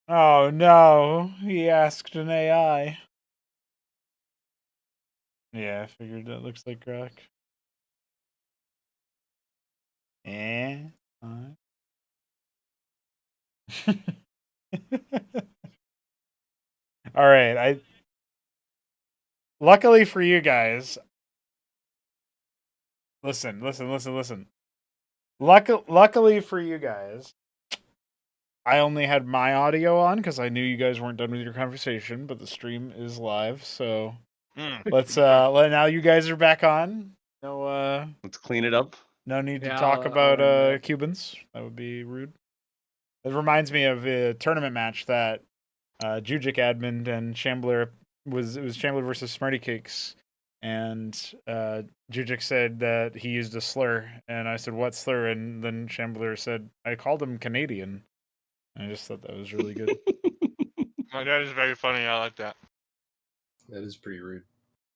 Oh no, he asked an AI. Yeah, I figured that looks like Grok. All right, luckily for you guys, listen. Luckily for you guys, I only had my audio on because I knew you guys weren't done with your conversation, but the stream is live, so let's now you guys are back on. No let's clean it up. No need to talk about Cubans. That would be rude. It reminds me of a tournament match that Jujic admin and Shambler it was Shambler versus Smarty Cakes, and Jujic said that he used a slur, and I said, "What slur?" And then Shambler said, "I called him Canadian." And I just thought that was really good. That is very funny. I like that. That is pretty rude.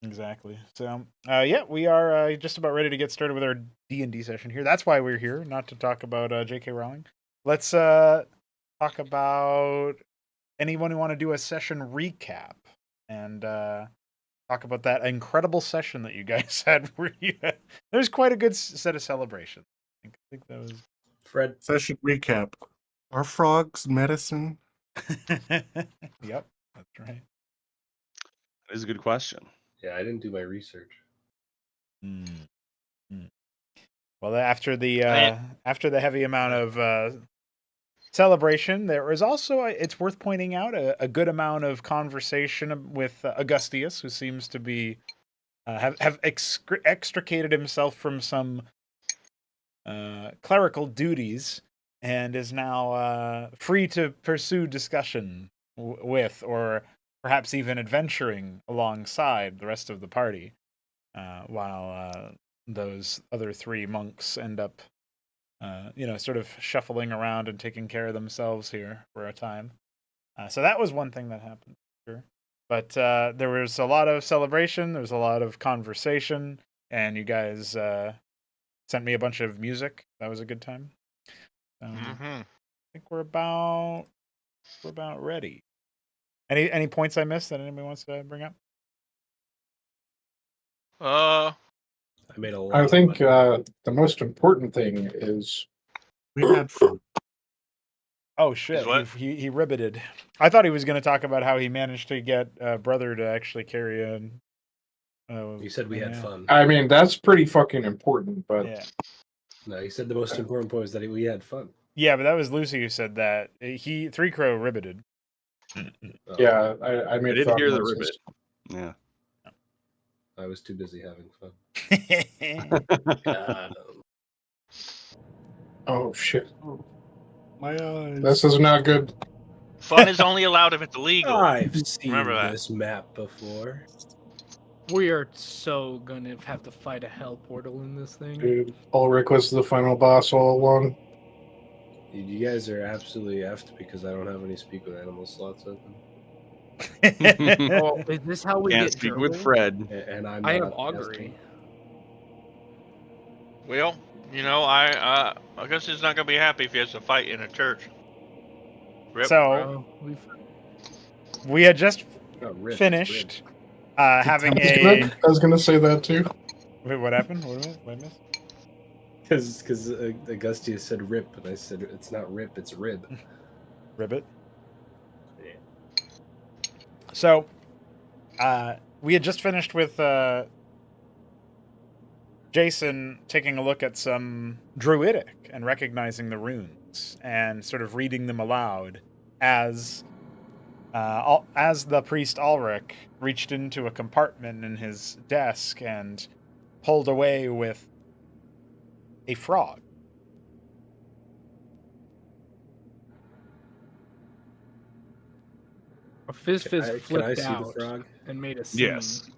Exactly. So, yeah, we are just about ready to get started with our D&D session here. That's why we're here, not to talk about J.K. Rowling. Let's talk about anyone who want to do a session recap and talk about that incredible session that you guys had. Where there's quite a good set of celebrations. I think that was Fred. Session recap. Are frogs medicine? Yep, that's right. That is a good question. Yeah, I didn't do my research. Well, after the heavy amount of celebration, there was also, it's worth pointing out, a good amount of conversation with Augustius, who seems to be have extricated himself from some clerical duties and is now free to pursue discussion with, or perhaps even adventuring alongside the rest of the party, while those other three monks end up sort of shuffling around and taking care of themselves here for a time. So that was one thing that happened, sure. But there was a lot of celebration, there was a lot of conversation, and you guys sent me a bunch of music. That was a good time. I think we're about ready. Any points I missed that anybody wants to bring up? I made a lot. I think the most important thing is we had fun. Oh shit! He ribbited. I thought he was going to talk about how he managed to get brother to actually carry in. You said we had fun. I mean, that's pretty fucking important, but yeah. No, he said the most important point was that we had fun. Yeah, but that was Lucy who said that. Three Crow ribbited. Yeah, I made. I didn't hear the ribbit. Yeah. I was too busy having fun. Oh shit! My eyes. This is not good. Fun is only allowed if it's illegal. I've seen Remember this map before. We are so gonna have to fight a hell portal in this thing. Dude, Ulrich was the final boss all along. Dude, you guys are absolutely effed because I don't have any speak with animal slots open. Oh, is this how we Can't get speak Gerbil? with Fred. And I'm I have not augury. Well, I guess he's not gonna be happy if he has to fight in a church. Rip. So we had just Rip, finished having a. I was gonna say that too. Wait, what happened? What did I miss? Because Augustus said rip, and I said it's not rip, it's rib. Ribbit. Yeah. So, we had just finished with Jason taking a look at some druidic and recognizing the runes and sort of reading them aloud as the priest Ulrich reached into a compartment in his desk and pulled away with a frog. Fizz Can I flipped see the out frog? and made a scene. Yes.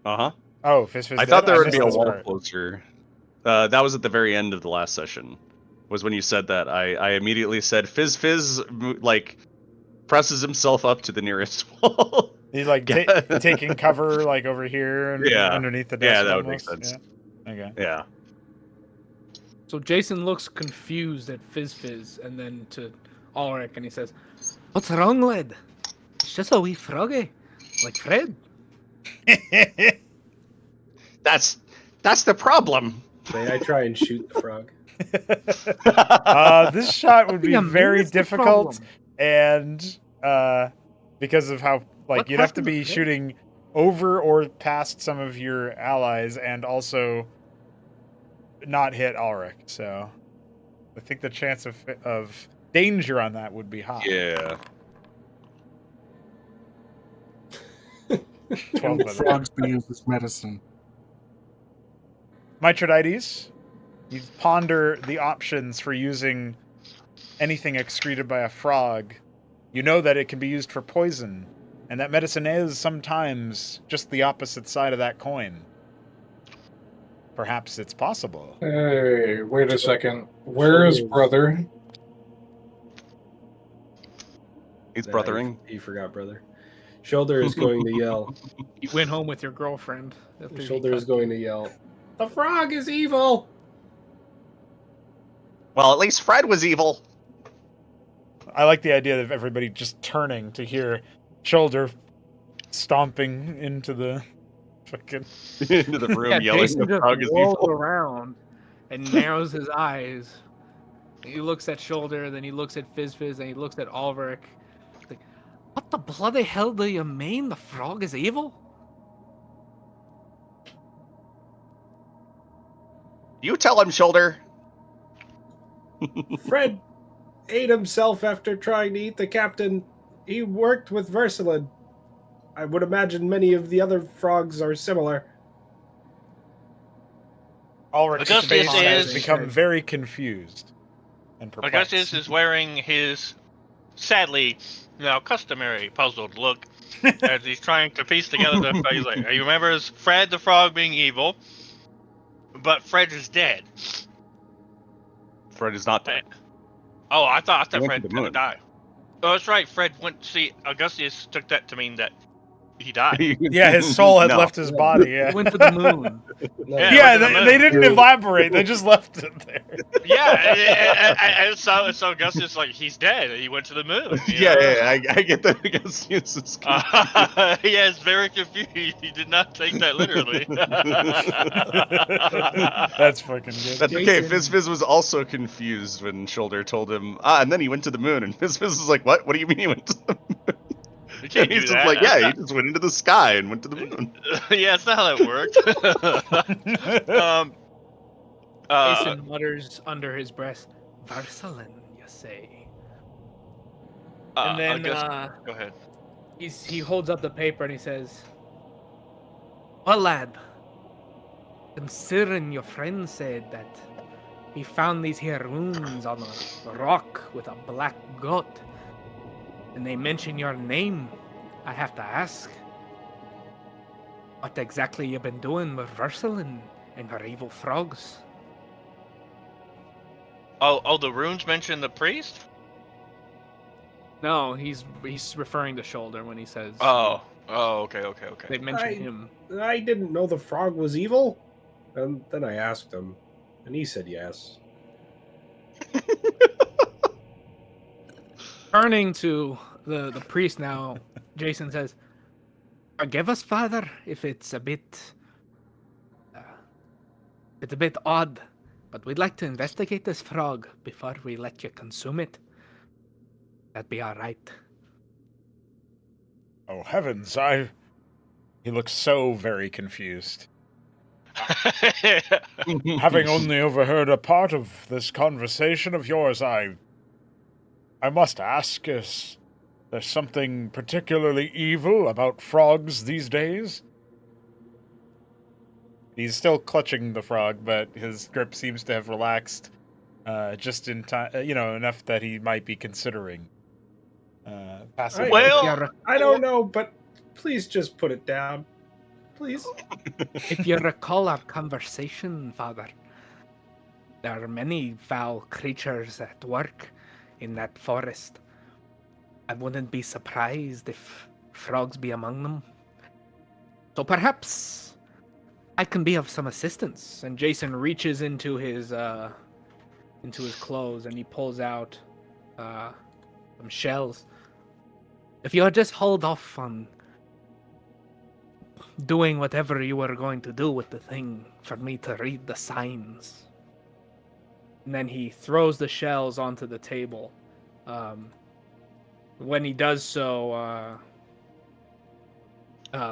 Uh-huh. Oh, Fizz I thought there would missed be a this wall part. closer. That was at the very end of the last session. Was when you said that. I immediately said Fizz like presses himself up to the nearest wall. He's like Yeah. taking cover like over here and Yeah. underneath the desk. Yeah, that would make almost. sense. Yeah. Okay. Yeah. So Jason looks confused at Fizz and then to Ulrich and he says, "What's wrong, lad? It's just a wee froggy, like Fred." That's the problem. May I try and shoot the frog? This shot would be Yeah, very that's the difficult, problem. and because of how What you'd have to happened be to Fred? shooting over or past some of your allies, and also not hit Ulrich. So I think the chance of danger on that would be high. Yeah. 12 The with it. frogs be used as medicine. Mitridites, you ponder the options for using anything excreted by a frog. You know that it can be used for poison, and that medicine is sometimes just the opposite side of that coin. Perhaps it's possible. Hey, wait a second. Where is brother? He's Nah, brothering. He forgot, brother. Shoulder is going to yell. You went home with your girlfriend. after he Shoulder is cut- going to yell. The frog is evil. Well, at least Fred was evil. I like the idea of everybody just turning to hear Shoulder stomping into the fucking... Into the room Yeah, yelling Jason the just frog is rolls evil. around and narrows his eyes. He looks at Shoulder, then he looks at Fizz, and he looks at Ulrich. Like, what the bloody hell do you mean? The frog is evil? You tell him, Shoulder. Fred ate himself after trying to eat the captain. He worked with Versalin. I would imagine many of the other frogs are similar. Ulrich's Augustus face has is- become very confused and perplexed. Augustus is wearing his sadly now customary puzzled look as he's trying to piece together the. He's like, he remembers Fred the frog being evil, but Fred is dead. Fred is not dead. Oh, I thought He went to Fred the was gonna moon. die. Oh, that's right. Fred went. See, Augustus took that to mean that he died. Yeah, his soul had No. left his body. Yeah, He went to the moon. No, Yeah, yeah. went to the They moon. didn't elaborate. They just left it there. Yeah, and so Augustus like he's dead. He went to the moon. you Yeah, know? I get that. Augustus is Yeah, it's very confused. He did not take that literally. That's fucking good. That's okay. Jason- Fizz was also confused when Shoulder told him, and then he went to the moon, and Fizz was like, what? What do you mean he went to the moon? You can't And he's do just that. like, yeah, he just went into the sky and went to the moon. Yeah, that's not how that worked. Jason mutters under his breath, "Versalin, you say?" And then Augustus, go ahead. he holds up the paper and he says, "Well, lad, considering your friend said that he found these here runes on a rock with a black goat, and they mention your name, I have to ask, what exactly you been doing with Versalin and her evil frogs?" Oh, the runes mention the priest? No, he's referring to Shoulder when he says Oh, okay. they mention I- him. I didn't know the frog was evil. And then I asked him, and he said yes. Turning to the priest now, Jason says, "Forgive us, Father, if it's a bit odd but we'd like to investigate this frog before we let you consume it. That'd be all right. Oh, heavens, He looks so very confused. Having only overheard a part of this conversation of yours, I must ask, is there something particularly evil about frogs these days? He's still clutching the frog, but his grip seems to have relaxed just in time, enough that he might be considering passing. Well, I don't know, but please just put it down. Please. If you recall our conversation, Father, there are many foul creatures at work in that forest. I wouldn't be surprised if frogs be among them. So perhaps I can be of some assistance. And Jason reaches into his clothes and he pulls out some shells. If you had just hold off on doing whatever you were going to do with the thing for me to read the signs. And then he throws the shells onto the table. When he does so,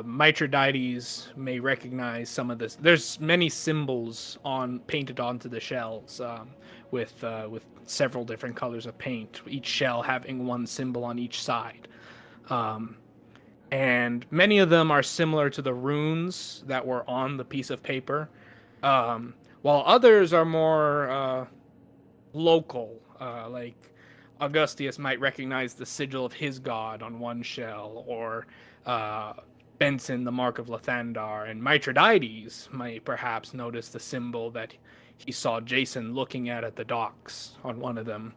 Mithridates may recognize some of this. There's many symbols painted onto the shells with several different colors of paint, each shell having one symbol on each side. And many of them are similar to the runes that were on the piece of paper, while others are more local. Like Augustius might recognize the sigil of his god on one shell, or Benson, the mark of Lathandar, and Mithridates might perhaps notice the symbol that he saw Jason looking at the docks on one of them.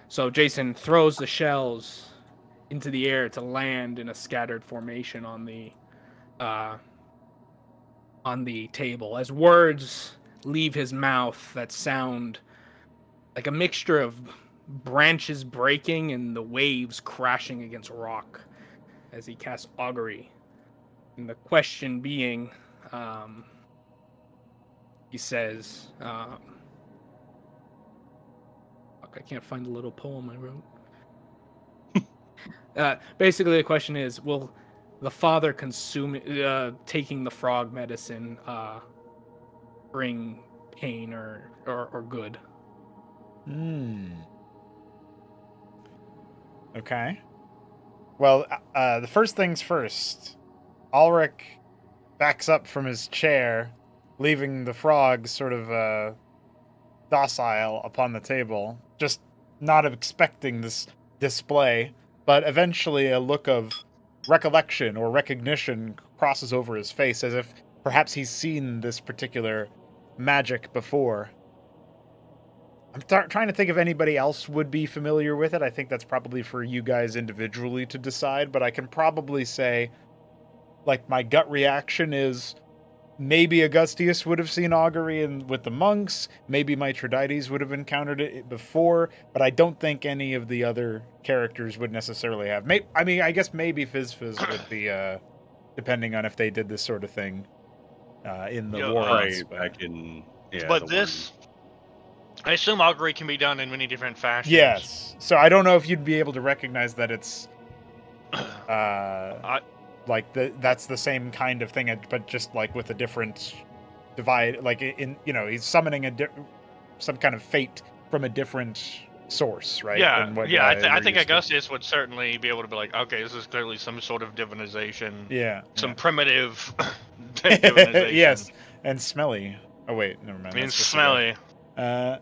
So Jason throws the shells into the air to land in a scattered formation on the table as words leave his mouth that sound like a mixture of branches breaking and the waves crashing against rock as he casts augury. And the question being, he says, I can't find the little poem I wrote. Basically, the question is, will the father taking the frog medicine bring pain or good? Okay. Well, the first things first. Ulrich backs up from his chair, leaving the frog sort of docile upon the table, just not expecting this display. But eventually a look of recollection or recognition crosses over his face, as if perhaps he's seen this particular magic before. I'm trying to think if anybody else would be familiar with it. I think that's probably for you guys individually to decide, but I can probably say, like, my gut reaction is maybe Augustius would have seen augury with the monks. Maybe Mithridates would have encountered it before, but I don't think any of the other characters would necessarily have. I guess maybe Fizz would be, depending on if they did this sort of thing in the war. Right, back in... Yeah, but this... I assume augury can be done in many different fashions. Yes. So I don't know if you'd be able to recognize that it's... that's the same kind of thing, but just like with a different divide, like he's summoning some kind of fate from a different source, right? I think Augustus would certainly be able to be like, okay, this is clearly some sort of divinization. Some primitive divinization. Yes, and smelly. Oh wait, never mind. I mean, smelly. I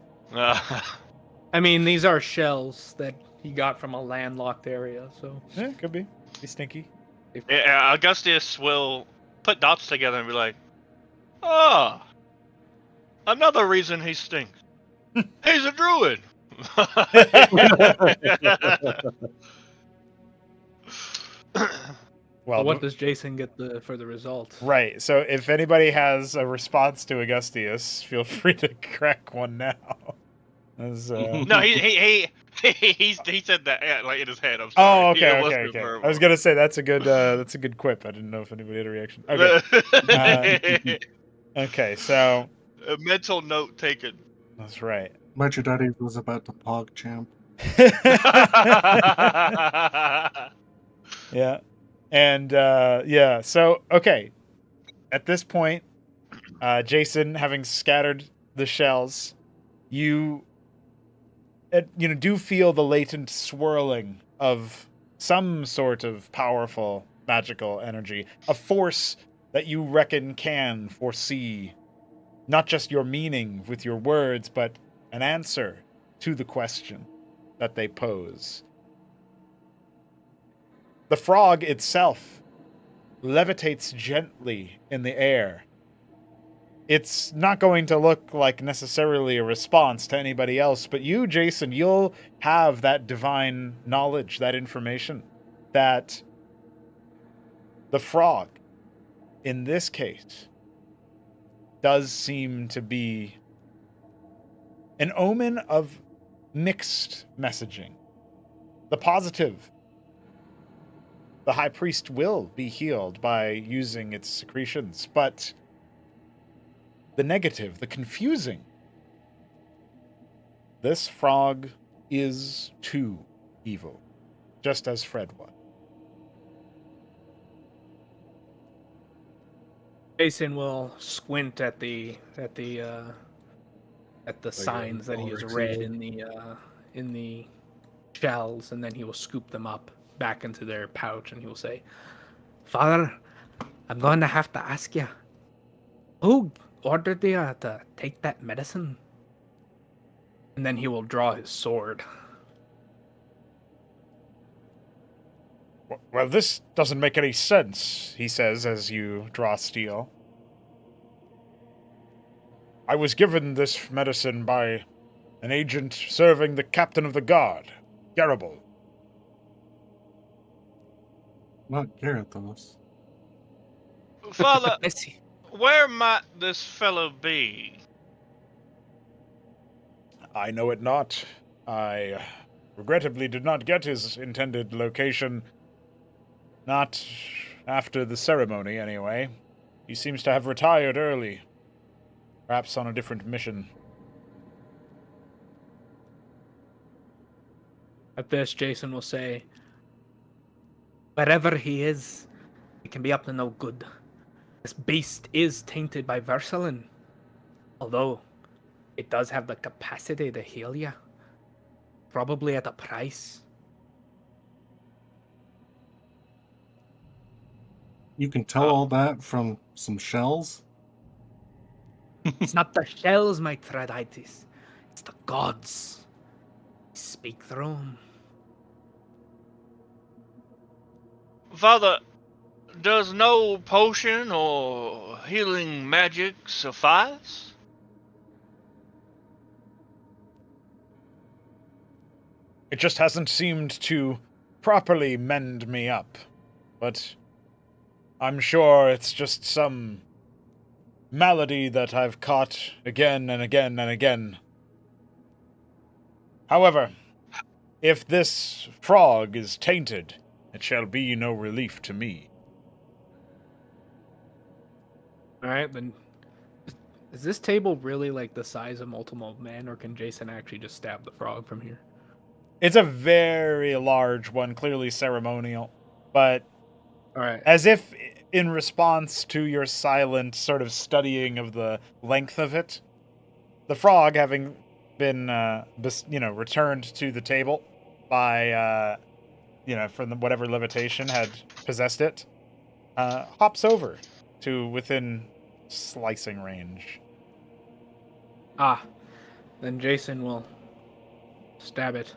mean, these are shells that he got from a landlocked area, so yeah, could be. Be stinky. Yeah, Augustus will put dots together and be like, "Oh, another reason he stinks. He's a druid." Well, what does Jason get for the result? Right. So if anybody has a response to Augustius, feel free to crack one now. No, he said that like in his head. I'm sorry. Oh, okay. I was gonna say that's a good quip. I didn't know if anybody had a reaction. Okay. Okay, so a mental note taken. That's right. My daddy was about to pog champ. Yeah. And yeah, so okay. At this point, Jason, having scattered the shells, you do feel the latent swirling of some sort of powerful magical energy, a force that you reckon can foresee not just your meaning with your words, but an answer to the question that they pose. The frog itself levitates gently in the air. It's not going to look like necessarily a response to anybody else, but you, Jason, you'll have that divine knowledge, that information, that the frog, in this case, does seem to be an omen of mixed messaging. The positive, the high priest will be healed by using its secretions, but the negative, the confusing, this frog is too evil, just as Fred was. Jason will squint at the signs that he has read in the shells, and then he will scoop them up back into their pouch, and he will say, "Father, I'm going to have to ask you, who ordered you to take that medicine?" And then he will draw his sword. Well, this doesn't make any sense, he says as you draw steel. I was given this medicine by an agent serving the captain of the guard, Garibald. Not Gyarados. Father, I see. where might this fellow be? I know it not. I regrettably did not get his intended location. Not after the ceremony, anyway. He seems to have retired early. Perhaps on a different mission. At this, Jason will say, "Wherever he is, it can be up to no good. This beast is tainted by Versalin, although it does have the capacity to heal you. Probably at a price." You can tell all that from some shells? It's not the shells, my Traditis. It's the gods. Speak through 'em. Father, does no potion or healing magic suffice? It just hasn't seemed to properly mend me up. But I'm sure it's just some malady that I've caught again and again and again. However, if this frog is tainted, it shall be no relief to me. All right, then. Is this table really like the size of multiple men, or can Jason actually just stab the frog from here? It's a very large one, clearly ceremonial, but All right. as if in response to your silent sort of studying of the length of it, the frog, having been, returned to the table by, from whatever levitation had possessed it, hops over to within slicing range. Ah, then Jason will stab it.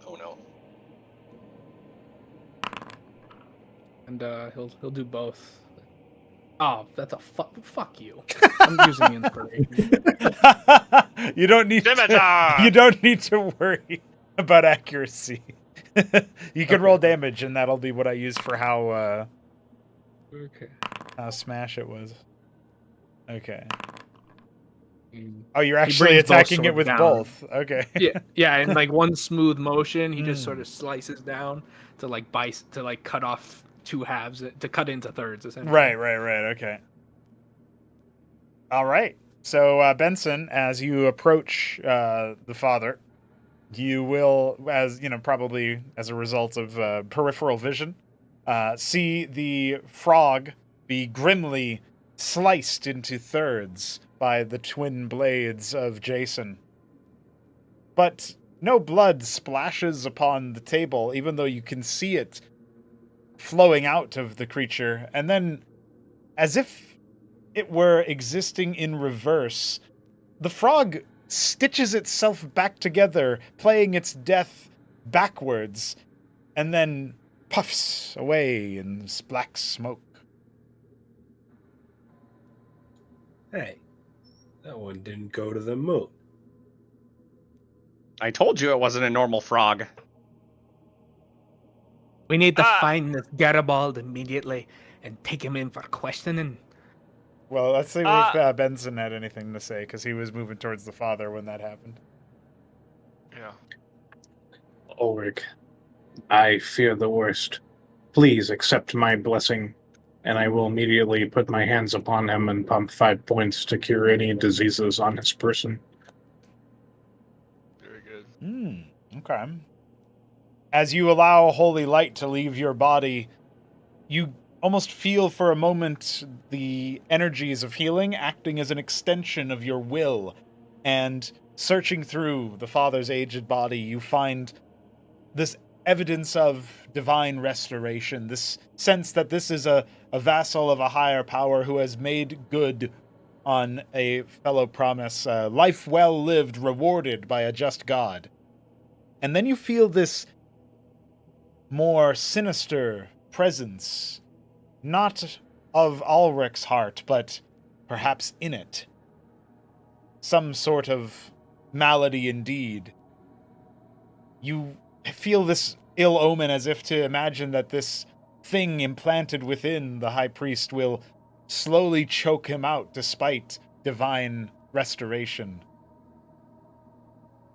Oh no. And he'll do both. Oh, that's a fuck you. I'm using inspiration. You don't need Scimitar! you don't need to worry about accuracy. You can roll damage, and that'll be what I use for how Okay. smash it was. Okay. Mm. Oh, you're He actually brings both attacking it swords with down. both. Okay. Yeah, in like one smooth motion, he just sort Mm. of slices down to like cut off two halves, to cut into thirds, essentially. Right. Okay. All right. So, Benson, as you approach the father, you will, as you know, probably as a result of peripheral vision, see the frog be grimly sliced into thirds by the twin blades of Jason. But no blood splashes upon the table, even though you can see it flowing out of the creature, and then, as if it were existing in reverse, the frog stitches itself back together, playing its death backwards, and then puffs away in black smoke. Hey, that one didn't go to the moon. I told you it wasn't a normal frog. We need to Ah. find this Garibald immediately and take him in for questioning. Well, let's see Uh, if Benson had anything to say, because he was moving towards the father when that happened. Yeah. Ulrich, I fear the worst. Please accept my blessing, and I will immediately put my hands upon him and pump 5 points to cure any diseases on his person. Very good. Okay. As you allow holy light to leave your body, you almost feel for a moment the energies of healing acting as an extension of your will. And searching through the father's aged body, you find this evidence of divine restoration, this sense that this is a vassal of a higher power who has made good on a fellow promise, life well lived, rewarded by a just God. And then you feel this more sinister presence, not of Ulrich's heart, but perhaps in it. Some sort of malady indeed. You feel this ill omen, as if to imagine that this thing implanted within the high priest will slowly choke him out despite divine restoration.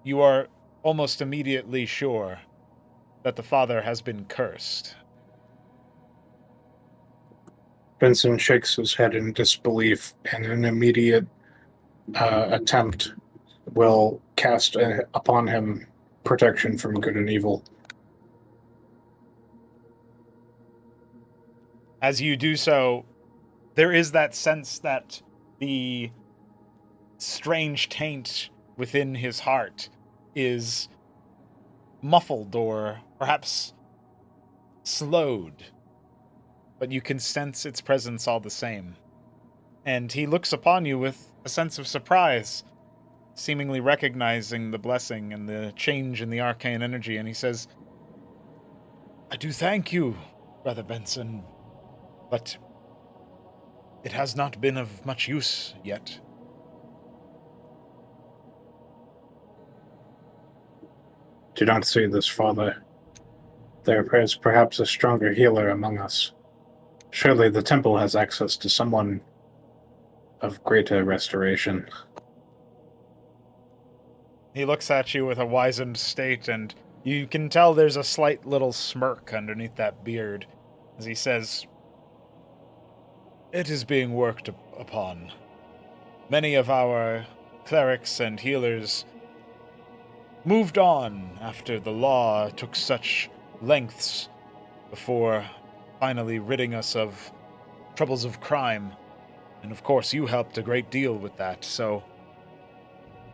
You are almost immediately sure that the father has been cursed. Benson shakes his head in disbelief, and an immediate attempt will cast upon him protection from good and evil. As you do so, there is that sense that the strange taint within his heart is muffled or perhaps slowed, but you can sense its presence all the same. And he looks upon you with a sense of surprise, seemingly recognizing the blessing and the change in the arcane energy, and he says, "I do thank you, Brother Benson, but it has not been of much use yet." Do not say this, Father. There is perhaps a stronger healer among us. Surely the temple has access to someone of greater restoration. He looks at you with a wizened state, and you can tell there's a slight little smirk underneath that beard as he says, "It is being worked upon. Many of our clerics and healers moved on after the law took such lengths before finally ridding us of troubles of crime. And of course, you helped a great deal with that, so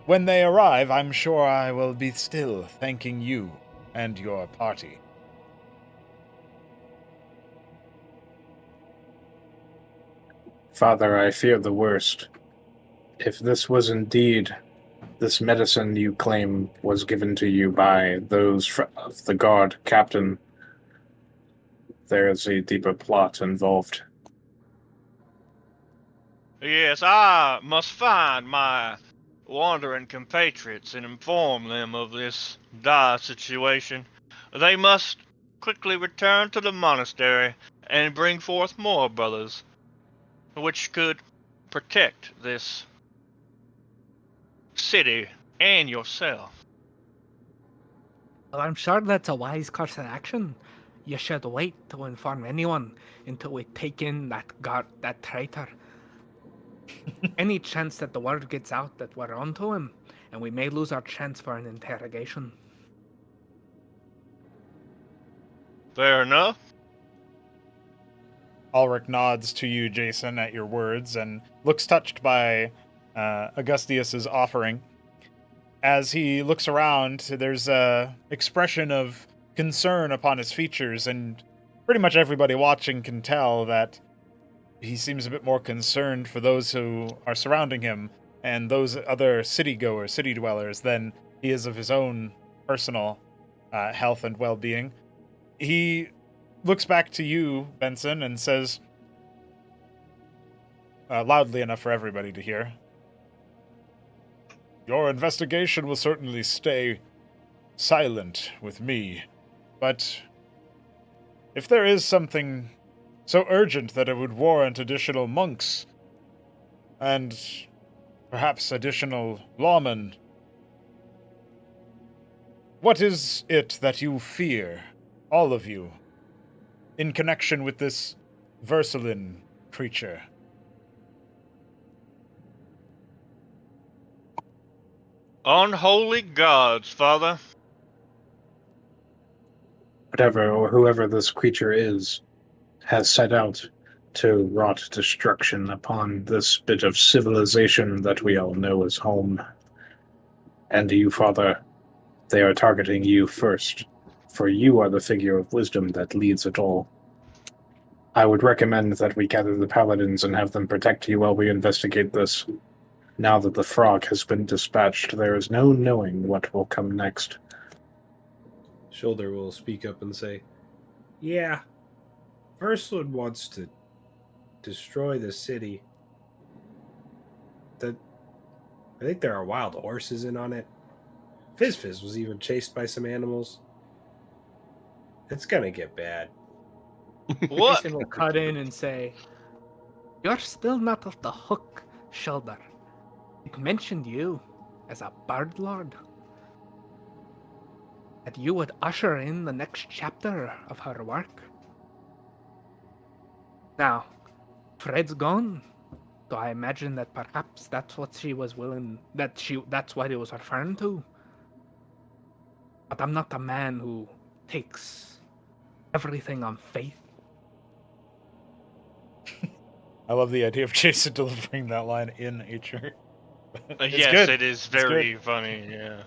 when they arrive, I'm sure I will be still thanking you and your party." Father, I fear the worst. If this was indeed this medicine you claim was given to you by those of the guard captain, there is a deeper plot involved. Yes, I must find my wandering compatriots and inform them of this dire situation. They must quickly return to the monastery and bring forth more brothers, which could protect this city and yourself. Well, I'm sure that's a wise course of action. You should wait to inform anyone until we take in that traitor. Any chance that the word gets out that we're onto him, and we may lose our chance for an interrogation. Fair enough. Ulrich nods to you, Jason, at your words, and looks touched by Augustius's offering. As he looks around, there's a expression of concern upon his features, and pretty much everybody watching can tell that he seems a bit more concerned for those who are surrounding him and those other city dwellers, than he is of his own personal health and well-being. He looks back to you, Benson, and says, loudly enough for everybody to hear, "Your investigation will certainly stay silent with me, but if there is something so urgent that it would warrant additional monks and perhaps additional lawmen, what is it that you fear, all of you, in connection with this Versalin creature?" Unholy gods, Father. Whatever or whoever this creature is has set out to wrought destruction upon this bit of civilization that we all know as home. And you, Father, they are targeting you first, for you are the figure of wisdom that leads it all. I would recommend that we gather the paladins and have them protect you while we investigate this. Now that the frog has been dispatched, there is no knowing what will come next. Shoulder will speak up and say, "Yeah, Versland wants to destroy the city. I think there are wild horses in on it. Fizz was even chased by some animals. It's gonna get bad." What? Jason will cut in and say, "You're still not off the hook, Shoulder. It mentioned you as a bird lord. That you would usher in the next chapter of her work. Now, Fred's gone, so I imagine that perhaps that's what she was willing, that's what it was referring to. But I'm not a man who takes everything on faith." I love the idea of Jason delivering that line in nature. Yes, good. it is It's very funny. Yeah.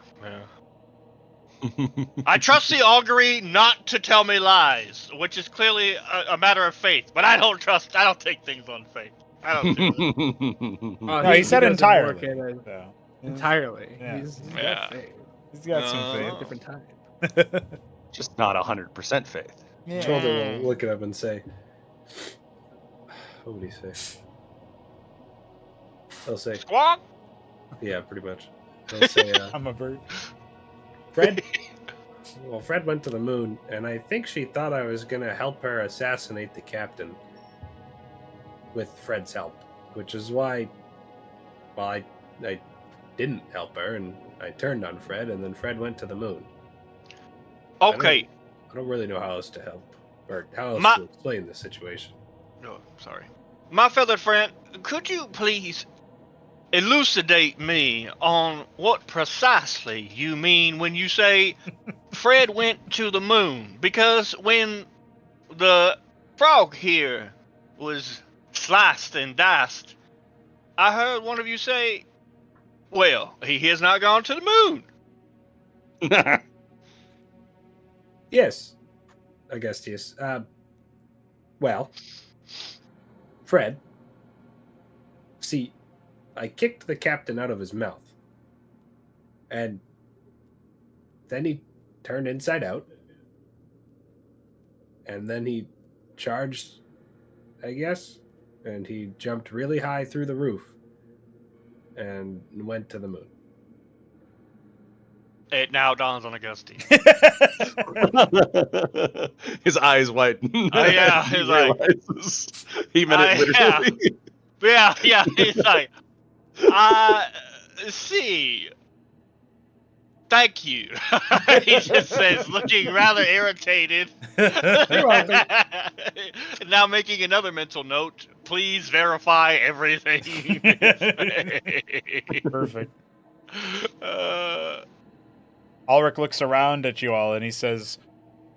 I trust the augury not to tell me lies, which is clearly a matter of faith. But I don't take things on faith. I don't do that. No, he said doesn't entirely. work it as So, entirely. Yeah. He's got Yeah. faith. he's got some No. faith. Different time. Just not 100% faith. Yeah. Shoulder will look it up and say, what would he say? He'll say, Squawk. yeah, pretty much. He'll say, I'm a bird. Fred? Well, Fred went to the moon, and I think she thought I was going to help her assassinate the captain with Fred's help, which is why, well, I didn't help her, and I turned on Fred, and then Fred went to the moon. Okay. I don't really know how else to help, or how else Ma- to explain the situation. No, sorry. My feathered friend, could you please elucidate me on what precisely you mean when you say Fred went to the moon? Because when the frog here was sliced and diced, I heard one of you say, well, he has not gone to the moon. Yes, Augustus. Well, Fred, see, I kicked the captain out of his mouth, and then he turned inside out, and then he charged, I guess, and he jumped really high through the roof and went to the moon. It now dawns on Augusty. His eyes widen. Yeah, he he's like- realizes he meant it yeah. literally. Yeah, he's like, see. Thank you. He just says, looking rather irritated. You're welcome. Now making another mental note. please verify everything you say. Perfect. Uh, Ulrich looks around at you all and he says,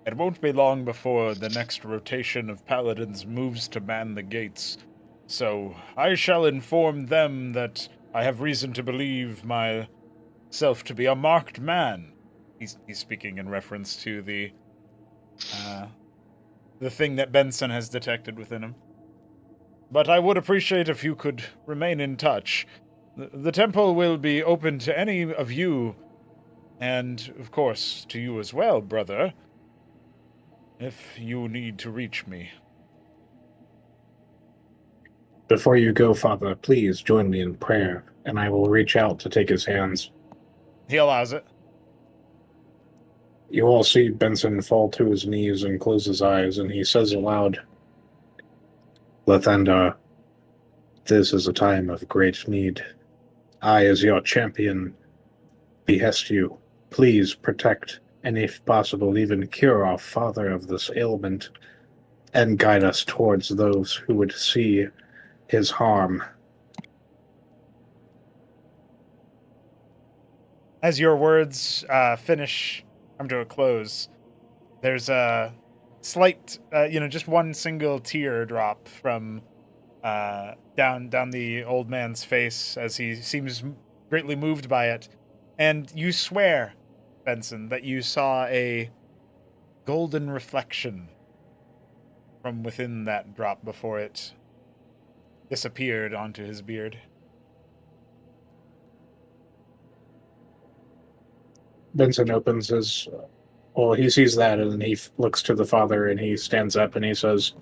"It won't be long before the next rotation of paladins moves to man the gates. So I shall inform them that I have reason to believe myself to be a marked man." He's speaking in reference to the thing that Benson has detected within him. "But I would appreciate if you could remain in touch. The temple will be open to any of you, and, of course, to you as well, brother, if you need to reach me." Before you go, Father, please join me in prayer, and I will reach out to take his hands. He allows it. You all see Benson fall to his knees and close his eyes, and he says aloud, "Lathander, this is a time of great need. I, as your champion, behest you. Please protect, and if possible, even cure our father of this ailment, and guide us towards those who would see his harm." As your words come to a close, there's a slight, just one single tear drop from down the old man's face as he seems greatly moved by it. And you swear, Benson, that you saw a golden reflection from within that drop before it disappeared onto his beard. Benson opens his. Well, he sees that, and then he looks to the father, and he stands up, and he says,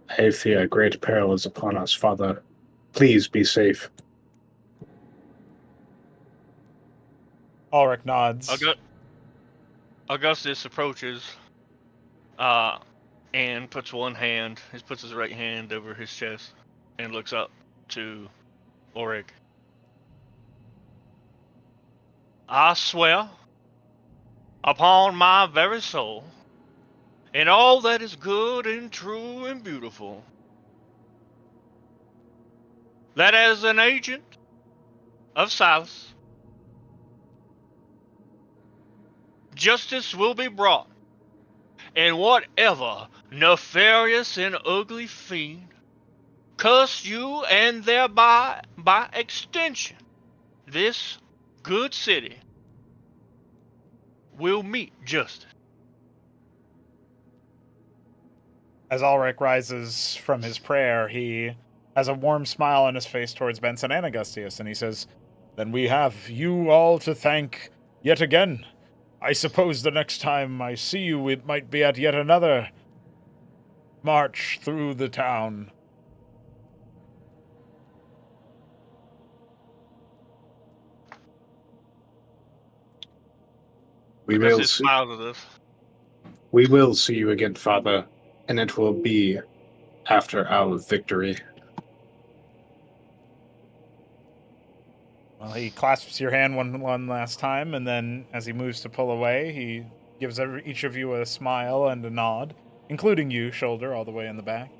"I fear great peril is upon us, Father. Please be safe." Ulrich nods. Augustus approaches, and puts puts his right hand over his chest, and looks up to Ulrich. "I swear, upon my very soul, and all that is good and true and beautiful, that as an agent of Silas, justice will be brought, and whatever nefarious and ugly fiend cursed you, and thereby, by extension, this good city, will meet justice." As Ulrich rises from his prayer, he has a warm smile on his face towards Benson and Augustius, and he says, "Then we have you all to thank yet again. I suppose the next time I see you, it might be at yet another march through the town." We Augustus smiles at us. We will see you again, Father, and it will be after our victory. Well, he clasps your hand one last time, and then as he moves to pull away, he gives each of you a smile and a nod, including you, Shoulder, all the way in the back.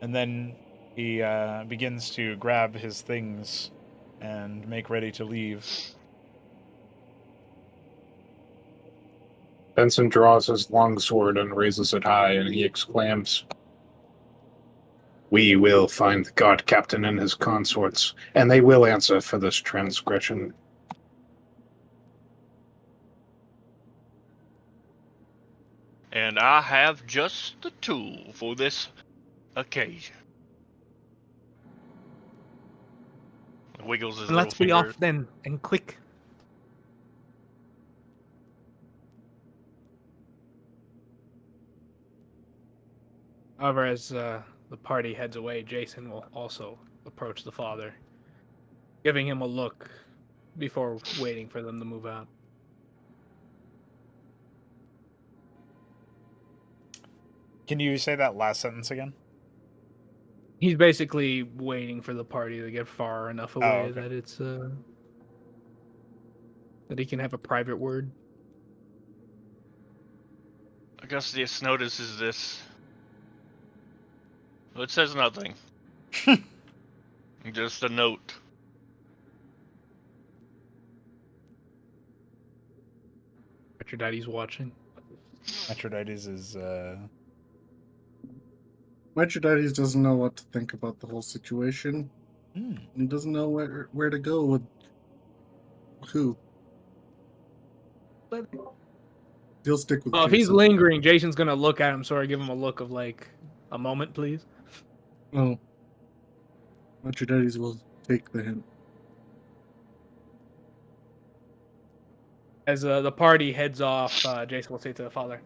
And then he begins to grab his things and make ready to leave. Benson draws his long sword and raises it high, and he exclaims, "We will find the God Captain and his consorts, and they will answer for this transgression." And I have just the tool for this occasion. Wiggles his And little let's be fingers. off then, and quick. However, as the party heads away, Jason will also approach the father, giving him a look before waiting for them to move out. Can you say that last sentence again? He's basically waiting for the party to get far enough away okay. that it's that he can have a private word. Augustus notices this It says nothing. Just a note. Aphrodite's watching. Aphrodite's is Metroides doesn't know what to think about the whole situation. He doesn't know where to go with who. He'll stick with Oh, if he's Jason. lingering, Jason's gonna look at him, so I give him a look of like, a moment, please. Oh. Metroides will take the hint. As the party heads off, Jason will say to the father,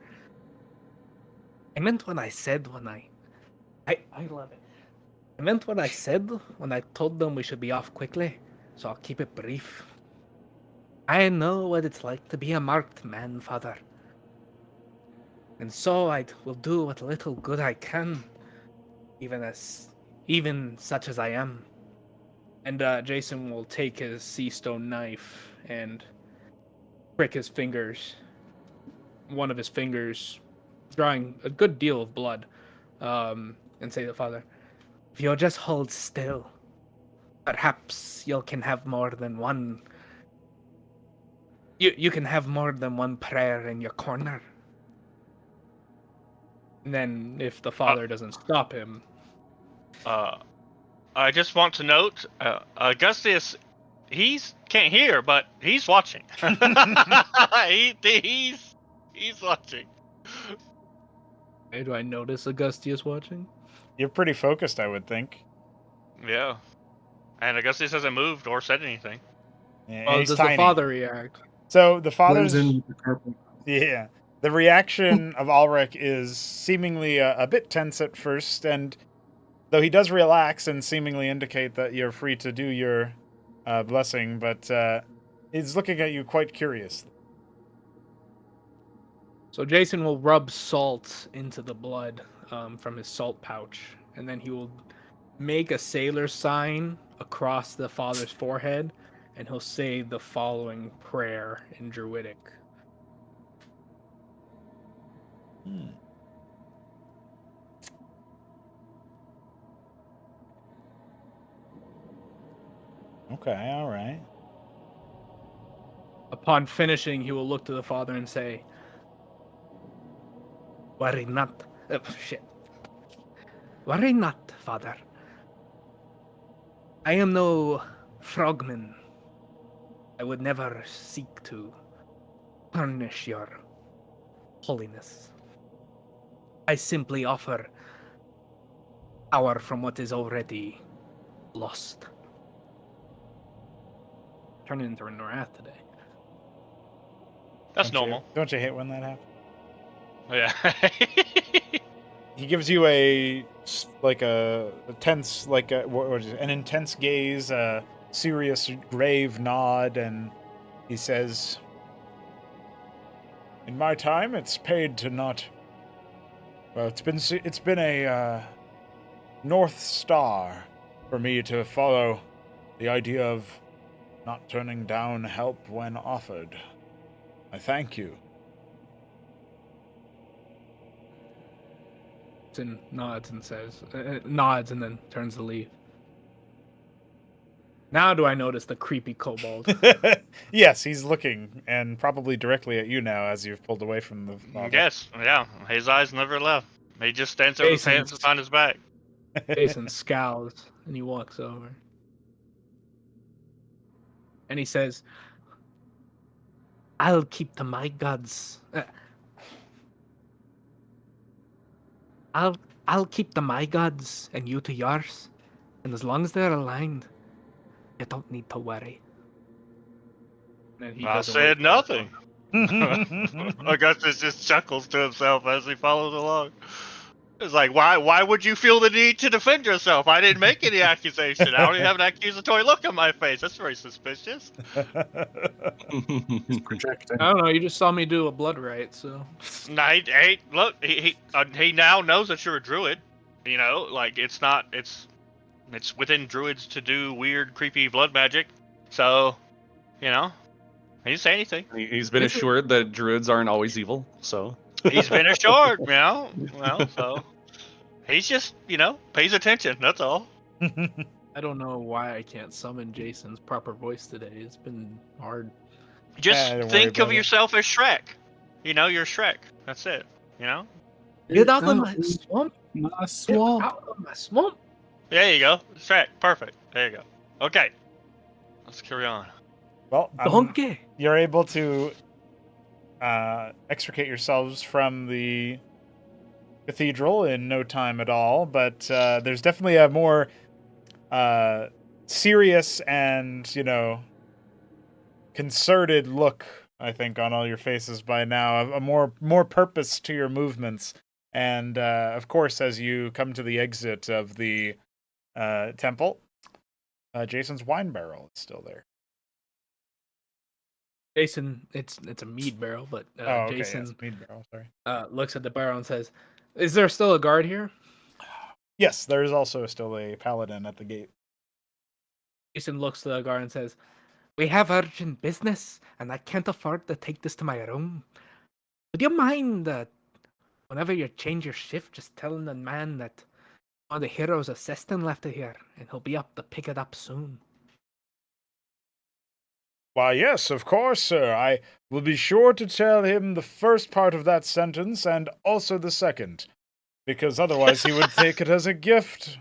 I meant what I said when I love it. I meant what I said when I told them we should be off quickly, so I'll keep it brief. I know what it's like to be a marked man, father. And so I will do what little good I can, even such as I am. And Jason will take his sea stone knife and prick his fingers. One of his fingers, drawing a good deal of blood, and say to the father, if you'll just hold still, perhaps you can have more than one. You can have more than one prayer in your corner. And then, if the father doesn't stop him, I just want to note, Augustus, he's can't hear, but he's watching. He's watching. hey, do I notice Augustius watching? You're pretty focused, I would think. Yeah. And Augustus hasn't moved or said anything. Yeah, Oh, he's does tiny. the father react? So the father's Blends in with the carpet. yeah. The reaction of Ulrich is seemingly a bit tense at first, and though he does relax and seemingly indicate that you're free to do your blessing, but he's looking at you quite curiously. So Jason will rub salt into the blood from his salt pouch, and then he will make a sailor sign across the father's forehead, and he'll say the following prayer in Druidic. Okay, all right. Upon finishing, he will look to the father and say, Worry not. Worry not, father. I am no frogman. I would never seek to tarnish your holiness. I simply offer power from what is already lost. Turn it into a wrath today. That's Don't normal. Don't you hate when that happens? Yeah. He gives you a tense, what is it, an intense gaze, a serious, grave nod, and he says, "In my time, it's paid to not. Well, it's been a North Star for me to follow the idea of not turning down help when offered. I thank you." And nods and says, nods and then turns to leave. Now do I notice the creepy kobold? Yes, he's looking, and probably directly at you now as you've pulled away from the father. Yes, yeah. His eyes never left. He just stands there with his hands behind his back. Jason scowls and he walks over. And he says, I'll keep to my gods. I'll keep to my gods and you to yours. And as long as they're aligned, you don't need to worry. And he I doesn't said wait. nothing. Augustus just chuckles to himself as he follows along. It's like, why would you feel the need to defend yourself? I didn't make any accusation. I don't even have an accusatory look on my face. That's very suspicious. He's projecting. I don't know, you just saw me do a blood rite, so. Nah, hey, look, he now knows that you're a druid. You know, like it's within druids to do weird, creepy blood magic. So, you know, he didn't say anything. He's been assured that druids aren't always evil, so. He's been assured, you know. Well, so. He's just, pays attention. That's all. I don't know why I can't summon Jason's proper voice today. It's been hard. Just don't worry think of about it. yourself as Shrek. You're Shrek. That's it. Get out of my swamp! My Get swamp. out of my swamp! There you go. Shrek. Perfect. There you go. Okay. Let's carry on. Well, Donkey! you're able to extricate yourselves from the cathedral in no time at all, but there's definitely a more serious and, concerted look, I think, on all your faces by now. A more purpose to your movements. And, of course, as you come to the exit of the temple, Jason's wine barrel is still there. Jason, it's a mead barrel, but Okay, Jason yes, mead barrel, sorry. looks at the barrel and says, "Is there still a guard here?" Yes, there is also still a paladin at the gate. Jason looks to the guard and says, "We have urgent business, and I can't afford to take this to my room. Would you mind whenever you change your shift, just telling the man that one of the heroes' assistant left it here, and he'll be up to pick it up soon." Why, yes, of course, sir. I will be sure to tell him the first part of that sentence and also the second, because otherwise he would take it as a gift.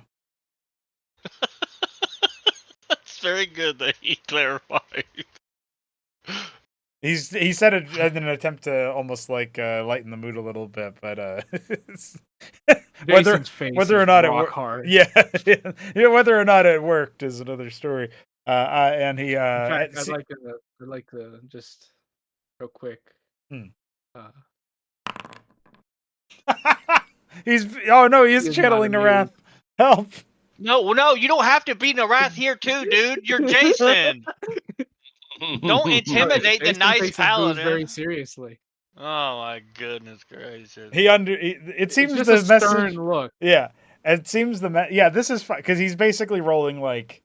That's very good that he clarified. He said it in an attempt to almost lighten the mood a little bit, but Jason's face whether or is not it rock worked, hard. yeah, whether or not it worked is another story. And he In fact, I'd like to just real quick. he's he is He is channeling not Narath. Help! No, you don't have to be Narath here too, dude. You're Jason. Don't intimidate the Jason nice takes his booze paladin. very seriously. Oh my goodness gracious. It seems It's the just a message. stern look. Yeah, it seems this is fine because he's basically rolling like,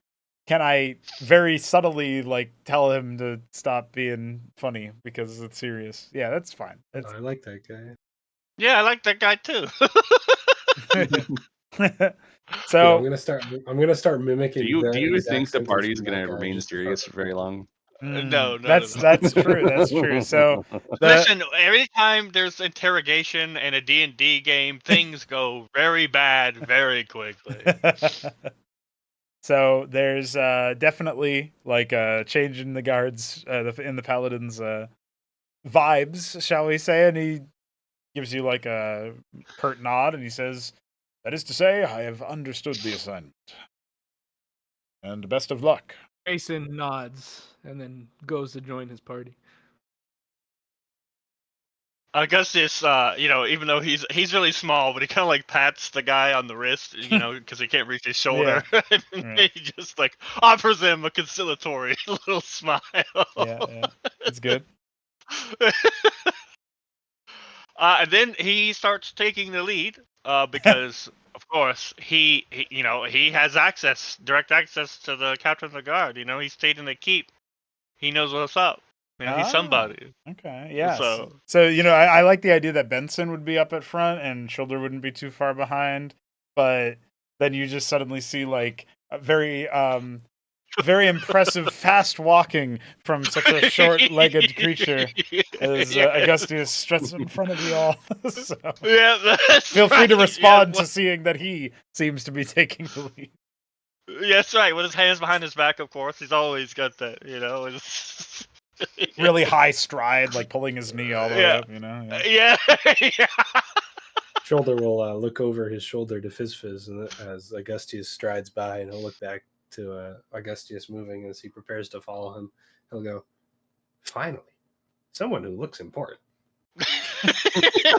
can I very subtly tell him to stop being funny because it's serious? Yeah, that's fine. I like that guy. Yeah, I like that guy too. So Yeah, I'm gonna start mimicking. Do you the think exact the sentence party's from gonna that guy remain just serious for for very long? No. that's true. That's true. So Listen, every time there's interrogation in a D&D game, things go very bad very quickly. So there's definitely a change in the guards in the paladins vibes, shall we say, and he gives you a curt nod and he says, "That is to say, I have understood the assignment. And best of luck." Jason nods and then goes to join his party. Augustus, even though he's really small, but he kind of pats the guy on the wrist, because he can't reach his shoulder. And he just offers him a conciliatory little smile. Yeah, it's good. And then he starts taking the lead, because of course he has direct access to the captain of the guard. He stayed in the keep. He knows what's up. He's somebody. Okay, yeah. So I like the idea that Benson would be up at front and Shoulder wouldn't be too far behind, but then you just suddenly see a very very impressive fast walking from such a short-legged creature as Augustius struts in front of you all. So, yeah, feel free to respond to seeing that he seems to be taking the lead. Yeah, that's right. With his hands behind his back, of course. He's always got that, really high stride, pulling his knee all the way up, Yeah. Shoulder will look over his shoulder to Fizz and as Augustius strides by, and he'll look back to Augustius moving as he prepares to follow him. He'll go, "Finally, someone who looks important."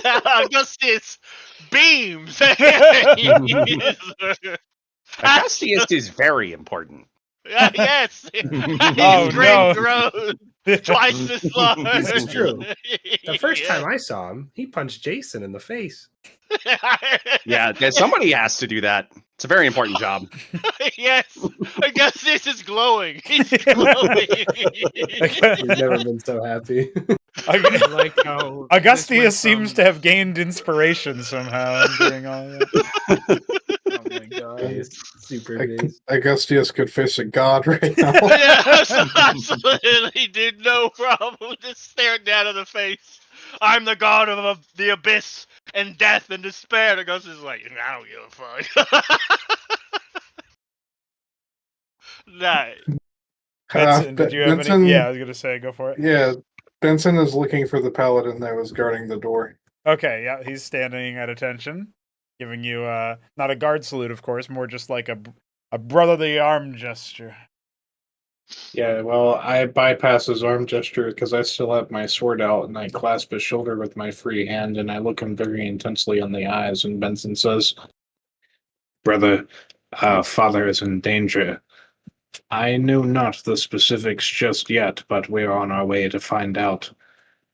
Augustus beams. Augustus is very important. Yes. Oh, His grin no. grows twice as large. This is true. The first Yeah. time I saw him, he punched Jason in the face. Yeah, somebody has to do that. It's a very important job. Yes. I guess this is glowing. He's glowing. He's never been so happy. I like how this Augustia went seems from- to have gained inspiration somehow in doing all of that. Oh my god. Base, super base. Augustius could face a god right now. Yes, absolutely, dude. No problem. Just staring down in the face. I'm the god of the abyss and death and despair. And Augustus is like, I don't give a fuck. Nice. Benson, did you have Benson, any? Yeah, I was gonna say, go for it. Yeah, Benson is looking for the paladin that was guarding the door. Okay, yeah, he's standing at attention, giving you not a guard salute, of course, more just like a brotherly arm gesture. Yeah, well, I bypass his arm gesture because I still have my sword out, and I clasp his shoulder with my free hand, and I look him very intensely in the eyes, and Benson says, "Brother, father is in danger. I know not the specifics just yet, but we are on our way to find out.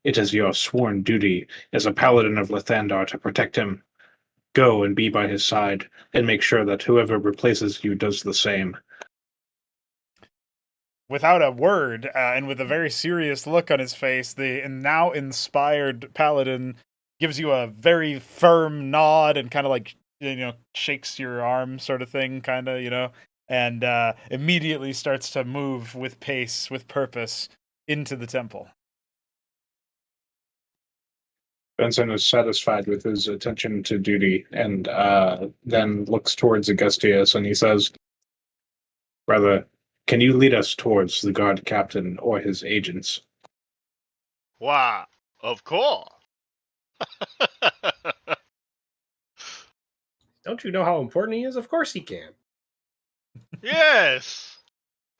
It is your sworn duty as a paladin of Lathandar to protect him. Go and be by his side, and make sure that whoever replaces you does the same." Without a word, and with a very serious look on his face, the now inspired paladin gives you a very firm nod and kind of like, shakes your arm sort of thing, kind of, and immediately starts to move with pace, with purpose, into the temple. Benson is satisfied with his attention to duty, and then looks towards Augustius, and he says, "Brother, can you lead us towards the guard captain or his agents?" Why, of course. Don't you know how important he is? Of course he can. Yes.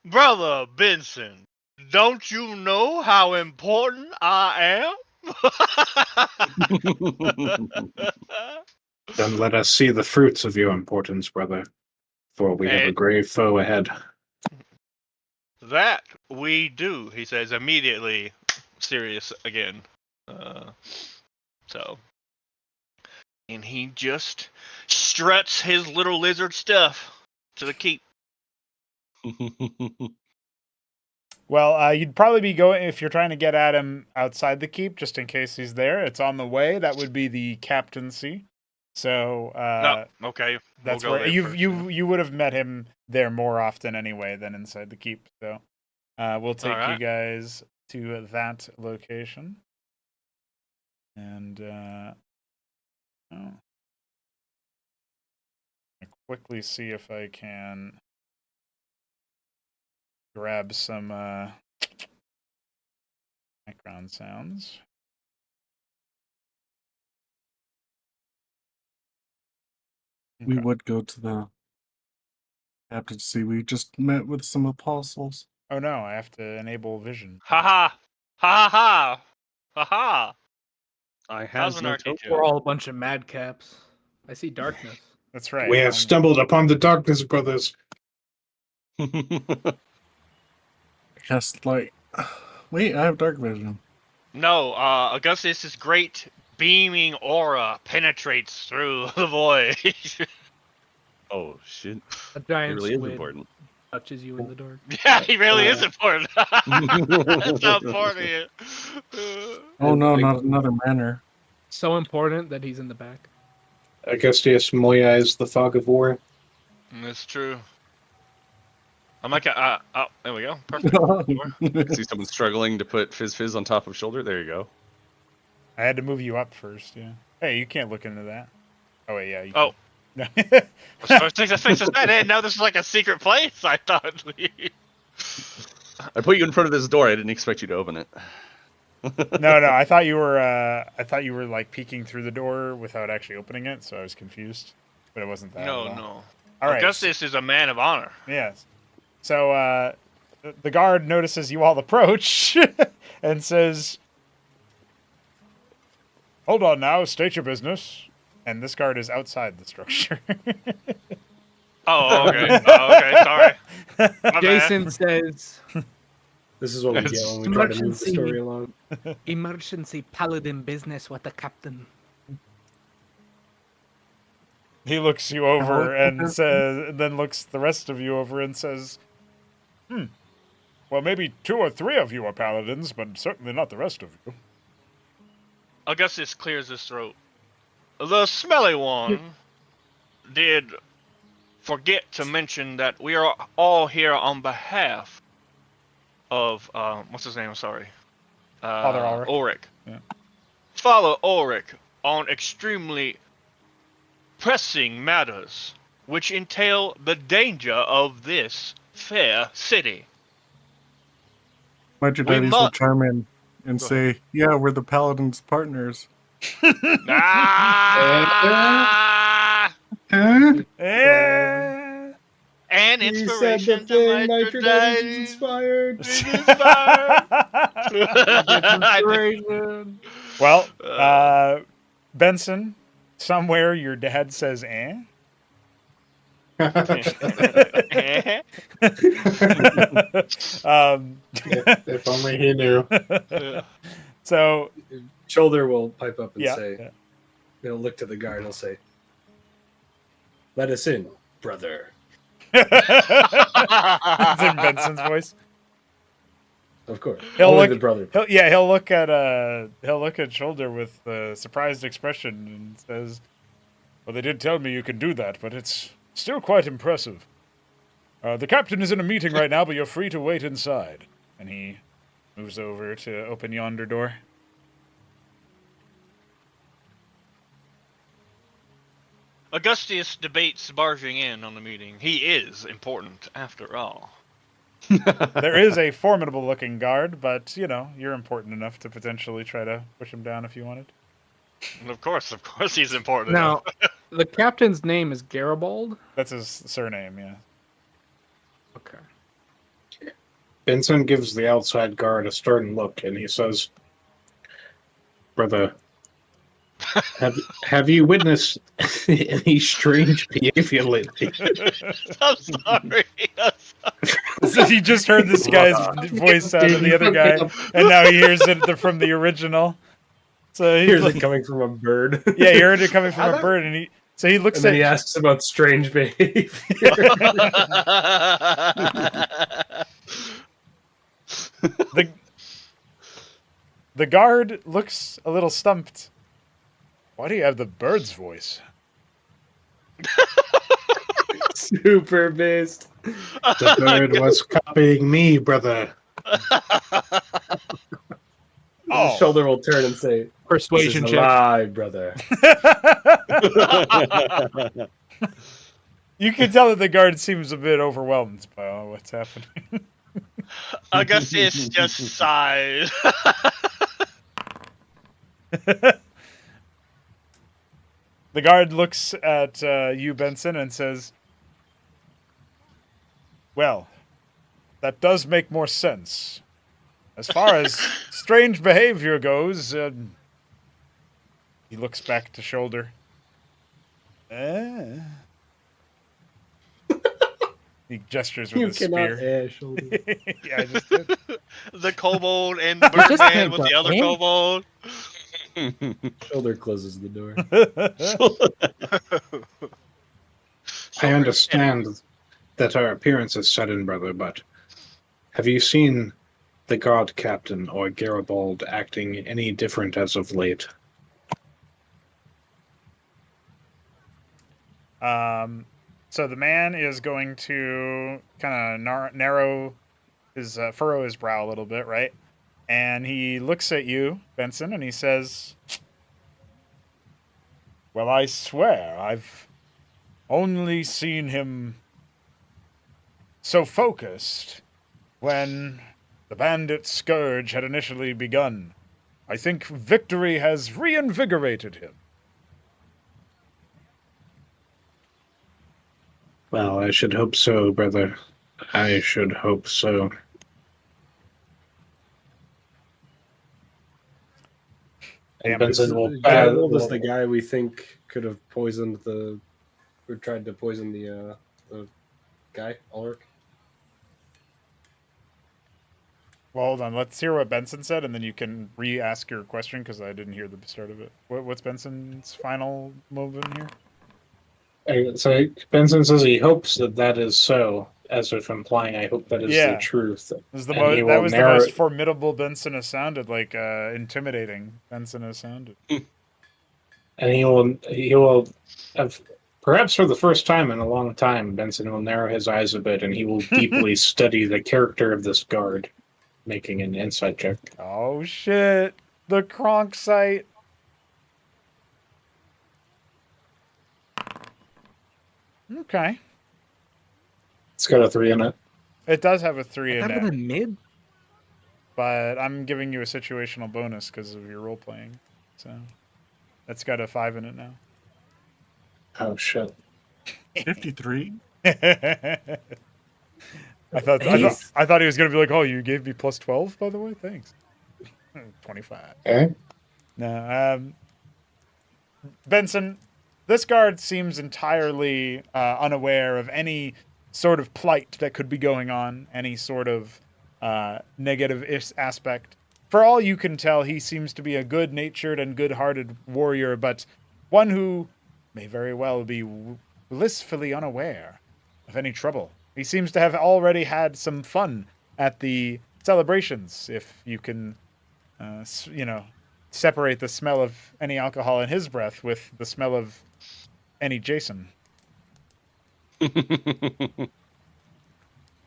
Brother Benson, don't you know how important I am? Then let us see the fruits of your importance, brother, for we have a And- grave foe ahead. That we do, he says, immediately serious again. And he just struts his little lizard stuff to the keep. Well, you'd probably be going, if you're trying to get at him outside the keep, just in case he's there. It's on the way. That would be the captaincy. So No, okay. that's we'll go where there first, then. you would have met him there more often anyway than inside the keep. So we'll take you Alright. guys to that location. And I'll quickly see if I can grab some background sounds. We Okay. would go to the captaincy. We just met with some apostles. Oh no, I have to enable vision. Ha ha! Ha ha! Ha ha! I How's has an no arcade token. joke? We're all a bunch of madcaps. I see darkness. That's right. We have stumbled upon the darkness, brothers. Cast light. Wait, I have dark vision. No, Augustus' great beaming aura penetrates through the void. Oh shit! A It giant really is squid important. touches you in the dark. Yeah, he really is important. That's how important he is. Oh no, not another manor. So important that he's in the back. Augustius moyas the fog of war. That's true. I'm like, oh, there we go. Perfect. See someone struggling to put Fizz on top of shoulder. There you go. I had to move you up first. Yeah. Hey, you can't look into that. Oh wait, yeah. You Oh. can. So I didn't know this was like a secret place. I thought. I put you in front of this door. I didn't expect you to open it. No, I thought you were. I thought you were like peeking through the door without actually opening it, so I was confused. But it wasn't that. at all. No. All right. Augustus is a man of honor. Yes. So the guard notices you all approach and says, "Hold on now, state your business." And this guard is outside the structure. Oh, okay. Sorry. Jason says, This is what we get when we try to move the story along. emergency paladin business with the captain. He looks you over and says, then looks the rest of you over and says, well, maybe 2 or 3 of you are paladins, but certainly not the rest of you. Augustus clears his throat. The smelly one did forget to mention that we are all here on behalf of what's his name? I'm sorry, Father Ulrich. Ulrich. Yeah. Father Ulrich on extremely pressing matters, which entail the danger of this fair city. Imagine daddies will chime in and say, "Yeah, we're the Paladin's partners." Ah! And inspiration to Nitrogen is inspired. Inspiration. Well, Benson, somewhere your dad says, eh? If only he knew. So Shoulder will pipe up and yeah, say, he'll look to the guard and he'll say, "Let us in, brother." It's in Benson's voice. Of course. He'll Only look, the brother. he'll look at Shoulder with a surprised expression and says, "Well, they did tell me you can do that, but it's still quite impressive. The captain is in a meeting right now, but you're free to wait inside." And he moves over to open yonder door. Augustus debates barging in on the meeting. He is important, after all. There is a formidable-looking guard, but, you know, you're important enough to potentially try to push him down if you wanted. Of course he's important. Now, the captain's name is Garibald? That's his surname, yeah. Okay. Benson gives the outside guard a stern look, and he says, "Brother, have you witnessed any strange behavior lately?" I'm sorry. So he just heard this guy's voice out of the other guy, and now he hears it from the original. So he hears it coming from a bird. Yeah, he heard it coming from a bird, and he looks and then he asks about strange behavior. The guard looks a little stumped. Why do you have the bird's voice? Super based. The bird was copying me, brother. Oh. Shoulder will turn and say, "Persuasion "This is a check." lie, brother." You can tell that the guard seems a bit overwhelmed by what's happening. Augustus just sighs. The guard looks at you, Benson, and says, "Well, that does make more sense. As far as strange behavior goes," he looks back to Shoulder. He gestures with his spear. Shoulder. Yeah, I just did. The kobold and the birdman with the other kobold. Shoulder closes the door. I understand that our appearance is sudden, brother, but have you seen the guard captain or Garibald acting any different as of late? So the man is going to kind of narrow his furrow his brow a little bit, right? And he looks at you, Benson, and he says, "Well, I swear, I've only seen him so focused when the bandit scourge had initially begun. I think victory has reinvigorated him." Well, I should hope so, brother. I should hope so. And Benson will Garibald is the guy we think could have poisoned or tried to poison the guy, Ulrich. Well, hold on. Let's hear what Benson said, and then you can re-ask your question because I didn't hear the start of it. What's Benson's final move in here? So Benson says he hopes that is so, as if implying, I hope that is the Yeah. truth. Was the And he that will was the narrow most it- formidable Benson has sounded, like intimidating Benson has sounded. And he will have, perhaps for the first time in a long time, Benson will narrow his eyes a bit, and he will deeply study the character of this guard, making an insight check. Oh shit! The Kronk site. Okay. It's got a 3 in it. It does have a 3 I in thought it it, was mid. but I'm giving you a situational bonus because of your role playing. So that's got a 5 in it now. Oh shit! 53. I thought he was gonna be like, "Oh, you gave me plus 12, by the way. Thanks." 25. Okay. No, Benson, this guard seems entirely unaware of any sort of plight that could be going on, any sort of negative aspect. For all you can tell, he seems to be a good-natured and good-hearted warrior, but one who may very well be blissfully unaware of any trouble. He seems to have already had some fun at the celebrations, if you can, separate the smell of any alcohol in his breath with the smell of any Jason. And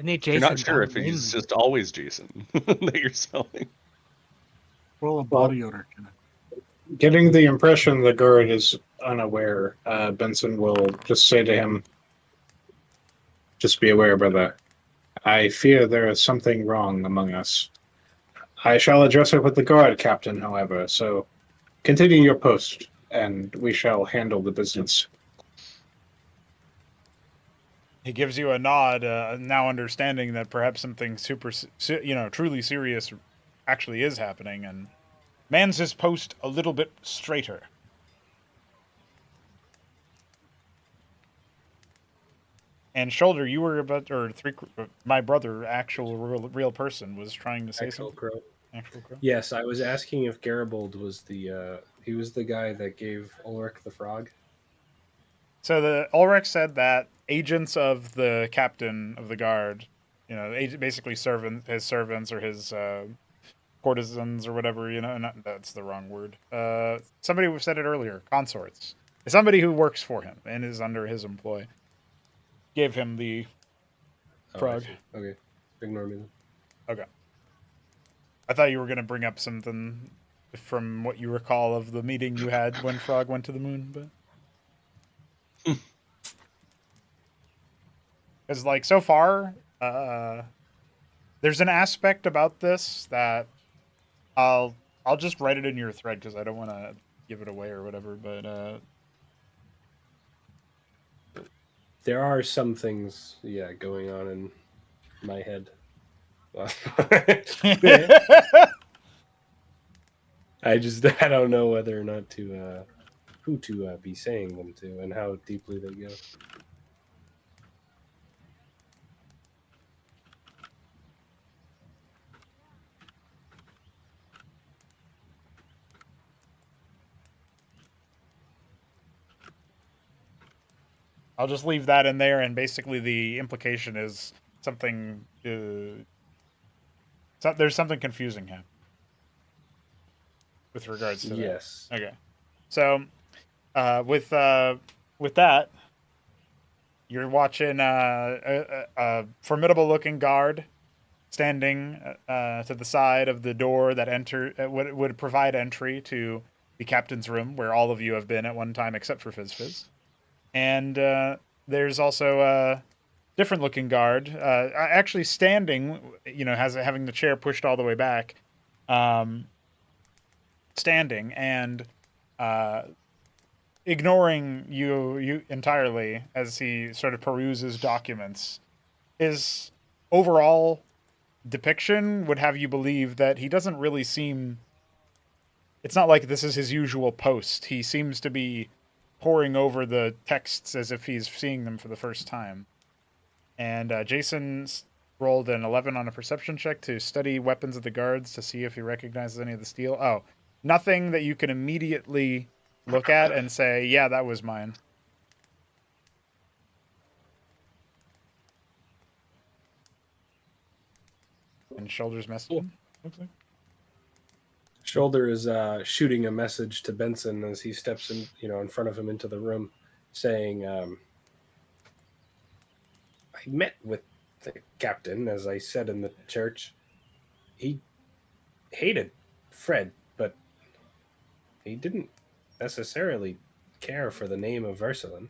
they You're Jason not sure got if he's wind. just always Jason that you're smelling. Roll a body odor. Getting the impression the guard is unaware, Benson will just say to him, "Just be aware, brother. I fear there is something wrong among us. I shall address it with the guard, Captain, however, so continue your post, and we shall handle the business." He gives you a nod, now understanding that perhaps something truly serious actually is happening, and mans his post a little bit straighter. And Shoulder, you were about, or my brother, actual real person, was trying to say Actual something. Crow. Actual Crow. Yes, I was asking if Garibold was he was the guy that gave Ulrich the frog. So the Ulrich said that agents of the captain of the guard, basically his servants or his courtesans or whatever, that's the wrong word. Somebody said it earlier, consorts. Somebody who works for him and is under his employ. Gave him the frog. Okay, ignore me then. Okay. I thought you were going to bring up something from what you recall of the meeting you had when Frog went to the moon, but... Because, like, so far, there's an aspect about this that I'll just write it in your thread because I don't want to give it away or whatever, but... There are some things, going on in my head. I don't know whether or not who to be saying them to and how deeply they go. I'll just leave that in there, and basically the implication is something... there's something confusing here with regards to that. Yes. Okay. So, with that, you're watching a formidable-looking guard standing to the side of the door that would provide entry to the captain's room, where all of you have been at one time, except for Fizz. And there's also a different-looking guard, actually standing. Having the chair pushed all the way back. Standing and ignoring you entirely as he sort of peruses documents. His overall depiction would have you believe that he doesn't really seem... It's not like this is his usual post. He seems to be poring over the texts as if he's seeing them for the first time. And Jason rolled an 11 on a perception check to study weapons of the guards to see if he recognizes any of the steel. Oh, nothing that you can immediately look at and say, yeah, that was mine. And Shoulder's messaging, looks like. Shoulder is shooting a message to Benson as he steps in front of him into the room, saying, "I met with the captain, as I said in the church. He hated Fred, but he didn't necessarily care for the name of Ursuline.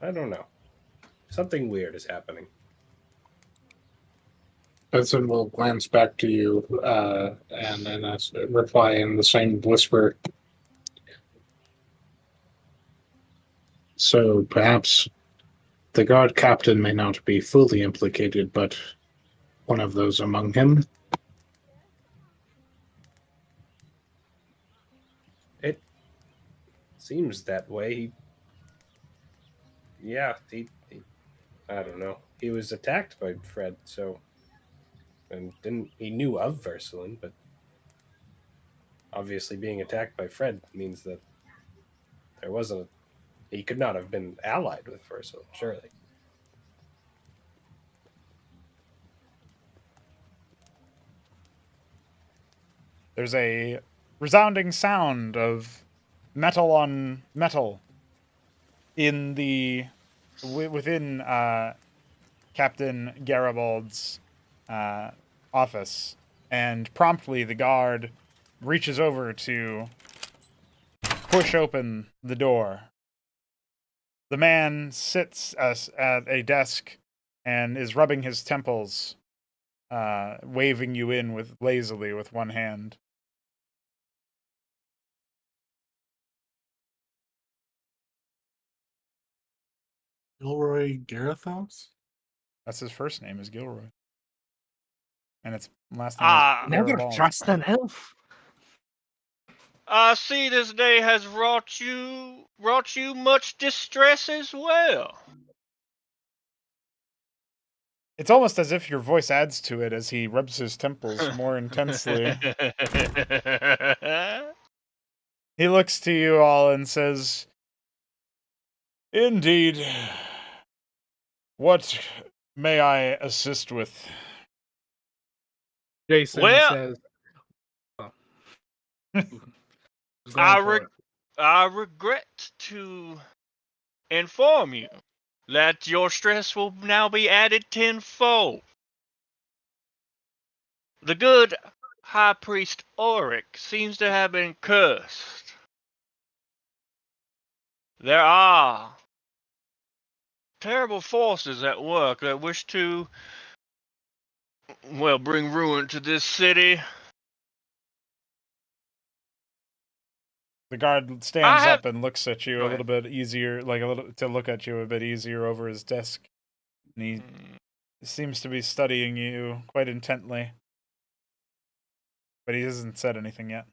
I don't know. Something weird is happening." Benson will glance back to you and then reply in the same whisper. So perhaps the guard captain may not be fully implicated, but one of those among him? It seems that way. I don't know. He was attacked by Fred, and he knew of Ursuline, but obviously being attacked by Fred means that he could not have been allied with Ursuline, surely. There's a resounding sound of metal on metal within Captain Garibald's office, and promptly the guard reaches over to push open the door. The man sits at a desk and is rubbing his temples, waving you in lazily with one hand. Gilroy Garethos? That's his first name, is Gilroy. And its last name is Never Garibald. trust an elf. I see this day has wrought you much distress as well. It's almost as if your voice adds to it as he rubs his temples more intensely. He looks to you all and says, "Indeed. What may I assist with?" Jason Well- says, He's going for it. I regret to inform you that your stress will now be added tenfold. The good High Priest Auric seems to have been cursed. There are terrible forces at work that wish to, bring ruin to this city. The guard stands have- up and looks at you Go a little bit easier, to look at you a bit easier over his desk. And he seems to be studying you quite intently. But he hasn't said anything yet.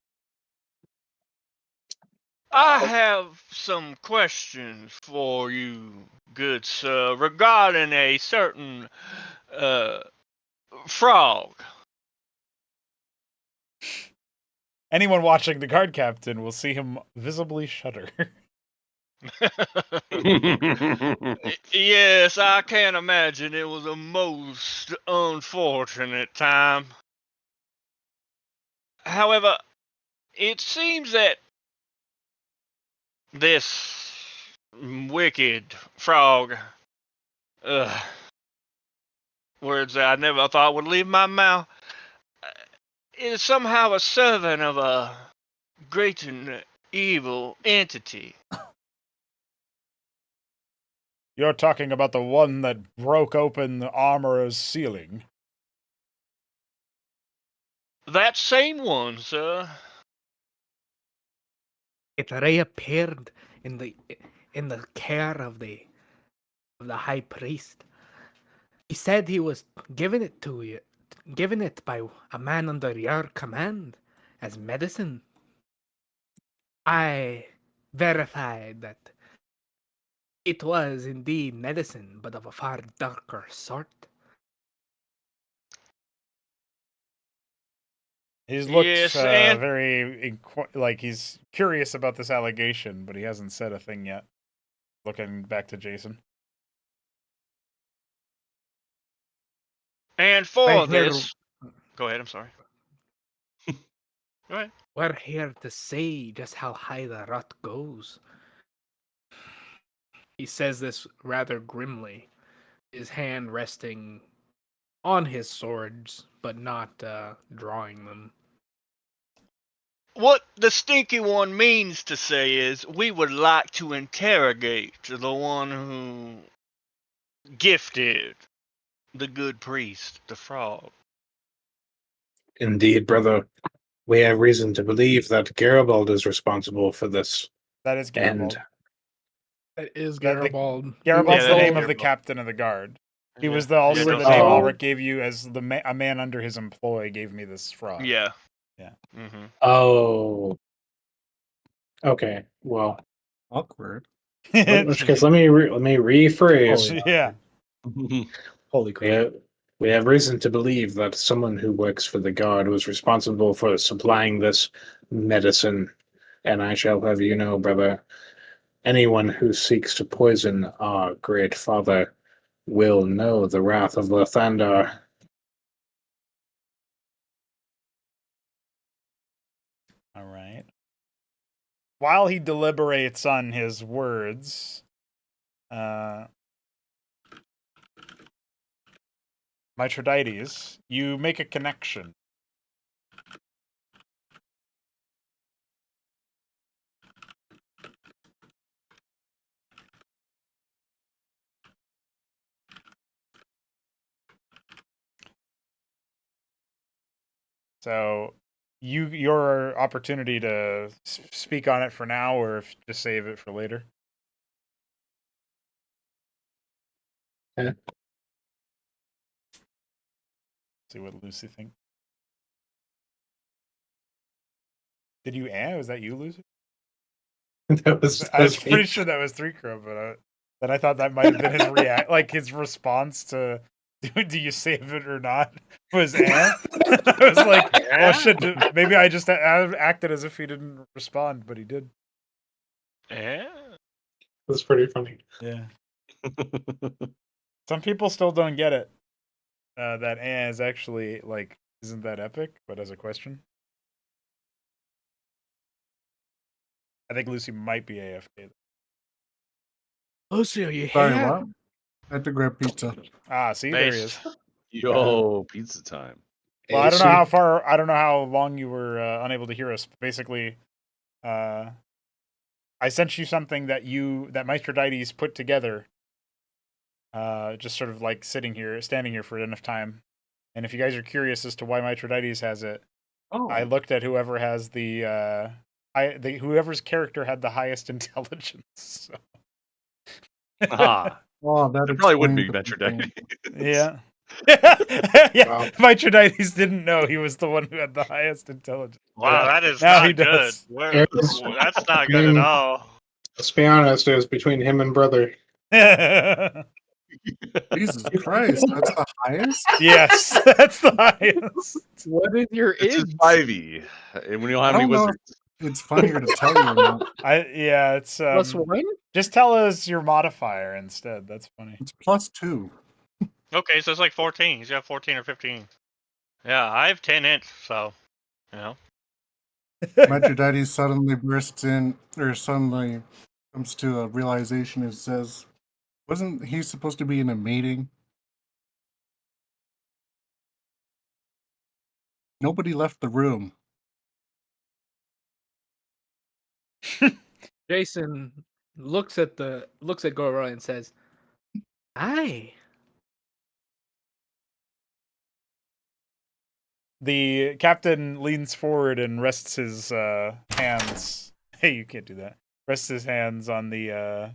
I have some questions for you, good sir, regarding a certain frog. Anyone watching the guard captain will see him visibly shudder. Yes, I can imagine it was a most unfortunate time. However, it seems that this wicked frog, words that I never thought would leave my mouth, is somehow a servant of a great and evil entity. You're talking about the one that broke open the armorer's ceiling. That same one, sir. It reappeared in the care of the high priest. He said he was given it by a man under your command as medicine. I verified that It was indeed medicine, but of a far darker sort. He looks Yes, and very like he's curious about this allegation, but he hasn't said a thing yet. Looking back to Jason. for I hear- this, go ahead. I'm sorry. Go ahead. We're here to say just how high the rot goes. He says this rather grimly, his hand resting on his swords, but not drawing them. What the stinky one means to say is, we would like to interrogate the one who gifted the good priest, the frog. Indeed, brother. We have reason to believe that Garibald is responsible for this. That is And Garibald. That is That the- Garibald. Garibald's Yeah, the that name is of the Garibald. captain of the guard. He Yeah. was also Yeah, the no, name oh. Ulrich gave you as a man under his employ gave me this frog. Yeah. Yeah. Mm-hmm. Oh. Okay. Well, Awkward. in which case, let me rephrase. Holy yeah. Holy crap. We have reason to believe that someone who works for the guard was responsible for supplying this medicine. And I shall have you know, brother, anyone who seeks to poison our great father will know the wrath of Lathandar. All right. While he deliberates on his words, Mithridates, you make a connection. So, your opportunity to speak on it for now, or if just save it for later. Yeah. See what Lucy thinks. Did you? Was that you, Lucy? That was I was me. pretty sure that was 3Crow, but then I thought that might have been his like his response to do you save it or not was I was like, oh shit, maybe I just acted as if he didn't respond, but he did. Yeah. That's pretty funny. Yeah. Some people still don't get it. That is actually like isn't that epic, but as a question. I think Lucy might be AFK. Lucy, are you Sorry, here? what? I had to grab pizza. Ah, see, there he is. Yo, pizza time. Well, I don't know how long you were unable to hear us. Basically, I sent you something that Mithridates put together. Just sort of like standing here for enough time. And if you guys are curious as to why Mithridates has it, Oh, I looked at whoever has whoever's character had the highest intelligence. So. Ah, well, that it probably would be explains everything. Yeah. Yeah, Wow. Mithridates didn't know he was the one who had the highest intelligence. Wow, that is Now not he good. does. That's not good at all. Let's be honest, it was between him and brother. Jesus Christ, that's the highest? Yes, that's the highest. What is your it's his id? 5e. And we don't have I any don't know wizards. It's funnier to tell you or not. It's Plus one? just tell us your modifier instead. That's funny. It's +2. Okay, so it's like 14. He's got 14 or 15. Yeah, I have 10 inch, so, you know. Mithridates suddenly bursts in, or suddenly comes to a realization and says, wasn't he supposed to be in a meeting? Nobody left the room. Jason looks at Goro and says, "Aye." The captain leans forward and rests his hands. Hey, you can't do that. Rests his hands on the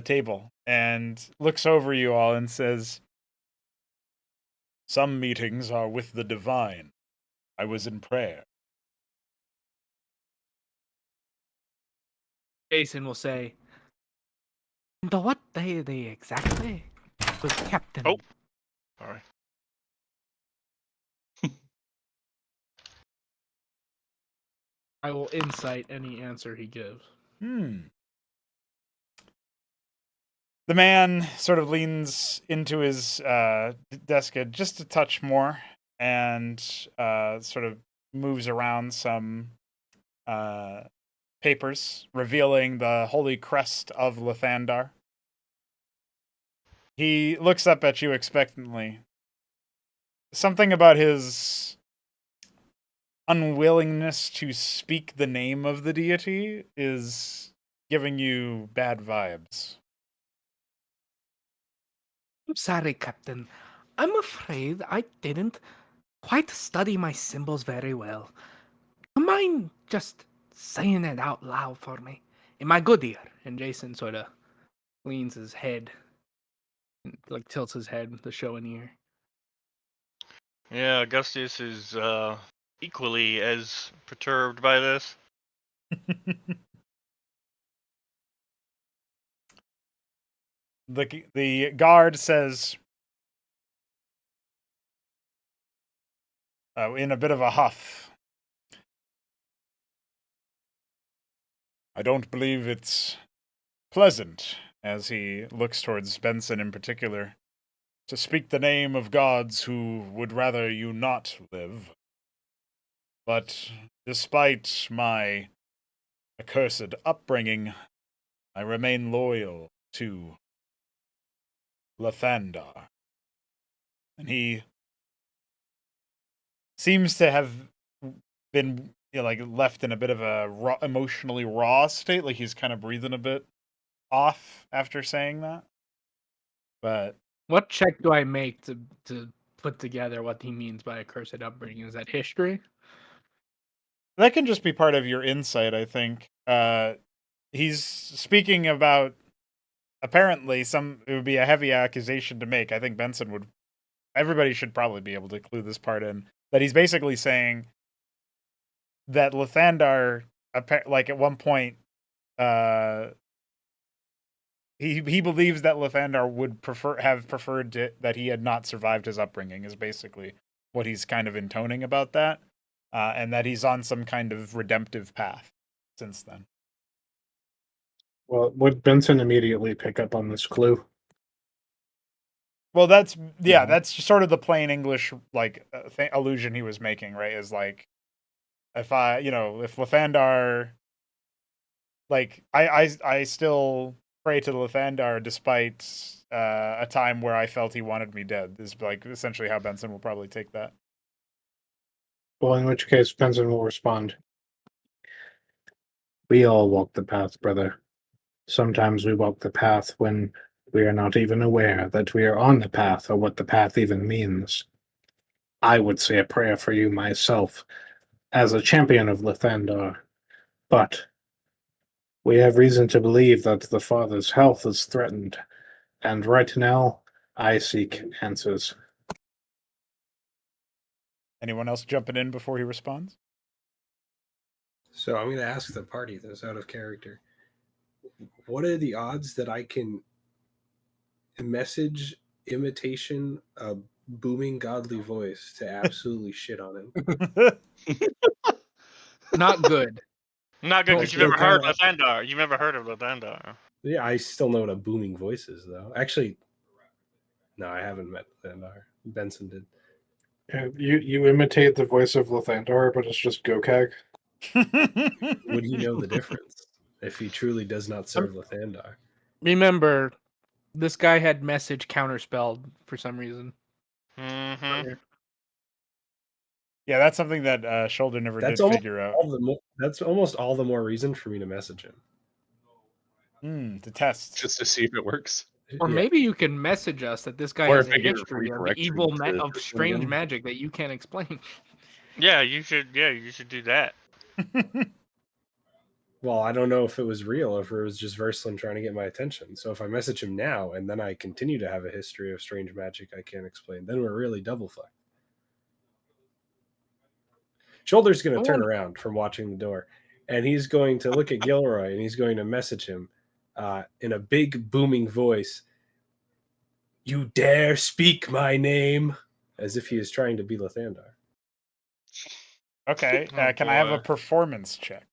table and looks over you all and says, "Some meetings are with the divine. I was in prayer." Jason will say, The what they exactly was Captain. Oh. Sorry. I will insight any answer he gives. The man sort of leans into his desk just a touch more and sort of moves around some papers, revealing the holy crest of Lathandar. He looks up at you expectantly. Something about his unwillingness to speak the name of the deity is giving you bad vibes. I'm sorry, Captain. I'm afraid I didn't quite study my symbols very well. Do you mind just saying it out loud for me? In my good ear. And Jason sort of leans his head, like tilts his head to show an ear. Yeah, Augustus is equally as perturbed by this. The guard says, in a bit of a huff, I don't believe it's pleasant, as he looks towards Benson in particular, to speak the name of gods who would rather you not live. But despite my accursed upbringing, I remain loyal to Lathandar. And he seems to have been like left in a bit of a emotionally raw state, like he's kind of breathing a bit off after saying that. But what check do I make to put together what he means by accursed upbringing? Is that history? That can just be part of your insight, I think. He's speaking about apparently it would be a heavy accusation to make. I think Benson would. Everybody should probably be able to clue this part in. That he's basically saying that Lathandar, like at one point, he believes that Lathandar would have preferred that he had not survived his upbringing. Is basically what he's kind of intoning about that, and that he's on some kind of redemptive path since then. Well, would Benson immediately pick up on this clue? Well, that's sort of the plain English like allusion he was making, right? Is like if Lathandar, like I still pray to Lathandar despite a time where I felt he wanted me dead. Is like essentially how Benson will probably take that. Well, in which case Benson will respond. We all walk the path, brother. Sometimes we walk the path when we are not even aware that we are on the path or what the path even means. I would say a prayer for you myself as a champion of Lathandar, but we have reason to believe that the Father's health is threatened, and right now I seek answers. Anyone else jumping in before he responds? So I'm going to ask the party this out of character. What are the odds that I can message imitation a booming godly voice to absolutely shit on him? Not good. Not good Well, because you've never still heard kinda- of Lathandar. You've never heard of Lathandar. Yeah, I still know what a booming voice is, though. Actually, no, I haven't met Lathandar. Benson did. You imitate the voice of Lathandar, but it's just Gokag. Would he know the difference if he truly does not serve Lathandar? Remember, this guy had message counterspelled for some reason. Mm-hmm. Yeah, that's something that Shoulder never That's did almost figure out. That's almost all the more reason for me to message him. To test. Just to see if it works. Or Yeah. maybe you can message us that this guy Or has if a I get history of redirected evil to of this strange again. magic that you can't explain. Yeah, you should. Yeah, you should do that. Well, I don't know if it was real or if it was just Versland trying to get my attention. So if I message him now and then I continue to have a history of strange magic I can't explain, then we're really double fucked. Shoulder's going to turn around from watching the door, and he's going to look at Gilroy and he's going to message him. in a big booming voice, "You dare speak my name," as if he is trying to be Lathandar. Okay. Oh, Can I have a boy. performance check?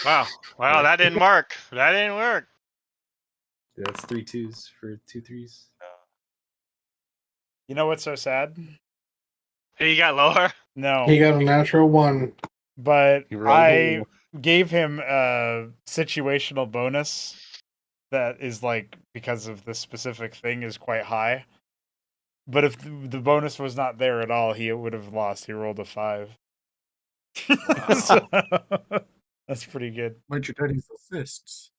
Wow, that didn't work. That didn't work. That's 3 2s for 2 3s. You know what's so sad? He got lower. No. He got a natural 1. But You rolled a I gave him a situational bonus that is like, because of this specific thing, is quite high. But if the bonus was not there at all, he would have lost. He rolled a 5. Wow. So, that's pretty good. Major Daddy's assists.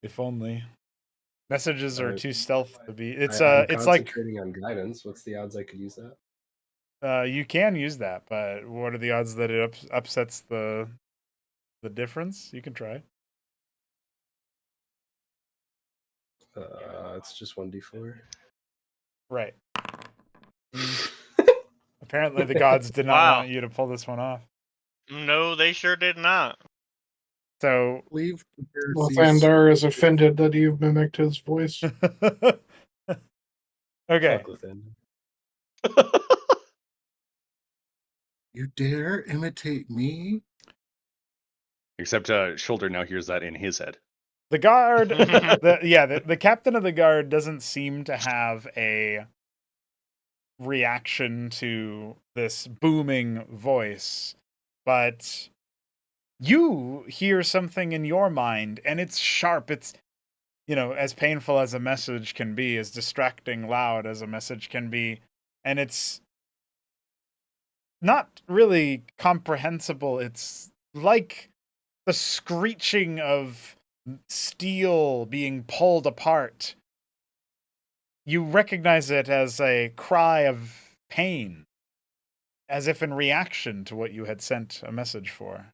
If only. Messages are too stealth to be. It's I'm it's like concentrating on guidance. What's the odds I could use that? you can use that, but what are the odds that it upsets the difference? You can try. It's just 1d4. Right. Apparently, the gods did not Wow. want you to pull this one off. No, they sure did not. So, Leave the Lathandar is offended that you've mimicked his voice. okay. Fuck Lathandar. You dare imitate me? Except Shoulder now hears that in his head. The guard, the captain of the guard doesn't seem to have a reaction to this booming voice, but you hear something in your mind, and it's sharp. It's, as painful as a message can be, as distracting loud as a message can be, and it's not really comprehensible. It's like the screeching of steel being pulled apart. You recognize it as a cry of pain, as if in reaction to what you had sent a message for.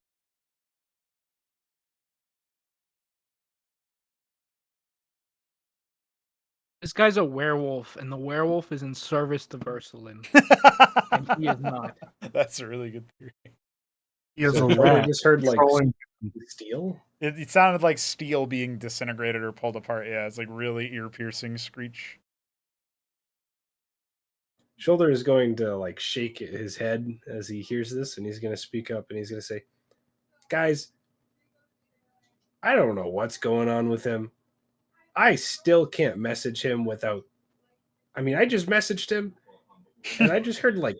This guy's a werewolf, and the werewolf is in service to Versalin, and he is not. That's a really good theory. He is So a I rat. just heard like Controlling- steel. It sounded like steel being disintegrated or pulled apart. Yeah, it's like really ear-piercing screech. Shoulder is going to like shake his head as he hears this, and he's going to speak up and he's going to say, "Guys, I don't know what's going on with him. I still can't message him without. I mean, I just messaged him, and I just heard like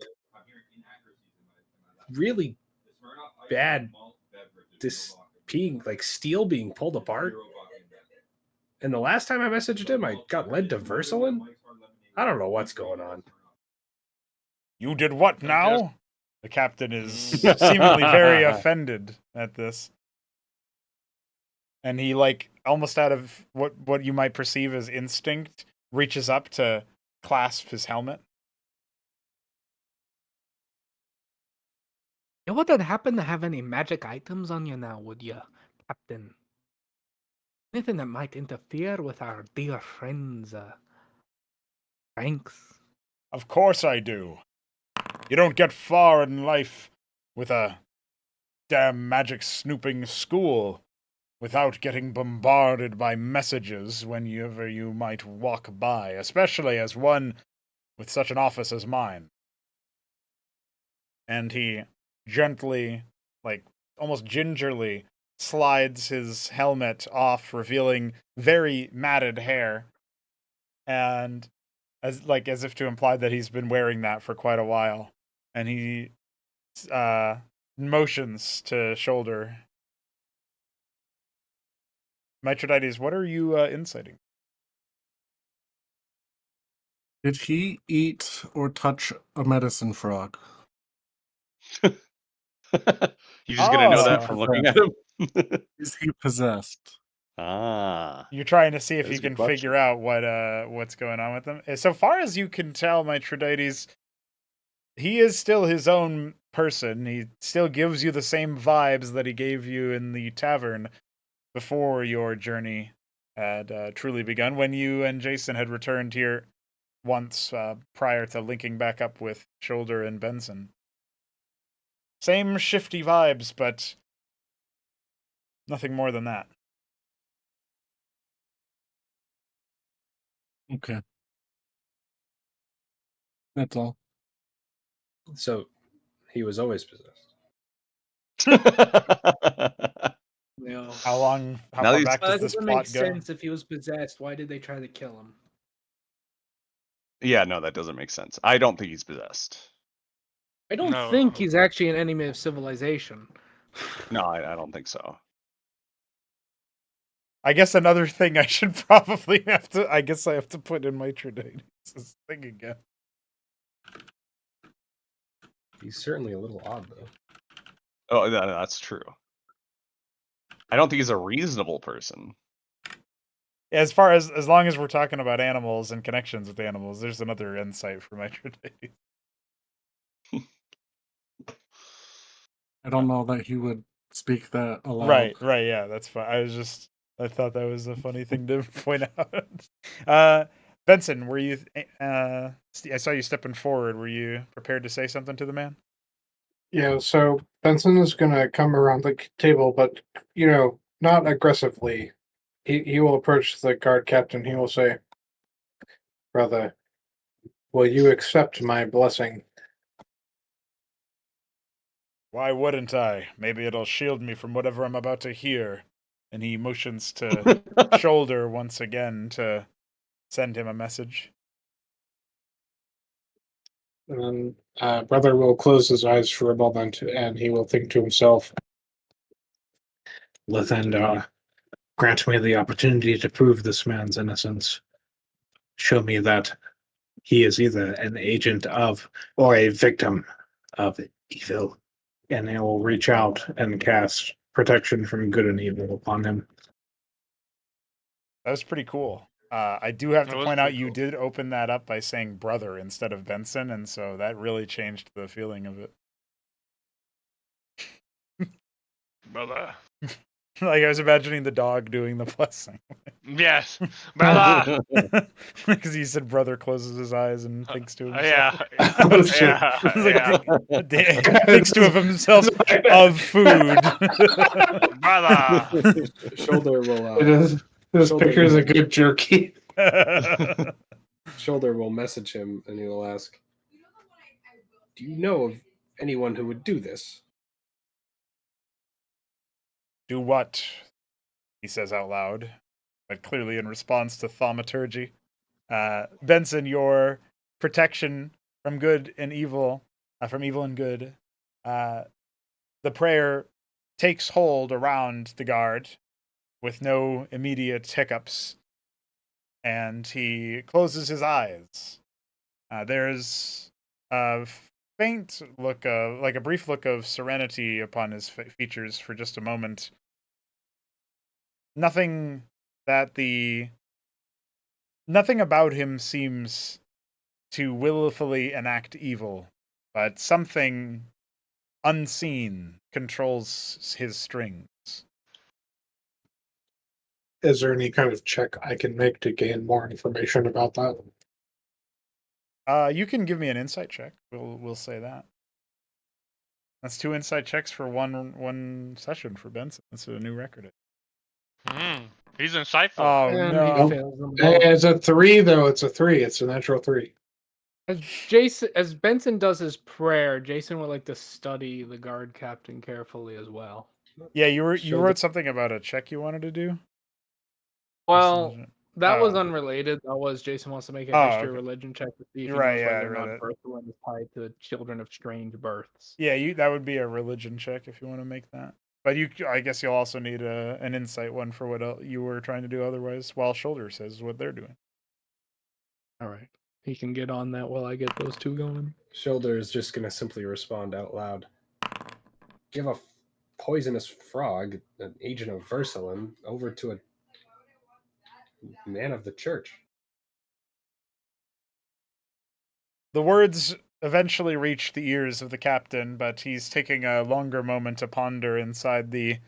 really bad steel being pulled apart. And the last time I messaged him, I got led to Versalin. I don't know what's going on." You did what now? The captain is seemingly very offended at this. And he, like, almost out of what you might perceive as instinct, reaches up to clasp his helmet. You wouldn't happen to have any magic items on you now, would you, Captain? Anything that might interfere with our dear friend's ranks? Of course I do. You don't get far in life with a damn magic snooping school without getting bombarded by messages whenever you might walk by, especially as one with such an office as mine. And he gently, like almost gingerly, slides his helmet off, revealing very matted hair, and as if to imply that he's been wearing that for quite a while. And he motions to Shoulder. Mitridates, what are you inciting? Did he eat or touch a medicine frog? You're just gonna know that Oh. from looking at him. Is he possessed? You're trying to see if That's you a good can question. figure out what's going on with him. So far as you can tell, Mitridates, he is still his own person. He still gives you the same vibes that he gave you in the tavern before your journey had truly begun, when you and Jason had returned here once prior to linking back up with Shoulder and Benson. Same shifty vibes, but nothing more than that. Okay. That's all. So he was always possessed. Yeah. How Now far these- back Well, does that this doesn't make plot go? sense. If he was possessed, why did they try to kill him? Yeah, no, that doesn't make sense. I don't think he's possessed. I don't No. think he's actually an enemy of civilization. No, I don't think so. I guess another thing I should probably have to. I guess I have to put in Mithridates' thing again. He's certainly a little odd, though. Oh, that's true. I don't think he's a reasonable person. As far as long as we're talking about animals and connections with animals, there's another insight for Mithridates. I don't know that he would speak that aloud. Right, yeah, that's fine. I thought that was a funny thing to point out. Benson, were you? I saw you stepping forward. Were you prepared to say something to the man? Yeah, so Benson is gonna come around the table, but not aggressively. He will approach the guard captain. He will say, "Brother, will you accept my blessing?" Why wouldn't I? Maybe it'll shield me from whatever I'm about to hear. And he motions to shoulder once again to send him a message. And then brother will close his eyes for a moment, and he will think to himself, Lathander, grant me the opportunity to prove this man's innocence. Show me that he is either an agent of or a victim of evil. And he will reach out and cast protection from good and evil upon him. That was pretty cool. I do have to That was point out pretty you cool. did open that up by saying brother instead of Benson, and so that really changed the feeling of it. Brother. Like I was imagining the dog doing the blessing. Yes. Brother. Because he said brother closes his eyes and thinks to himself. Yeah. Oh, shit. Yeah. It's like, Yeah. thinks to himself of food. Brother. Shoulder will. It is. This Shoulder picture is a will- good jerky. Shoulder will message him, and he will ask, "Do you know of anyone who would do this?" Do what? He says out loud, but clearly in response to thaumaturgy. Benson, your protection from good and evil, from evil and good, the prayer takes hold around the guard with no immediate hiccups, and he closes his eyes. There's a faint look of, like a brief look of serenity upon his features for just a moment. Nothing about him seems to willfully enact evil, but something unseen controls his strings. Is there any kind of check I can make to gain more information about that? You can give me an insight check. We'll say that. That's 2 insight checks for one session for Benson. That's a new record. He's insightful. Oh And no! he fails them both. It's a 3, though. It's a 3. It's a natural 3. As Benson does his prayer, Jason would like to study the guard captain carefully as well. Yeah, you Shoulder- wrote something about a check you wanted to do. Well, that was Oh. unrelated. That was Jason wants to make a Oh, history okay. religion check to see if You're he right, knows yeah, I whether or read not it. birth one is tied to children of strange births. Yeah, that would be a religion check if you want to make that. But I guess you'll also need an insight one for what you were trying to do otherwise, while Shoulder says what they're doing. All right. He can get on that while I get those 2 going. Shoulder is just going to simply respond out loud. Give a poisonous frog, an agent of Versalin, over to a man of the church. The words eventually reach the ears of the captain, but he's taking a longer moment to ponder inside the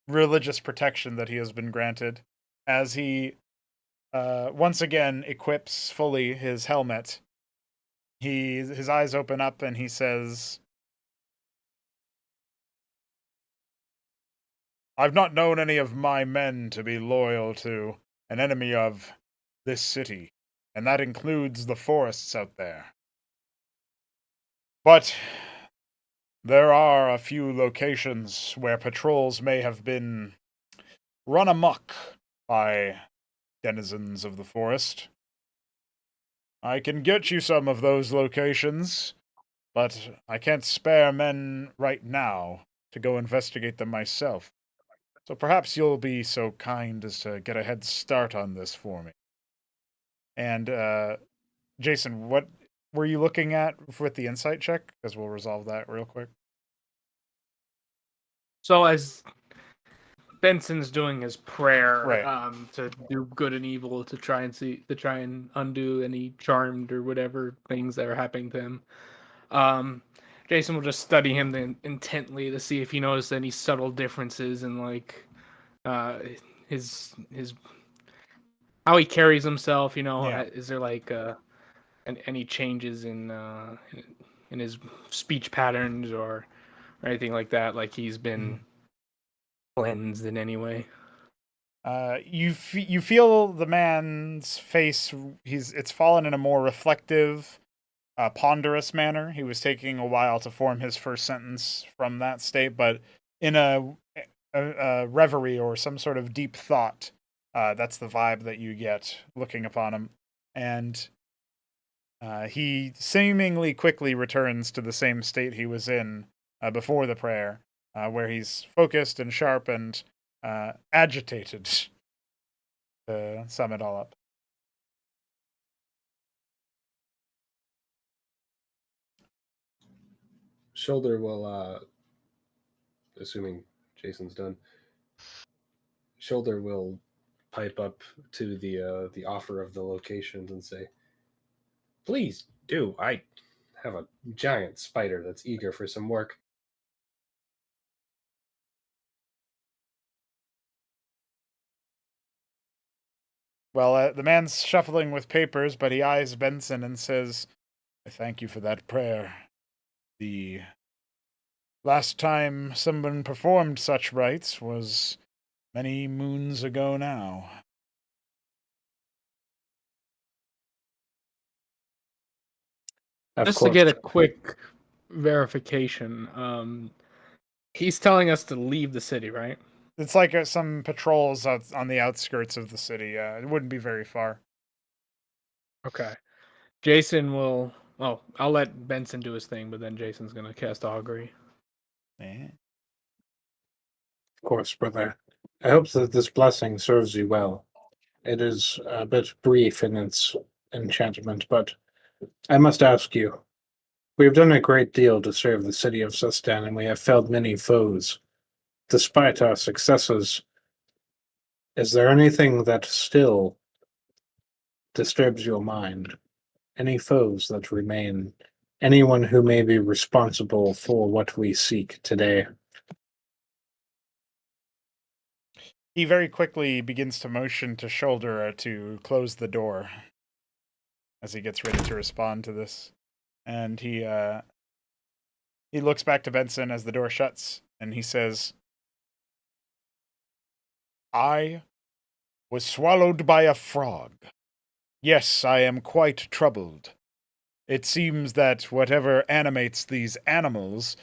religious protection that he has been granted, as he once again equips fully his helmet. his eyes open up and he says, I've not known any of my men to be loyal to an enemy of this city, and that includes the forests out there. But there are a few locations where patrols may have been run amok by denizens of the forest. I can get you some of those locations, but I can't spare men right now to go investigate them myself. So perhaps you'll be so kind as to get a head start on this for me. And, Jason, what were you looking at with the insight check? Because we'll resolve that real quick. So as Benson's doing his prayer Right. to do good and evil, to try and undo any charmed or whatever things that are happening to him, Jason will just study him intently to see if he noticed any subtle differences in like his how he carries himself. Yeah. Is there like any changes in his speech patterns or anything like that? Like he's been cleansed in any way. You feel the man's face. It's fallen in a more reflective, ponderous manner. He was taking a while to form his first sentence from that state, but in a reverie or some sort of deep thought. That's the vibe that you get looking upon him, and he seemingly quickly returns to the same state he was in before the prayer, where he's focused and sharp and agitated, to sum it all up. Shoulder will, assuming Jason's done, Shoulder will pipe up to the offer of the locations and say, "Please do. I have a giant spider that's eager for some work." Well, the man's shuffling with papers, but he eyes Benson and says, I thank you for that prayer. The last time someone performed such rites was many moons ago now. Just to get a quick verification, he's telling us to leave the city, right? It's like some patrols on the outskirts of the city. It wouldn't be very far. Okay. Jason will. Oh, I'll let Benson do his thing, but then Jason's gonna cast augury. Yeah. Of course, brother. I hope that this blessing serves you well. It is a bit brief in its enchantment, but I must ask you. We have done a great deal to serve the city of Sustan, and we have felled many foes. Despite our successes, is there anything that still disturbs your mind? Any foes that remain? Anyone who may be responsible for what we seek today? He very quickly begins to motion to Shoulder to close the door as he gets ready to respond to this. And he looks back to Benson as the door shuts, and he says, I was swallowed by a frog. Yes, I am quite troubled. It seems that whatever animates these animals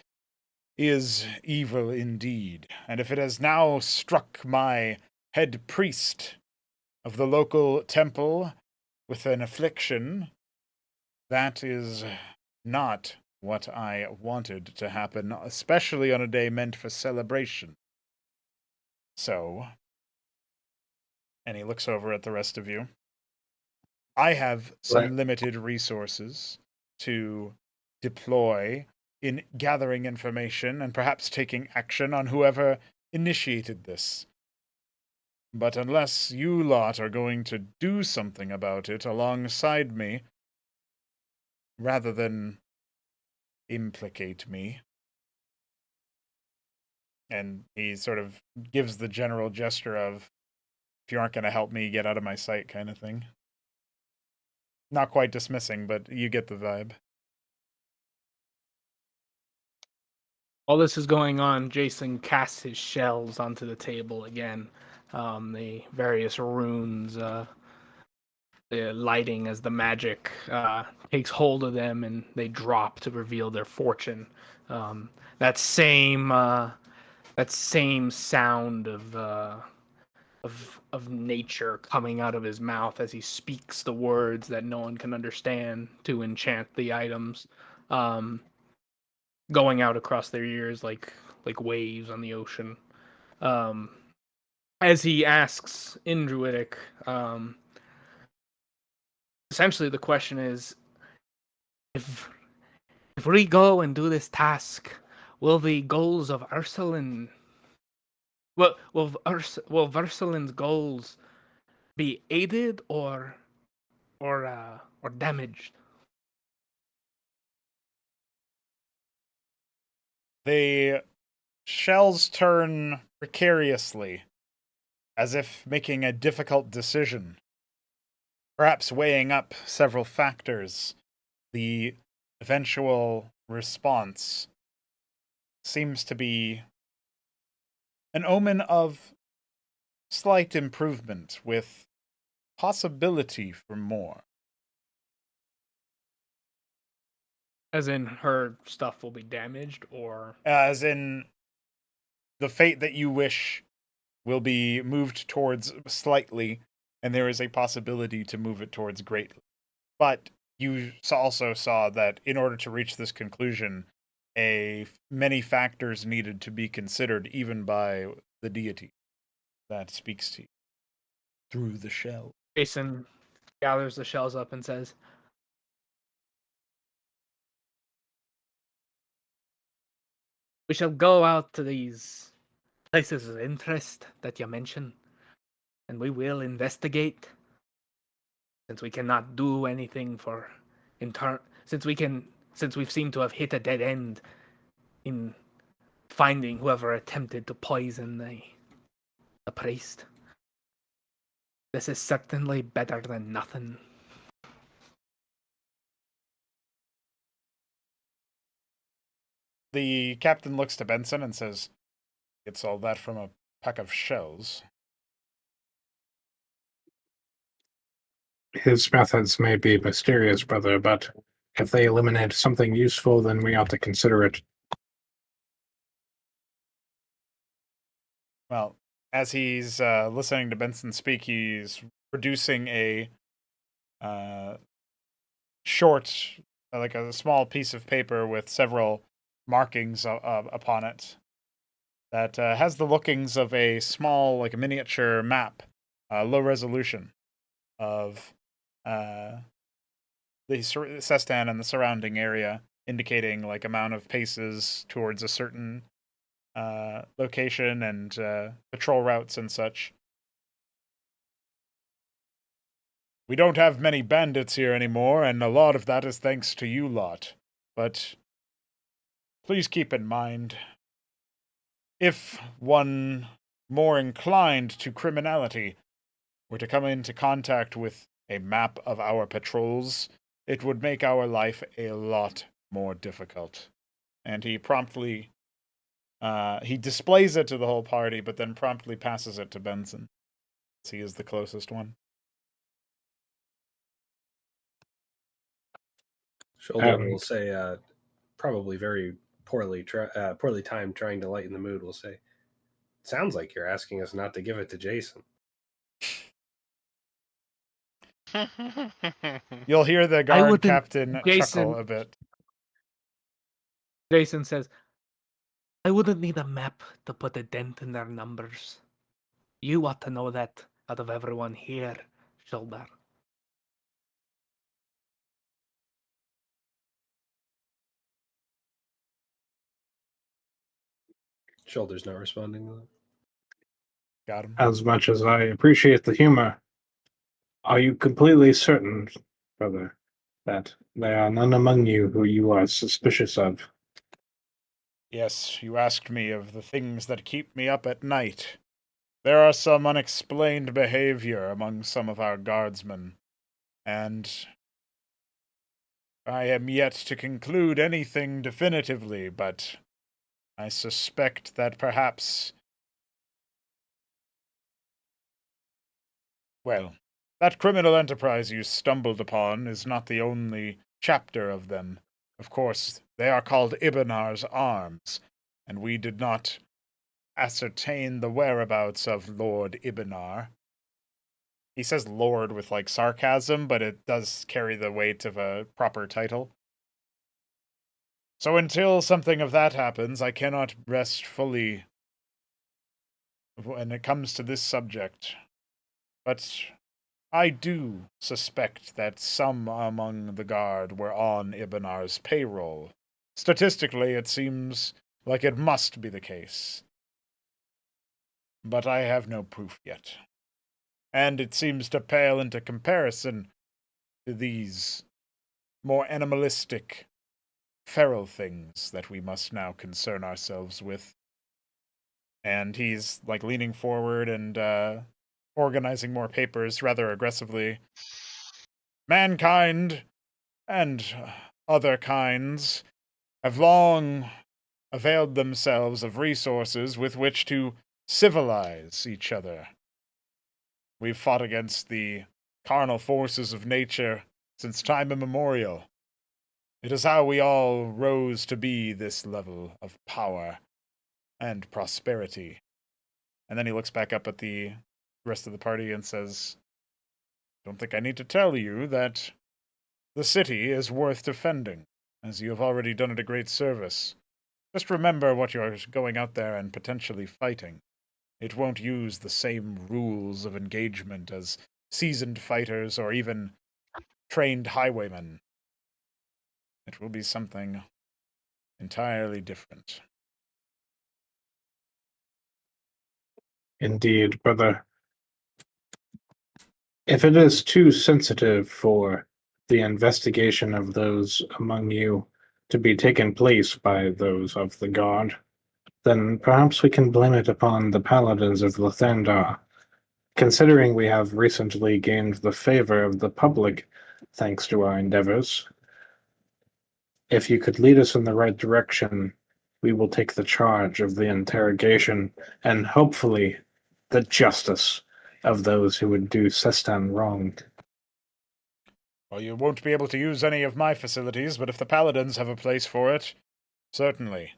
is evil indeed, and if it has now struck my head priest of the local temple with an affliction, that is not what I wanted to happen, especially on a day meant for celebration. So, and he looks over at the rest of you, I have some limited resources to deploy in gathering information and perhaps taking action on whoever initiated this. But unless you lot are going to do something about it alongside me, rather than implicate me, and he sort of gives the general gesture of, if you aren't going to help me, get out of my sight kind of thing. Not quite dismissing, but you get the vibe. While this is going on, Jason casts his shells onto the table again. The various runes lighting as the magic takes hold of them, and they drop to reveal their fortune. That same sound of nature coming out of his mouth as he speaks the words that no one can understand to enchant the items, going out across their ears like waves on the ocean. As he asks in Druidic, essentially the question is, if we go and do this task, will the goals of Ursuline, will Ursuline's goals be aided or damaged? The shells turn precariously, as if making a difficult decision. Perhaps weighing up several factors, the eventual response seems to be an omen of slight improvement with possibility for more. As in, her stuff will be damaged, or As in, the fate that you wish will be moved towards slightly, and there is a possibility to move it towards greatly. But you also saw that in order to reach this conclusion, many factors needed to be considered, even by the deity that speaks to you through the shell. Jason gathers the shells up and says, "We shall go out to these places of interest that you mentioned, and we will investigate. Since we cannot do anything since we've seemed to have hit a dead end in finding whoever attempted to poison the priest, this is certainly better than nothing." The captain looks to Benson and says, "It's all that from a pack of shells." His methods may be mysterious, brother, but if they eliminate something useful, then we ought to consider it. Well, as he's listening to Benson speak, he's producing a short, like a small piece of paper with several markings upon it that has the lookings of a small, like a miniature map, low resolution, of the Sestan and the surrounding area, indicating like amount of paces towards a certain location and patrol routes and such. We don't have many bandits here anymore, and a lot of that is thanks to you lot. But please keep in mind, if one more inclined to criminality were to come into contact with a map of our patrols, it would make our life a lot more difficult. And he promptly he displays it to the whole party, but then promptly passes it to Benson, as he is the closest one. Shoulder will say, probably very poorly timed, trying to lighten the mood, will say, "Sounds like you're asking us not to give it to Jason." You'll hear the guard wouldn't- captain Jason- chuckle a bit. Jason says, "I wouldn't need a map to put a dent in their numbers. You ought to know that out of everyone here, Shoulder." Shoulder's not responding to that. Got him. As much as I appreciate the humor, are you completely certain, brother, that there are none among you who you are suspicious of? Yes, you asked me of the things that keep me up at night. There are some unexplained behavior among some of our guardsmen, and I am yet to conclude anything definitively, but I suspect that perhaps, well, that criminal enterprise you stumbled upon is not the only chapter of them. Of course, they are called Ibnar's Arms, and we did not ascertain the whereabouts of Lord Ibnar. He says Lord with like sarcasm, but it does carry the weight of a proper title. So until something of that happens, I cannot rest fully when it comes to this subject. But I do suspect that some among the guard were on Ibnar's payroll. Statistically, it seems like it must be the case. But I have no proof yet. And it seems to pale into comparison to these more animalistic, feral things that we must now concern ourselves with. And he's like leaning forward and organizing more papers rather aggressively. Mankind and other kinds have long availed themselves of resources with which to civilize each other. We've fought against the carnal forces of nature since time immemorial. It is how we all rose to be this level of power and prosperity. And then he looks back up at the rest of the party and says, Don't think I need to tell you that the city is worth defending, as you have already done it a great service. Just remember what you're going out there and potentially fighting. It won't use the same rules of engagement as seasoned fighters or even trained highwaymen. It will be something entirely different. Indeed, brother. If it is too sensitive for the investigation of those among you to be taken place by those of the guard, then perhaps we can blame it upon the paladins of Lathandar. Considering we have recently gained the favor of the public thanks to our endeavors, if you could lead us in the right direction, we will take the charge of the interrogation and hopefully the justice of those who would do Sestan wrong. Well, you won't be able to use any of my facilities, but if the paladins have a place for it, certainly.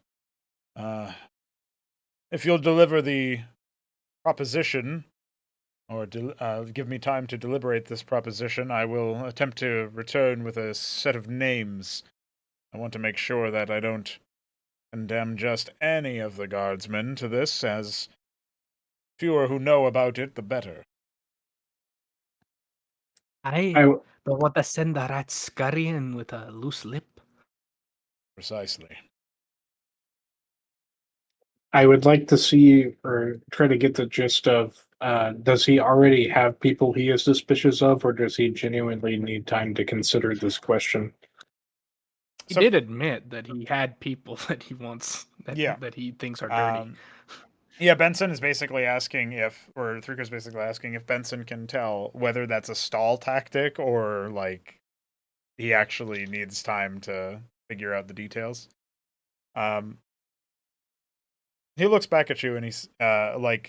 If you'll deliver the proposition, or give me time to deliberate this proposition, I will attempt to return with a set of names. I want to make sure that I don't condemn just any of the guardsmen to this, as fewer who know about it, the better. I I, don't want to send a rat scurrying with a loose lip. Precisely. I would like to see or try to get the gist of does he already have people he is suspicious of, or does he genuinely need time to consider this question? He So- did admit that he had people that he wants Yeah. that he thinks are dirty. Yeah, Benson is basically asking or Threeker's basically asking if Benson can tell whether that's a stall tactic or, like, he actually needs time to figure out the details. He looks back at you and he's, while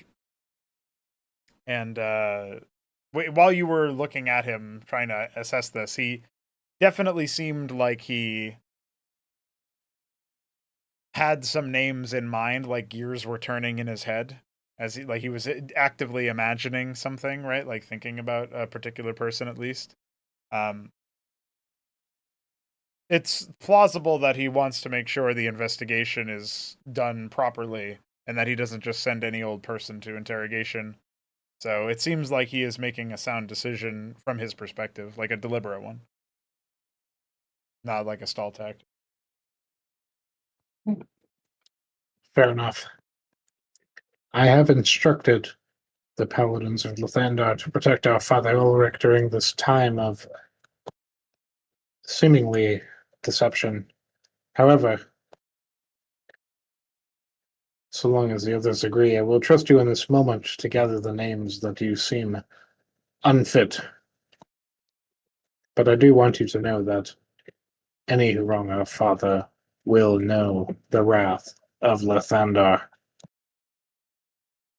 you were looking at him trying to assess this, he definitely seemed like he had some names in mind, like gears were turning in his head as he was actively imagining something, right? Like thinking about a particular person at least. It's plausible that he wants to make sure the investigation is done properly and that he doesn't just send any old person to interrogation. So it seems like he is making a sound decision from his perspective, like a deliberate one. Not like a stall tactic. Fair enough. I have instructed the paladins of Lathandar to protect our father Ulrich during this time of seemingly deception. However, so long as the others agree, I will trust you in this moment to gather the names that you seem unfit. But I do want you to know that any who wrong our father will know the wrath of Lathandar.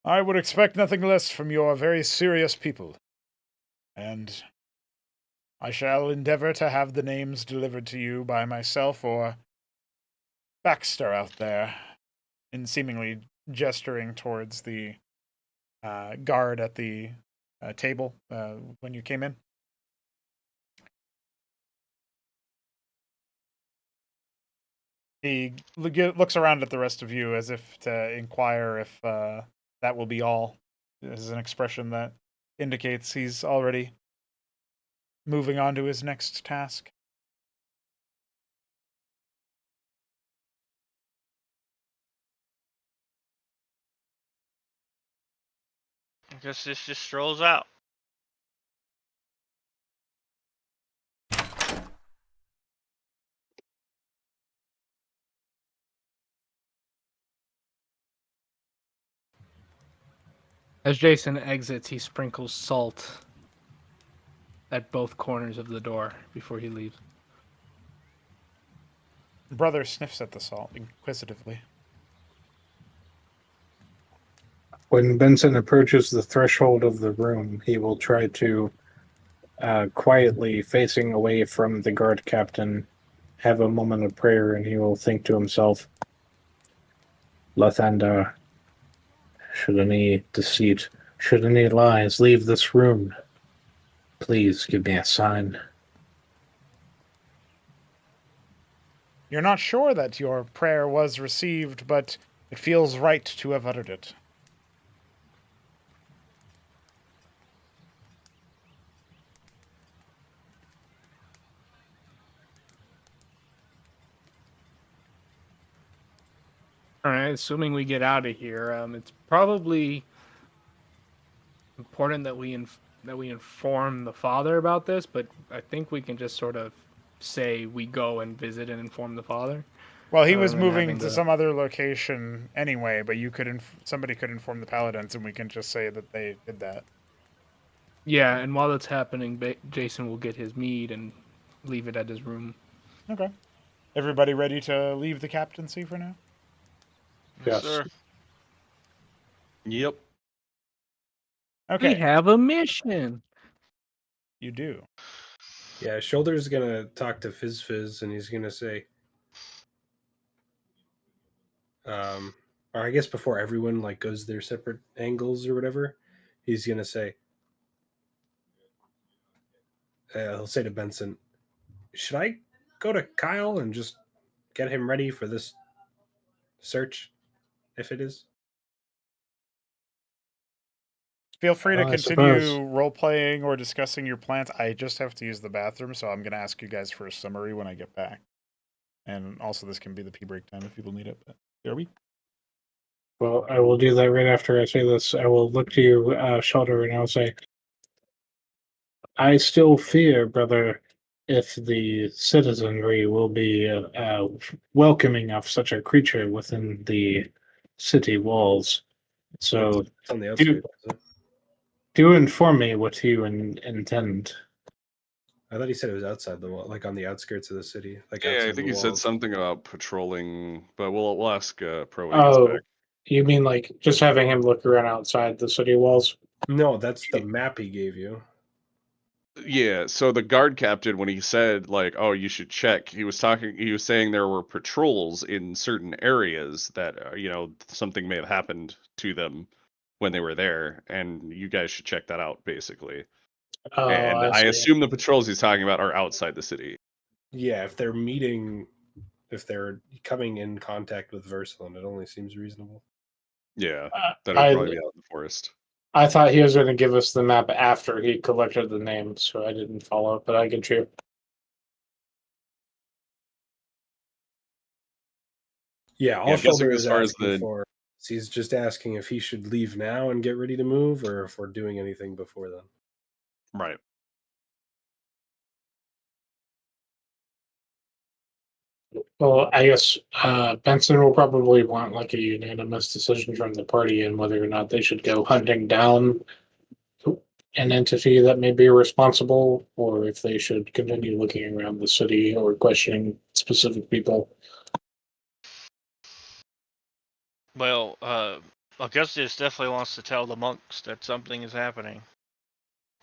I would expect nothing less from your very serious people. And I shall endeavor to have the names delivered to you by myself or Baxter out there, in seemingly gesturing towards the guard at the table when you came in. He looks around at the rest of you as if to inquire if that will be all. This is an expression that indicates he's already moving on to his next task. I guess this just strolls out. As Jason exits, he sprinkles salt at both corners of the door before he leaves. Brother sniffs at the salt inquisitively. When Benson approaches the threshold of the room, he will try to, quietly facing away from the guard captain, have a moment of prayer, and he will think to himself, Lathandar, should any deceit, should any lies leave this room, please give me a sign. You're not sure that your prayer was received, but it feels right to have uttered it. All right, assuming we get out of here, it's probably important that we inform the father about this, but I think we can just sort of say we go and visit and inform the father. Well, he was than moving having to some other location anyway, but you could somebody could inform the Paladins, and we can just say that they did that. Yeah, and while that's happening, Jason will get his mead and leave it at his room. Okay. Everybody ready to leave the captaincy for now? Yes. Sir. Yep. Okay. We have a mission. You do. Yeah, Shoulder's gonna talk to Fizz, and he's gonna say, or I guess before everyone like goes their separate angles or whatever, he's gonna say, he'll say to Benson, "Should I go to Kyle and just get him ready for this search, if it is?" Feel free to I continue suppose. role-playing or discussing your plans. I just have to use the bathroom, so I'm going to ask you guys for a summary when I get back. And also, this can be the pee break time if people need it. But there we. Well, I will do that right after I say this. I will look to you, Shoulder, and I'll say, I still fear, brother, if the citizenry will be welcoming of such a creature within the city walls. So It's on the outskirts. Is it? do inform me what you intend. I thought he said it was outside the wall, like on the outskirts of the city. Like Yeah, outside I think the he said walls. something about patrolling, but we'll ask Pro when he gets back. You mean like just having him look around outside the city walls? No, that's the map he gave you. Yeah, so the guard captain, when he said like, "Oh, you should check," he was saying there were patrols in certain areas that something may have happened to them when they were there, and you guys should check that out, basically. Oh, And I see. assume the patrols he's talking about are outside the city. Yeah, if they're coming in contact with Versalin, it only seems reasonable. Yeah, that'll I, probably be out in the forest. I thought he was going to give us the map after he collected the names, so I didn't follow, but I get you. Yeah, all Yeah, I'm guessing Shoulder as is far as asking the- for. He's just asking if he should leave now and get ready to move, or if we're doing anything before then. Right. Well, I guess Benson will probably want like a unanimous decision from the party and whether or not they should go hunting down an entity that may be responsible, or if they should continue looking around the city or questioning specific people. Well, Augustus definitely wants to tell the monks that something is happening.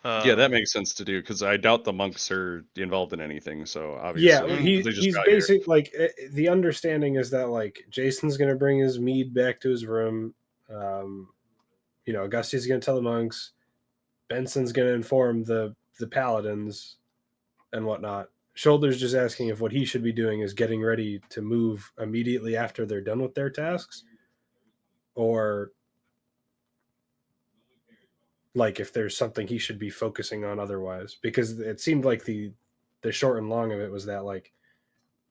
Yeah, that makes sense to do because I doubt the monks are involved in anything. So Yeah, obviously, they just he's got here. basic. Like the understanding is that like Jason's gonna bring his mead back to his room. Augustus is gonna tell the monks. Benson's gonna inform the paladins and whatnot. Shoulder's just asking if what he should be doing is getting ready to move immediately after they're done with their tasks, or like if there's something he should be focusing on otherwise. Because it seemed like the short and long of it was that like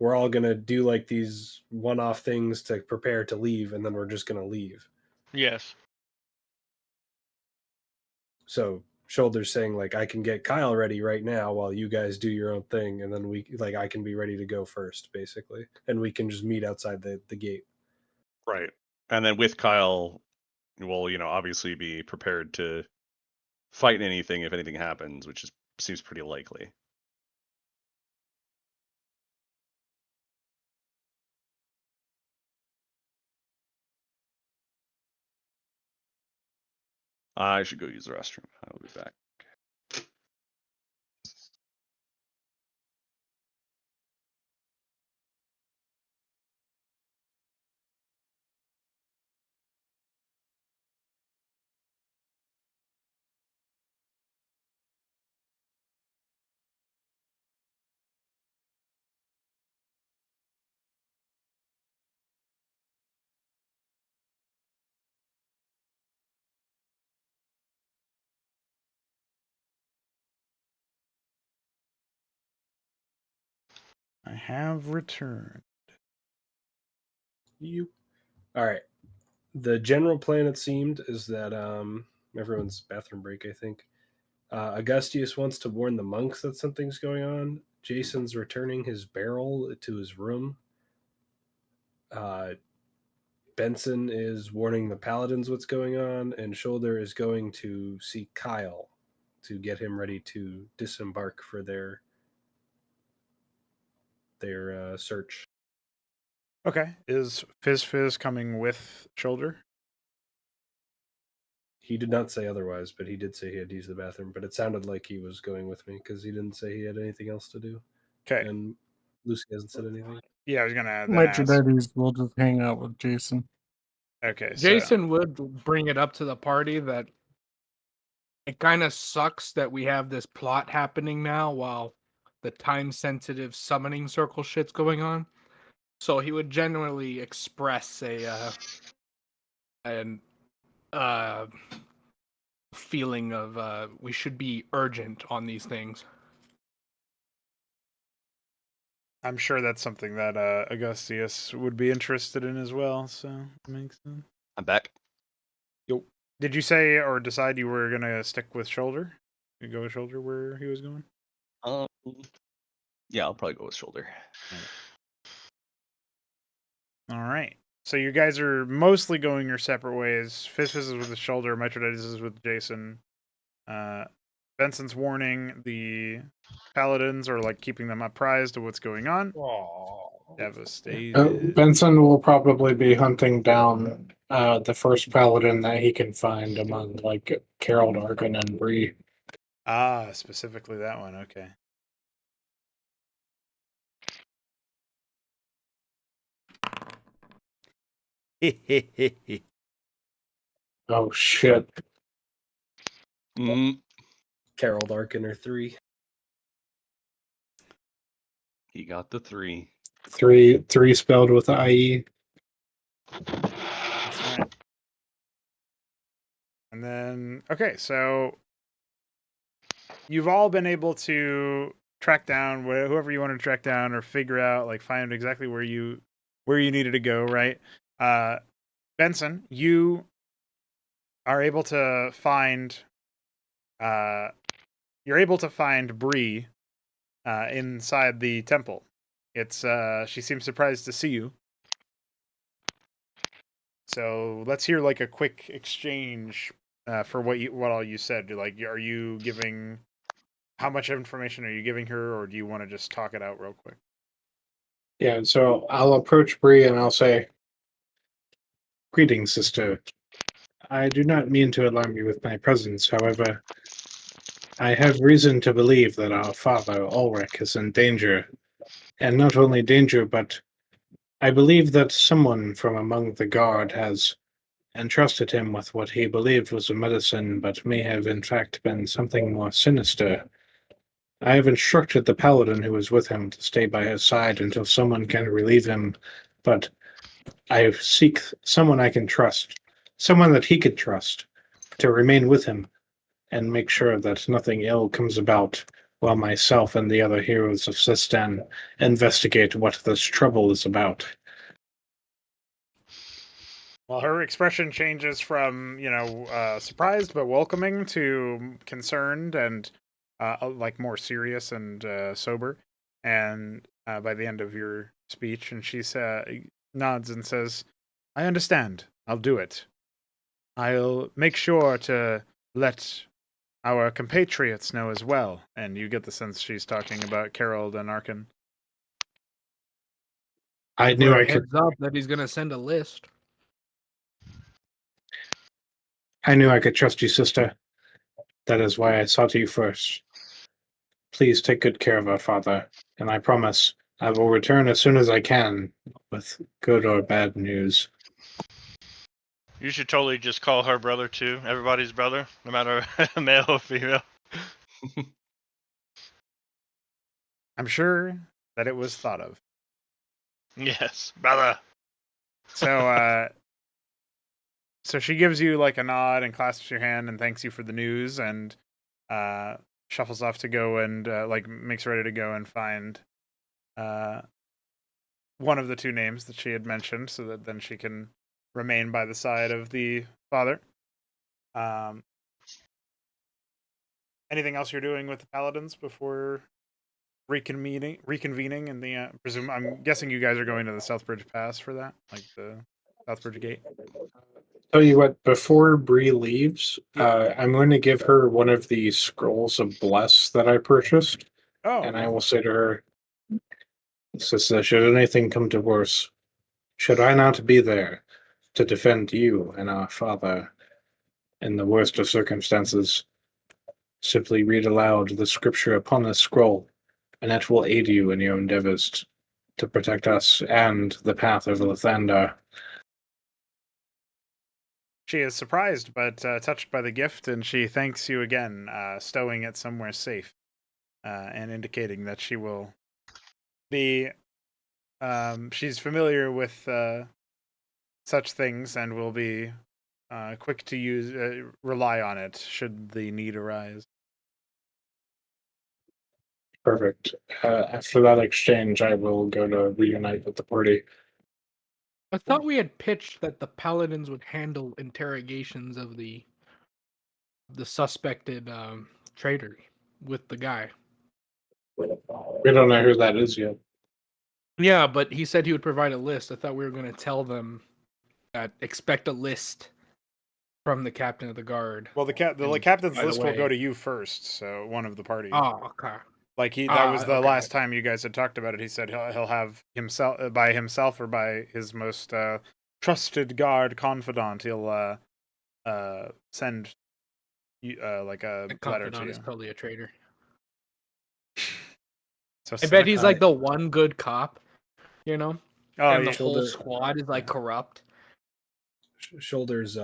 we're all gonna do like these one-off things to prepare to leave, and then we're just gonna leave. Yes. So Shoulder's saying like I can get Kyle ready right now while you guys do your own thing, and then I can be ready to go first, basically, and we can just meet outside the gate. Right. And then with Kyle, we'll, obviously be prepared to fight anything if anything happens, which seems pretty likely. I should go use the restroom. I'll be back. I have returned. All right. The general plan, it seemed, is that everyone's bathroom break, I think. Augustius wants to warn the monks that something's going on. Jason's returning his barrel to his room. Benson is warning the paladins what's going on, and Shoulder is going to see Kyle to get him ready to disembark for their search. Okay. Is Fizz coming with Shoulder? He did not say otherwise, but he did say he had to use the bathroom. But it sounded like he was going with me because he didn't say he had anything else to do. Okay. And Lucy hasn't said anything. Yeah, I was gonna then ask. Metroides will just hang out with Jason. Okay, so Jason would bring it up to the party that it kind of sucks that we have this plot happening now while the time-sensitive summoning circle shit's going on. So he would genuinely express an feeling of we should be urgent on these things. I'm sure that's something that Augustius would be interested in as well. So it makes sense. I'm back. Yo, did you say or decide you were gonna stick with Shoulder? You go with Shoulder where he was going? Yeah, I'll probably go with Shoulder. All right. So you guys are mostly going your separate ways. Fizz is with the Shoulder. Metroides is with Jason. Benson's warning the paladins or like keeping them apprised of what's going on. Devastated. Benson will probably be hunting down the first paladin that he can find among like Carol Darkin and Bree. Ah, specifically that one. Okay. Oh shit! Carol Darkin or 3. He got the 3. Three spelled with IE. That's right. And then, okay, so you've all been able to track down whoever you want to track down or figure out, like find exactly where you needed to go, right? Benson, you are able to find you're able to find Bree inside the temple. It's she seems surprised to see you. So let's hear like a quick exchange for what all you said. Like, are you giving how much information are you giving her, or do you want to just talk it out real quick? Yeah, so I'll approach Bree and I'll say, Greetings, sister. I do not mean to alarm you with my presence, however, I have reason to believe that our father, Ulrich, is in danger. And not only danger, but I believe that someone from among the guard has entrusted him with what he believed was a medicine, but may have in fact been something more sinister. I have instructed the paladin who is with him to stay by his side until someone can relieve him, but I seek someone I can trust, someone that he could trust, to remain with him and make sure that nothing ill comes about while myself and the other heroes of Sistan investigate what this trouble is about. Well, her expression changes from, surprised but welcoming to concerned and like more serious and sober. And by the end of your speech, and she nods and says, "I understand. I'll do it. I'll make sure to let our compatriots know as well." And you get the sense she's talking about Carol and Arkin. I Give knew her a I could. heads up that he's gonna send a list. I knew I could trust you, sister. That is why I sought you first. Please take good care of our father, and I promise I will return as soon as I can with good or bad news. You should totally just call her brother too. Everybody's brother, no matter male or female. I'm sure that it was thought of. Yes, brother. So, so she gives you like a nod and clasps your hand and thanks you for the news and shuffles off to go and like makes ready to go and find one of the two names that she had mentioned, so that then she can remain by the side of the father. Anything else you're doing with the paladins before reconvening in the I'm guessing you guys are going to the Southbridge Pass for that, like the Southbridge Gate. Tell you what, before Bree leaves, Yeah. I'm going to give her one of the scrolls of bless that I purchased, Oh, and okay. I will say to her, "Sister, should anything come to worse, should I not be there to defend you and our father in the worst of circumstances, simply read aloud the scripture upon this scroll, and it will aid you in your endeavors to protect us and the path of Lathander." She is surprised but touched by the gift, and she thanks you again, stowing it somewhere safe, and indicating that she will be. She's familiar with such things and will be quick to rely on it should the need arise. Perfect. After that exchange, I will go to reunite with the party. I thought we had pitched that the paladins would handle interrogations of the suspected traitor with the guy. We don't know who that is yet. Yeah, but he said he would provide a list. I thought we were going to tell them that expect a list from the captain of the guard. Well, the And captain's by the list will go way- to you first, so one of the party. Oh, okay. Like that was the okay. last time you guys had talked about it. He said he'll have himself by himself or by his most trusted guard confidant. He'll send you like a The letter to confidant you. is probably a traitor. So I bet he's cynical. like the one good cop, you know, oh and yeah. the whole Shoulder- squad is like corrupt. Shoulder's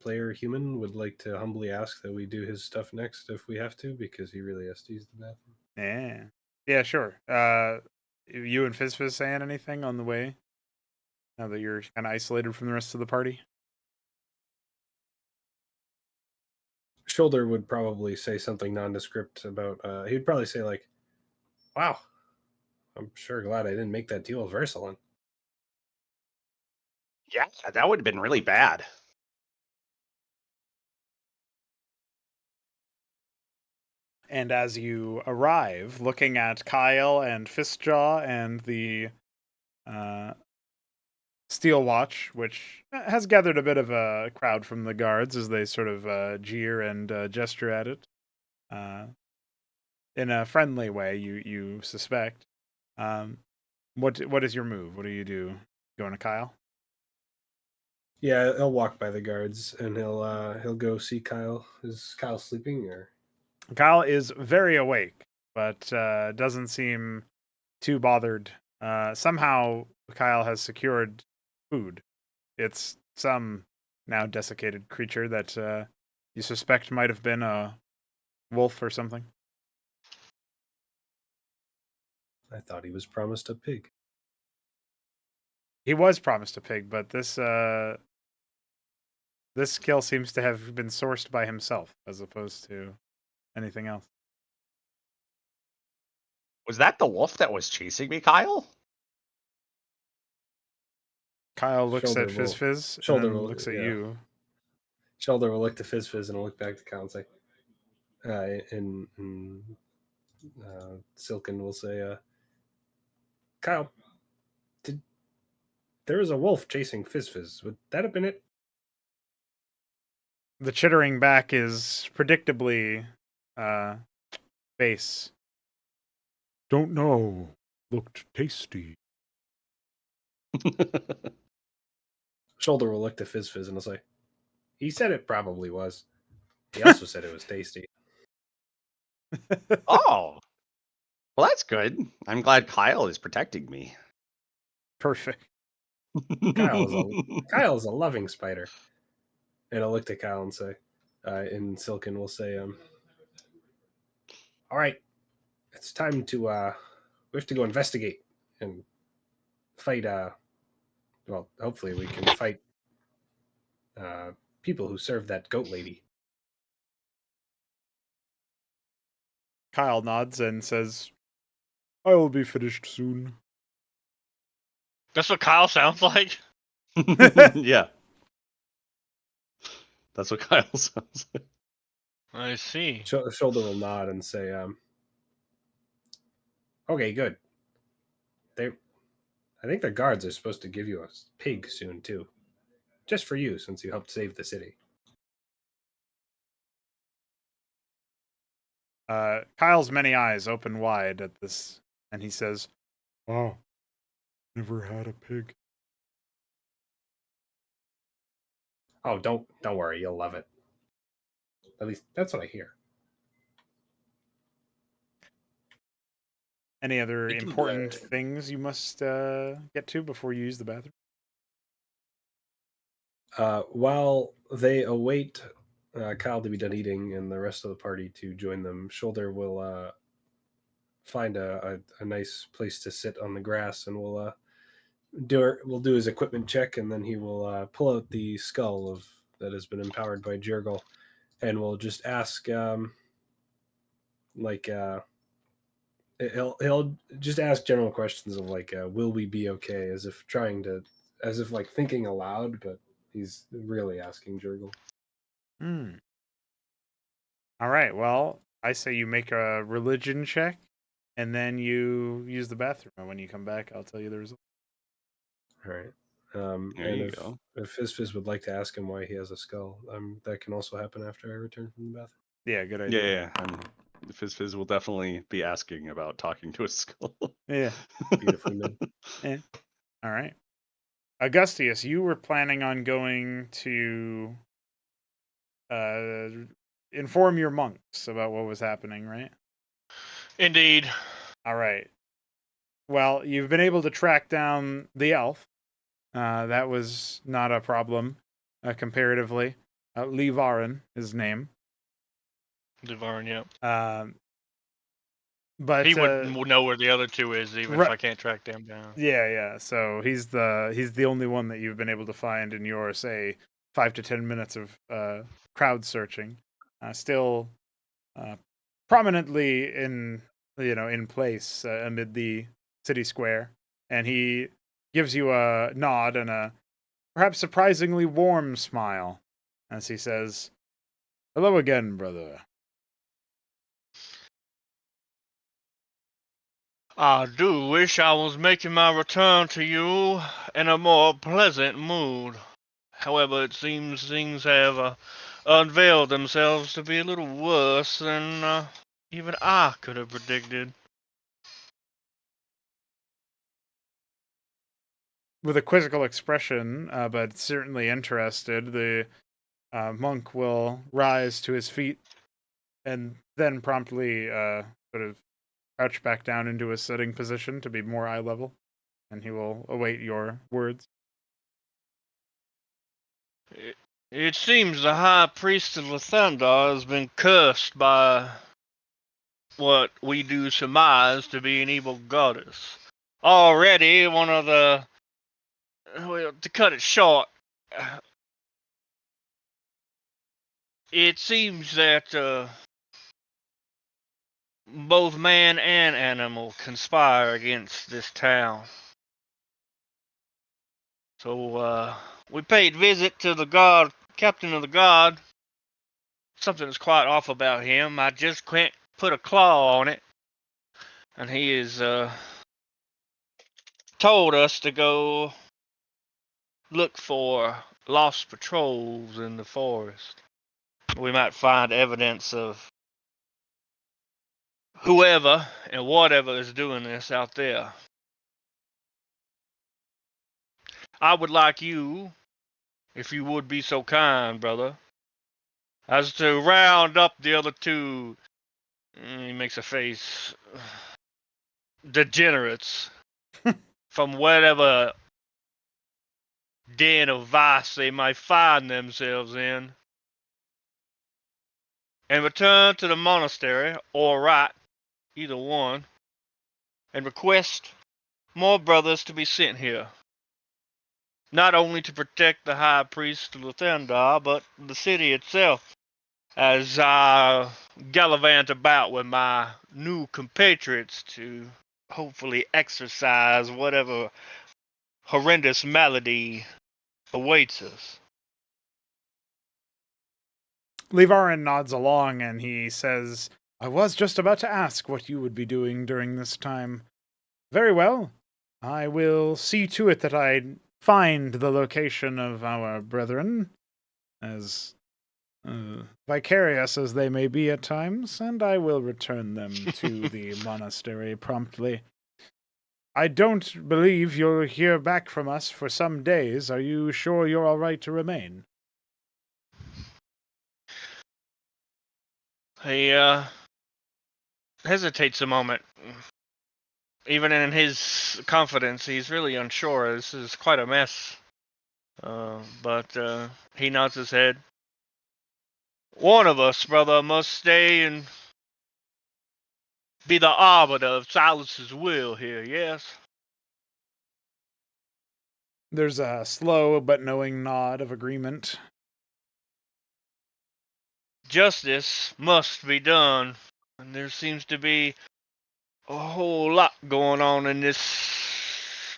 player human, would like to humbly ask that we do his stuff next if we have to, because he really has to use the bathroom. Yeah, sure. You and Fizz saying anything on the way? Now that you're kind of isolated from the rest of the party. Shoulder would probably say something nondescript about. He'd probably say like, "Wow, I'm sure glad I didn't make that deal with Versalin." Yeah, that would have been really bad. And as you arrive, looking at Kyle and Fistjaw and the Steel Watch, which has gathered a bit of a crowd from the guards as they sort of jeer and gesture at it, in a friendly way, you suspect. What is your move? What do you do? Going to Kyle? Yeah, he'll walk by the guards and he'll go see Kyle. Is Kyle sleeping or? Kyle is very awake, but doesn't seem too bothered. Somehow, Kyle has secured food. It's some now desiccated creature that you suspect might have been a wolf or something. I thought he was promised a pig. He was promised a pig, but this kill seems to have been sourced by himself as opposed to anything else. Was that the wolf that was chasing me, Kyle? Kyle looks Shoulder at Fizz will- Fizz shoulder and then will- looks at yeah. you. Shoulder will look to Fizz Fizz and will look back to Kyle and say, and Silken will say, Kyle, there was a wolf chasing Fizz Fizz. Would that have been it? The chittering back is predictably base. Don't know. Looked tasty. Shoulder will look to Fizz Fizz and will say, he said it probably was. He also said it was tasty. Oh. Well, that's good. I'm glad Kyle is protecting me. Perfect. Kyle is a loving spider. And I'll look to Kyle and say, and Silken will say, all right, it's time to, we have to go investigate and fight, well, hopefully we can fight people who serve that goat lady. Kyle nods and says, I will be finished soon. That's what Kyle sounds like. Yeah. That's what Kyle sounds like. I see. Shoulder will nod and say, okay, good. I think the guards are supposed to give you a pig soon, too. Just for you, since you helped save the city. Kyle's many eyes open wide at this, and he says, "Oh, never had a pig." Oh, don't worry, you'll love it. At least that's what I hear. Any other We can, important things you must get to before you use the bathroom? While they await Kyle to be done eating and the rest of the party to join them, Shoulder will find a nice place to sit on the grass, and we'll do his equipment check, and then he will pull out the skull that has been empowered by Jurgle, and we'll just ask like he'll just ask general questions of like will we be okay, as if like thinking aloud, but he's really asking Jurgle. All right. Well, I say you make a religion check, and then you use the bathroom. And when you come back, I'll tell you the result. All right. There and you go. if Fizz would like to ask him why he has a skull, that can also happen after I return from the bathroom. Yeah, good Yeah, idea. yeah. Fizz will definitely be asking about talking to a skull. Yeah. Beautifully done. Yeah. All right. Augustius, you were planning on going to inform your monks about what was happening, right? Indeed. All right. Well, you've been able to track down the elf. That was not a problem, comparatively. Lee Varen, his name. Devarn, yeah. But he would know where the other two is, even if I can't track them down. Yeah. So he's the only one that you've been able to find in your, say, 5 to 10 minutes of crowd searching. Still prominently in place amid the city square, and he gives you a nod and a perhaps surprisingly warm smile as he says, "Hello again, brother." I do wish I was making my return to you in a more pleasant mood. However, it seems things have unveiled themselves to be a little worse than even I could have predicted. with a quizzical expression, but certainly interested, the monk will rise to his feet and then promptly sort of crouch back down into a sitting position to be more eye level, and he will await your words. It seems the High Priest of Lathandar has been cursed by what we do surmise to be an evil goddess. Already, one of the... Well, to cut it short, it seems that both man and animal conspire against this town. So, we paid visit to the guard, captain of the guard. Something's quite off about him. I just can't put a claw on it. And he is, told us to go look for lost patrols in the forest. We might find evidence of whoever and whatever is doing this out there. I would like you, if you would be so kind, brother, as to round up the other two, he makes a face, degenerates, from whatever den of vice they might find themselves in, and return to the monastery, or right, either one, and request more brothers to be sent here. Not only to protect the High Priest of Lathandar, but the city itself, as I gallivant about with my new compatriots to hopefully exorcise whatever horrendous malady awaits us. Levarin nods along and he says, I was just about to ask what you would be doing during this time. Very well. I will see to it that I find the location of our brethren, as vicarious as they may be at times, and I will return them to the monastery promptly. I don't believe you'll hear back from us for some days. Are you sure you're all right to remain? He hesitates a moment. Even in his confidence, he's really unsure. This is quite a mess. But he nods his head. One of us, brother, must stay and be the arbiter of Silas's will here, yes? There's a slow but knowing nod of agreement. Justice must be done, and there seems to be a whole lot going on in this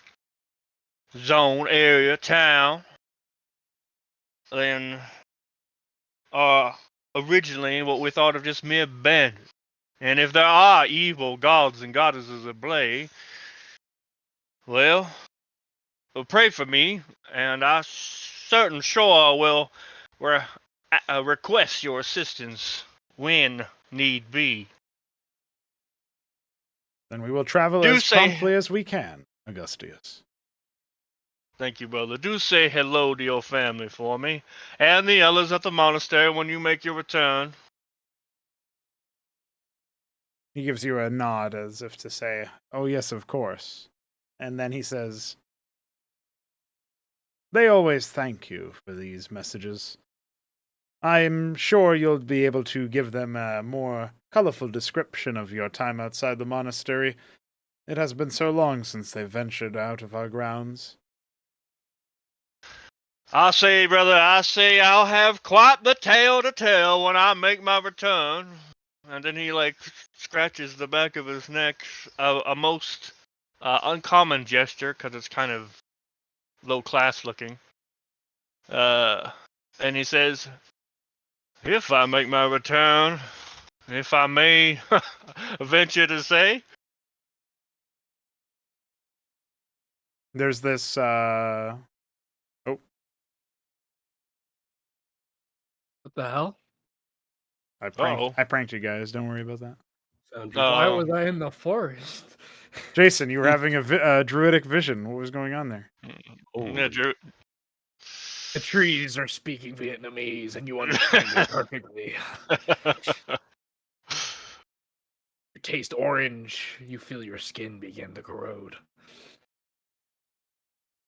zone, area, town, than are originally what we thought of just mere bandits. And if there are evil gods and goddesses at play, well, pray for me, and I certain sure will request your assistance when need be. Then we will travel as promptly as we can, Augustius. Thank you, brother. Do say hello to your family for me, and the others at the monastery when you make your return. He gives you a nod as if to say, oh yes, of course. And then he says, they always thank you for these messages. I'm sure you'll be able to give them a more colorful description of your time outside the monastery. It has been so long since they've ventured out of our grounds. I say, brother, I'll have quite the tale to tell when I make my return. And then he, scratches the back of his neck, a most uncommon gesture, because it's kind of low-class looking. And he says, if I make my return, if I may venture to say. There's this, What the hell? I pranked you guys. Don't worry about that. Found Oh. Why was I in the forest? Jason, you were having a druidic vision. What was going on there? Yeah, Drew. The trees are speaking Vietnamese, and you understand it perfectly. You taste orange. You feel your skin begin to corrode.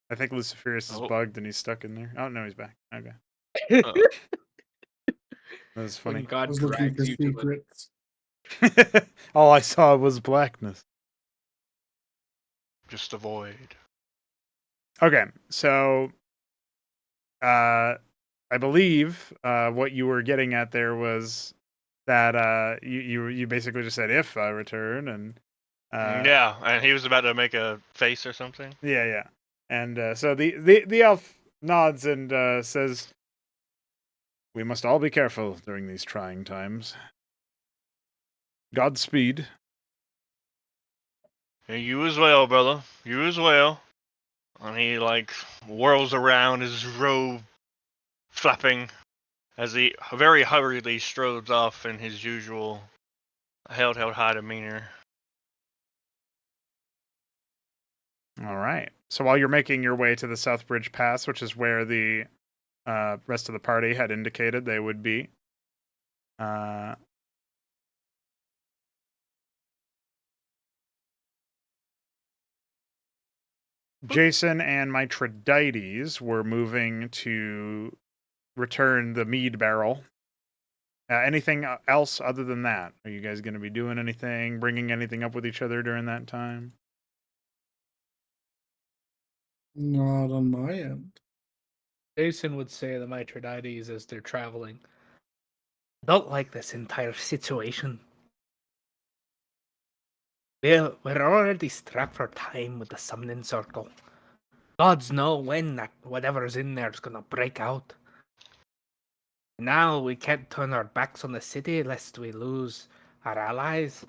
I think Luciferius is Oh. bugged and he's stuck in there. Oh no, he's back. Okay, Uh, that was When funny. I God was looking for drags you to it. secrets. All I saw was blackness. just a void. Okay, so I believe what you were getting at there was that you basically just said if I return and Yeah, and he was about to make a face or something. yeah. And so the elf nods and says, "We must all be careful during these trying times. Godspeed." And you as well, brother. You as well. And he like whirls around, his robe flapping as he very hurriedly strodes off in his usual held high demeanor. All right. So while you're making your way to the South Bridge Pass, which is where the rest of the party had indicated they would be, Jason and Mithridates were moving to return the mead barrel. Anything else other than that? Are you guys going to be doing anything, bringing anything up with each other during that time? Not on my end. Jason would say the Mithridates as they're traveling. I don't like this entire situation. We're already strapped for time with the summoning circle. Gods know when that whatever's in there is gonna break out. Now we can't turn our backs on the city lest we lose our allies.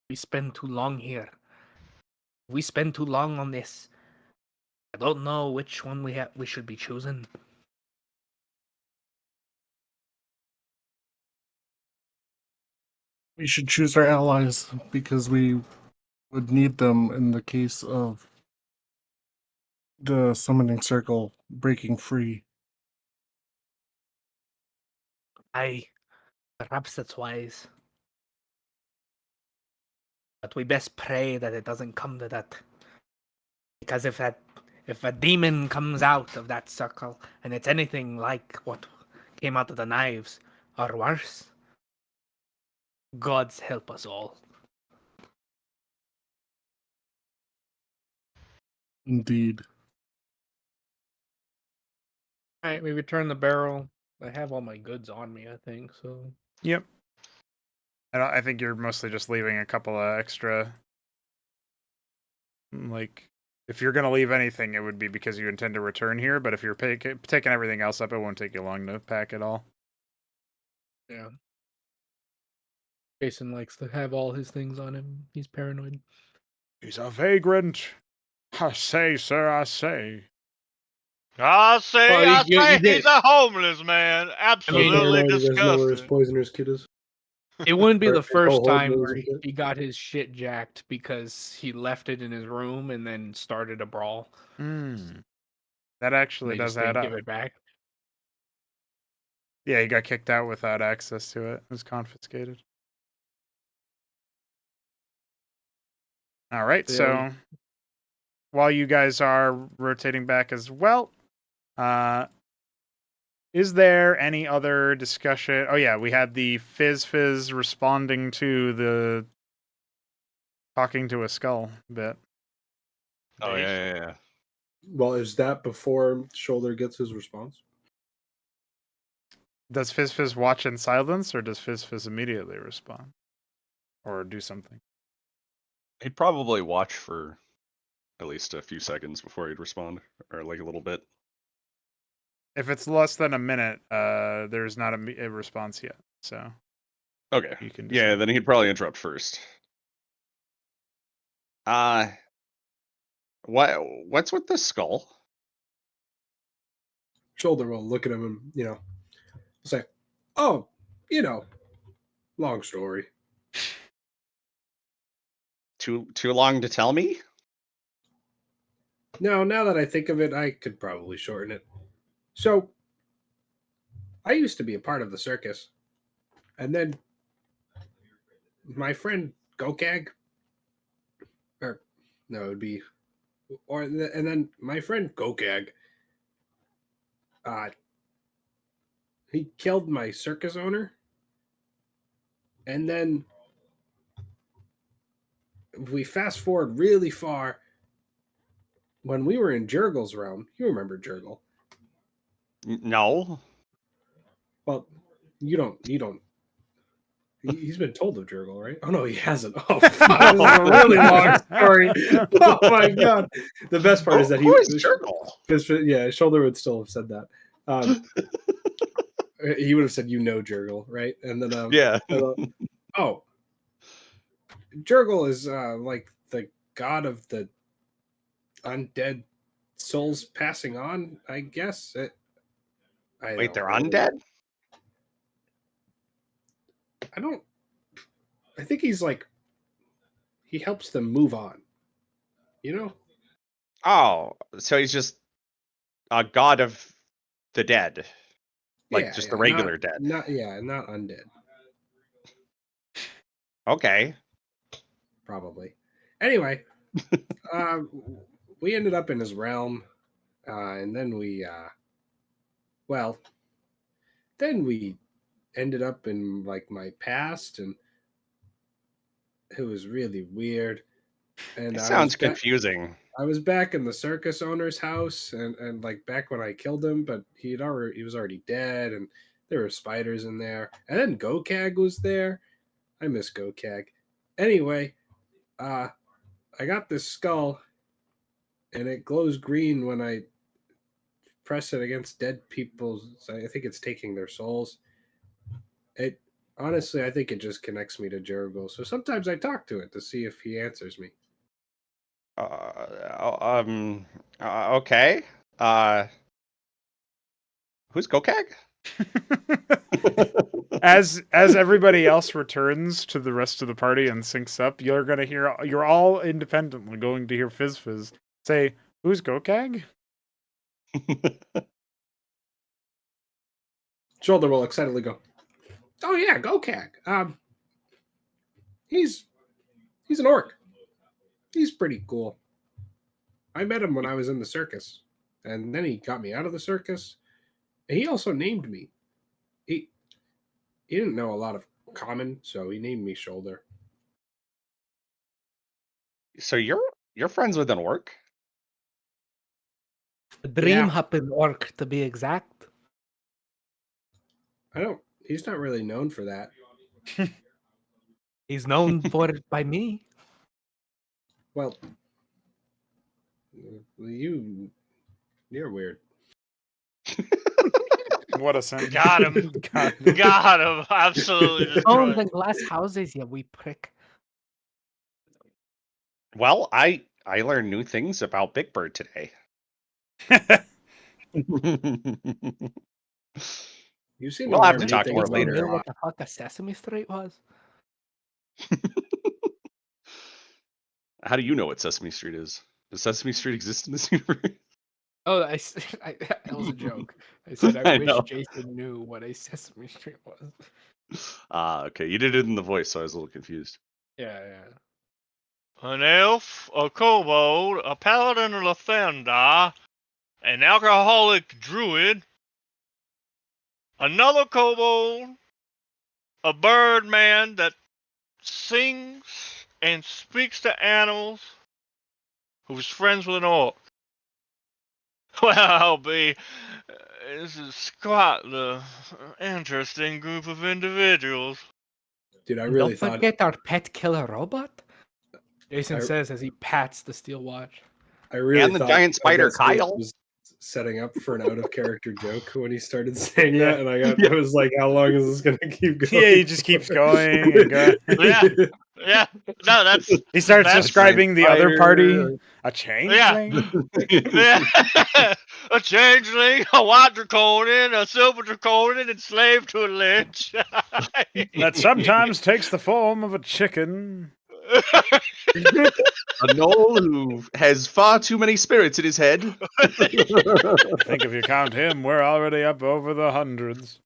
We spend too long here. We spend too long on this. I don't know which one we should be choosing. We should choose our allies because we would need them in the case of the summoning circle breaking free. Perhaps that's wise. But we best pray that it doesn't come to that. Because if a demon comes out of that circle and it's anything like what came out of the knives, or worse, God's help us all. Indeed. Alright, we return the barrel. I have all my goods on me, I think, so. Yep. I think you're mostly just leaving a couple of extra. Like, if you're going to leave anything, it would be because you intend to return here. But if you're taking everything else up, it won't take you long to pack it all. Yeah. Jason likes to have all his things on him. He's paranoid. He's a vagrant. I say, sir, I say. I say, Well, I you say, did. he's a homeless man. Absolutely He doesn't know where his disgusting. poisoner's kit is. It wouldn't be Or the his first whole time nose where and shit. he got his shit jacked because he left it in his room and then started a brawl. That actually They does just add didn't up. give it back. Yeah, he got kicked out without access to it. It was confiscated. All right, Yeah. so while you guys are rotating back as well, is there any other discussion? Oh yeah, we had the Fizz responding to the talking to a skull bit. Oh yeah. Well, is that before Shoulder gets his response? Does Fizz watch in silence, or does Fizz immediately respond? Or do something? He'd probably watch for at least a few seconds before he'd respond, or like a little bit. If it's less than a minute, there's not a response yet. So Okay. you can Yeah, decide. then he'd probably interrupt first. What's with the skull? Shoulder will look at him and, say, oh, long story. Too long to tell me? No, now that I think of it, I could probably shorten it. So, I used to be a part of the circus, and then my friend Gokag, or no, it would be, and then my friend Gokag, he killed my circus owner, and then if we fast forward really far, when we were in Jurgle's realm, you remember Jurgle? No. Well, you don't. He's been told of Jurgle, right? Oh no, he hasn't. Oh, fuck, this is a really long story. Oh my god! The best part is that Who is Jurgle? his shoulder would still have said that. He would have said, Jurgle, right? And then Yeah. oh, Jurgle is like the god of the undead souls passing on, I guess. Wait, they're undead? I think he's like, he helps them move on. You know? Oh, so he's just a god of the dead. Like the regular dead. Not undead. Okay. Probably. Anyway, we ended up in his realm, and then we ended up in like my past, and it was really weird. And It sounds confusing. I was back in the circus owner's house, and like back when I killed him, but he was already dead, and there were spiders in there. And then Gokag was there. I miss Gokag. Anyway, I got this skull, and it glows green when I press it against dead people. I think it's taking their souls. Honestly, I think it just connects me to Jurgle. So sometimes I talk to it to see if he answers me. Okay. Who's Gokag? As everybody else returns to the rest of the party and syncs up, you're all independently going to hear Fizz say, "Who's Gokag?" Shoulder will excitedly go, "Oh yeah, Gokag. He's an orc. He's pretty cool. I met him when I was in the circus, and then he got me out of the circus. And he also named me. He didn't know a lot of common, so he named me Shoulder." So you're friends with an orc? Dream Happen Orc, to be exact. He's not really known for that. He's known for it by me. Well, you're weird. What a sentence. Got him. Got him. Absolutely Own destroyed. the glass houses, you wee prick. Well, I learned new things about Big Bird today. You seem We'll to have learn to new talk to things her about later. You know Rock. what the fuck a Sesame Street was? How do you know what Sesame Street is? Does Sesame Street exist in this universe? Oh, that was a joke. I said I I wish know. Jason knew what a Sesame Street was. Okay. You did it in the voice, so I was a little confused. Yeah. An elf, a kobold, a paladin, a lathander, an alcoholic druid, another kobold, a bird man that sings and speaks to animals, who's friends with an orc. Well, this is quite the interesting group of individuals. Dude, I really Don't thought forget our pet killer robot. Jason says as he pats the steel watch. I really And the thought giant spider, Augustus Kyle. was setting up for an out of character joke when he started saying that, and I was like, "How long is this going to keep going?" Yeah, he just keeps going and going. Yeah, no, that's He starts That's describing the other spider. party. A changeling? yeah. A changeling, a white draconian, a silver draconian, enslaved to a lich. That sometimes takes the form of a chicken. A gnoll who has far too many spirits in his head. I think if you count him, we're already up over the hundreds.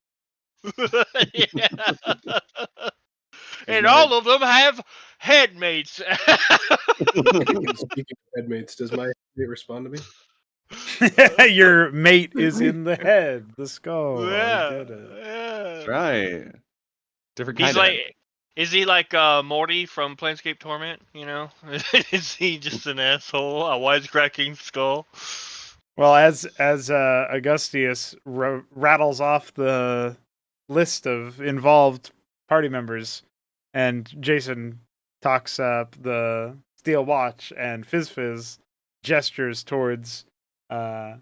And all of them have headmates. Speaking of headmates, does my headmate respond to me? Your mate is in the head, the skull. Yeah, I get it. yeah. That's right. Different kind He's of like, head. is he like Morty from Planescape Torment? You know, is he just an asshole, a wisecracking skull? Well, as Augustius rattles off the list of involved party members, and Jason talks up the steel watch, and Fizz gestures towards Kyle.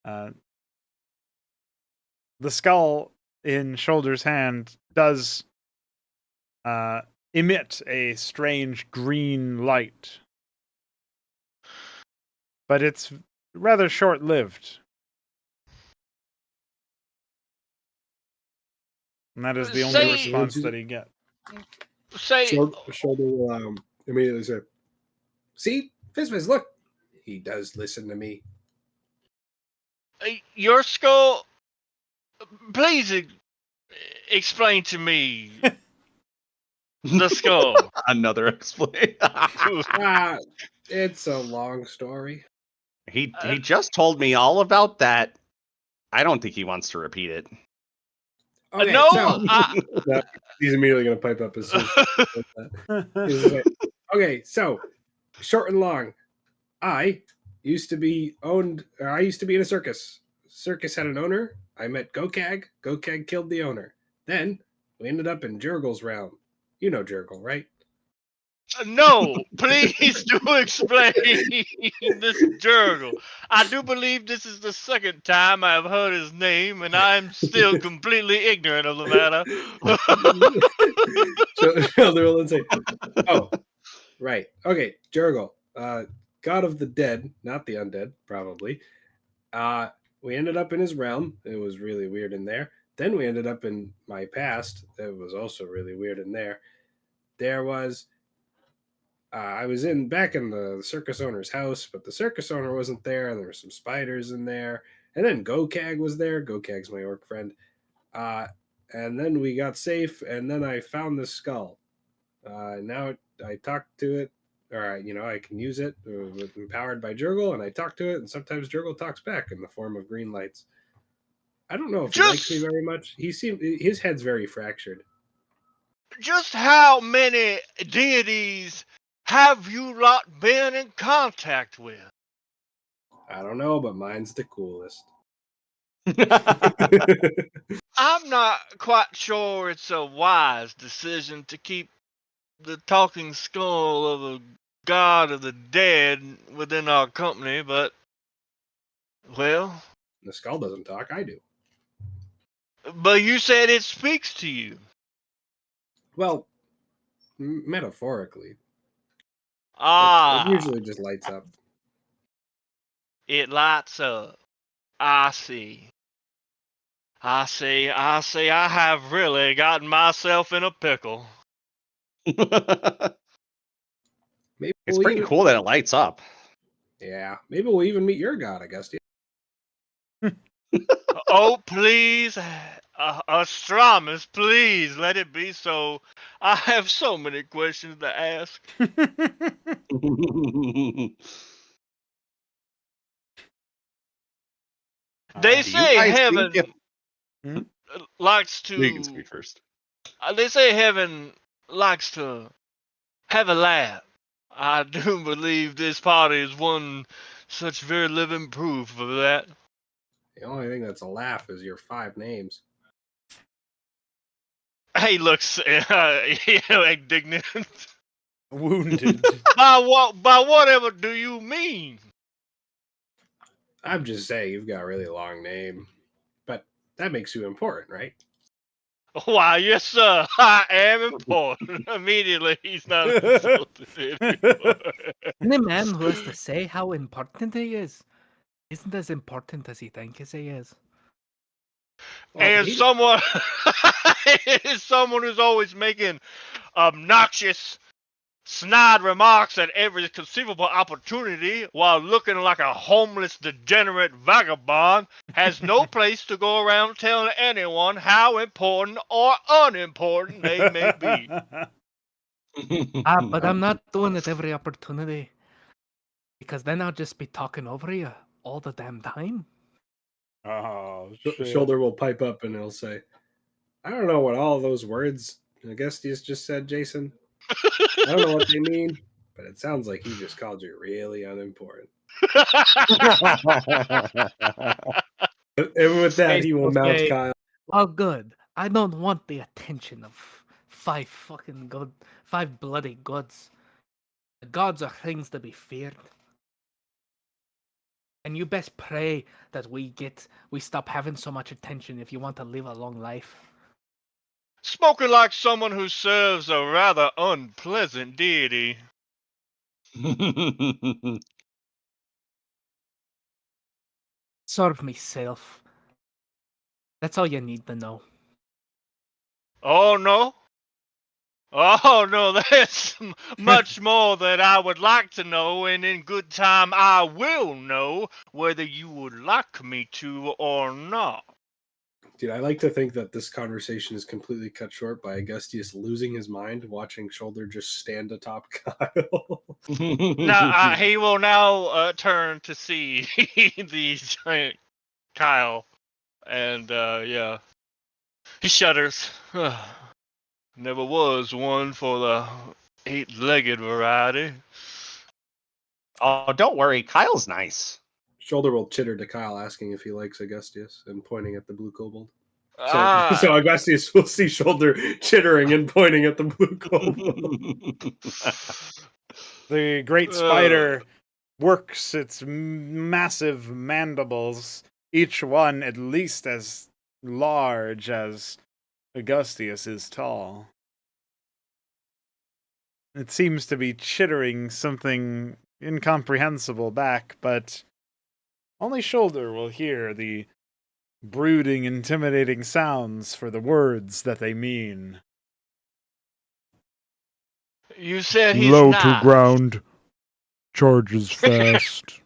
The skull in Shoulder's hand does emit a strange green light, but it's rather short-lived. And that is the only response that he gets. Shoulder will immediately say, "See, Fizz, look, he does listen to me." Your skull. Please explain to me the skull. Another explanation. It's a long story. He just told me all about that. I don't think he wants to repeat it. Okay, no, so, he's immediately going to pipe up as soon as that. Okay, so short and long. I used to be in a circus. Circus had an owner. I met Gokag. Gokag killed the owner. Then we ended up in Jurgle's realm. You know Jurgle, right? No, please do explain this Jurgle. I do believe this is the second time I've heard his name, and I'm still completely ignorant of the matter. So they will say, "Oh, right, okay, Jurgle, god of the dead, not the undead, probably. We ended up in his realm. It was really weird in there. Then we ended up in my past. It was also really weird in there. There was." I was back in the circus owner's house, but the circus owner wasn't there, and there were some spiders in there. And then Gokag was there. Gokag's my orc friend. And then we got safe, and then I found this skull. Now I talk to it, or I can use it, empowered by Jurgle, and I talk to it, and sometimes Jurgle talks back in the form of green lights. I don't know if he likes me very much. His head's very fractured. Just how many deities have you lot been in contact with? I don't know, but mine's the coolest. I'm not quite sure it's a wise decision to keep the talking skull of a god of the dead within our company, but, well... The skull doesn't talk, I do. But you said it speaks to you. Well, metaphorically. Ah. It usually just lights up. It lights up. I see. I have really gotten myself in a pickle. Maybe it's pretty cool that it lights up. Yeah. Maybe we'll even meet your god, Augustia. Oh, please. Astramus, please let it be so. I have so many questions to ask. They say heaven likes to. You can speak first. They say heaven likes to have a laugh. I do believe this party is one such very living proof of that. The only thing that's a laugh is your 5 names. He looks indignant. Wounded. By whatever do you mean? I'm just saying you've got a really long name. But that makes you important, right? Why, yes, sir. I am important. Immediately, he's not insulted anymore. Any man who has to say how important he is isn't as important as he thinks he is. Well, and he- someone is someone who's always making obnoxious, snide remarks at every conceivable opportunity while looking like a homeless, degenerate vagabond has no place to go around telling anyone how important or unimportant they may be. But I'm not doing it every opportunity. Because then I'll just be talking over you all the damn time. Oh, Shoulder will pipe up and he'll say, I don't know what all those words Augustus just said, Jason. I don't know what they mean, but it sounds like he just called you really unimportant. And with that, he will mount Okay. Kyle. Well, good. I don't want the attention of 5 bloody gods. The gods are things to be feared. And you best pray that we stop having so much attention if you want to live a long life. Spoken like someone who serves a rather unpleasant deity. Serve myself. That's all you need to know. Oh no? Oh no, there's much more that I would like to know, and in good time I will know whether you would like me to or not. Dude, I like to think that this conversation is completely cut short by Augustus losing his mind watching Shoulder just stand atop Kyle. Now he will now turn to see the giant Kyle, and yeah, he shudders. Never was one for the 8-legged variety. Oh, don't worry. Kyle's nice. Shoulder will chitter to Kyle, asking if he likes Augustus and pointing at the blue kobold. So, Ah, so Augustus will see Shoulder chittering and pointing at the blue kobold. The great spider works its massive mandibles, each one at least as large as Augustius is tall. It seems to be chittering something incomprehensible back, but only Shoulder will hear the brooding, intimidating sounds for the words that they mean. You said he's Low nice. to ground. Charges fast.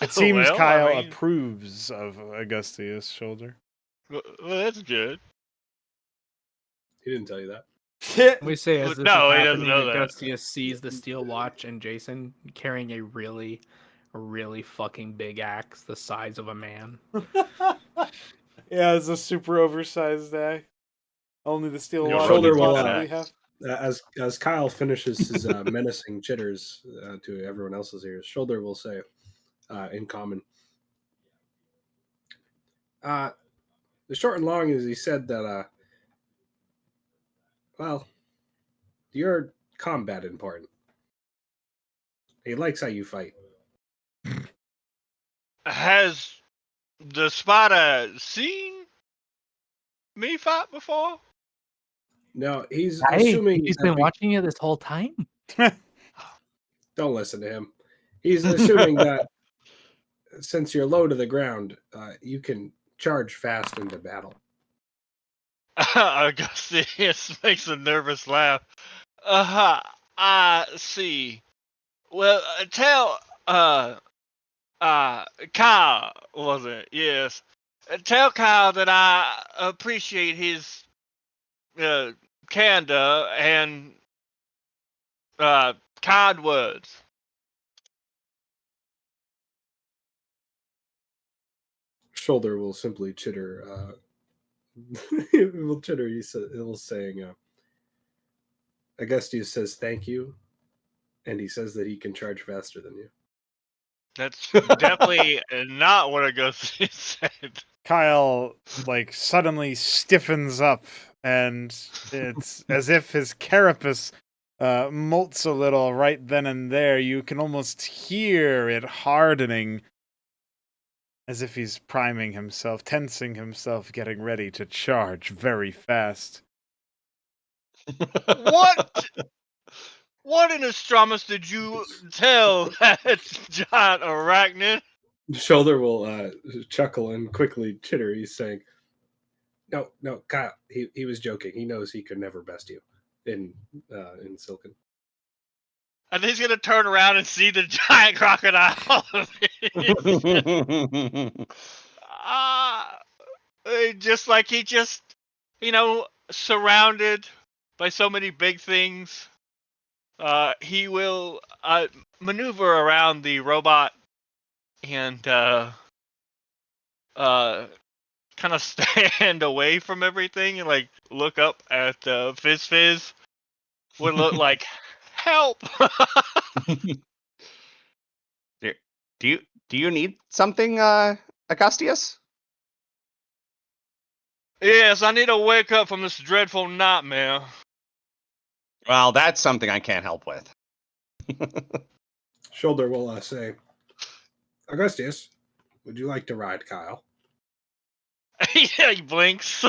It seems Well, Kyle I mean, approves of Augustius' Shoulder. well, that's good. He didn't tell you that. We say as this No, is he doesn't happening, know that. Augustius sees the steel watch and Jason carrying a really fucking big axe the size of a man. Yeah, it's a super oversized axe. Only the steel Your watch Shoulder can will, possibly have. As Kyle finishes his menacing chitters to everyone else's ears, Shoulder will say, in common, the short and long is he said that, well, you're combat important. He likes how you fight. Has the spider seen me fight before? No, he's Hey, assuming he's that been watching you this whole time. Don't listen to him. He's assuming that since you're low to the ground, you can charge fast into battle. Augustus makes a nervous laugh. I see. Well, tell Kyle, was it? Yes. Tell Kyle that I appreciate his candor and kind words. Shoulder will simply chitter. It will chitter. It will saying, Augustus says thank you, and he says that he can charge faster than you. That's definitely not what Augustus said. Kyle, suddenly stiffens up, and it's as if his carapace molts a little right then and there. You can almost hear it hardening, as if he's priming himself, tensing himself, getting ready to charge very fast. What? What in Astramus did you tell that giant arachnid? Shoulder will chuckle and quickly chitter. He's saying, "No, Kyle. He was joking. He knows he could never best you in Silken." And he's gonna turn around and see the giant crocodile. Just like he just, surrounded by so many big things, he will maneuver around the robot and kind of stand away from everything and like look up at Fizz would look like help. Do you need something, Augustius? Yes, I need to wake up from this dreadful nightmare. Well, that's something I can't help with. Shoulder will say, "Augustius, would you like to ride Kyle?" Yeah, he blinks.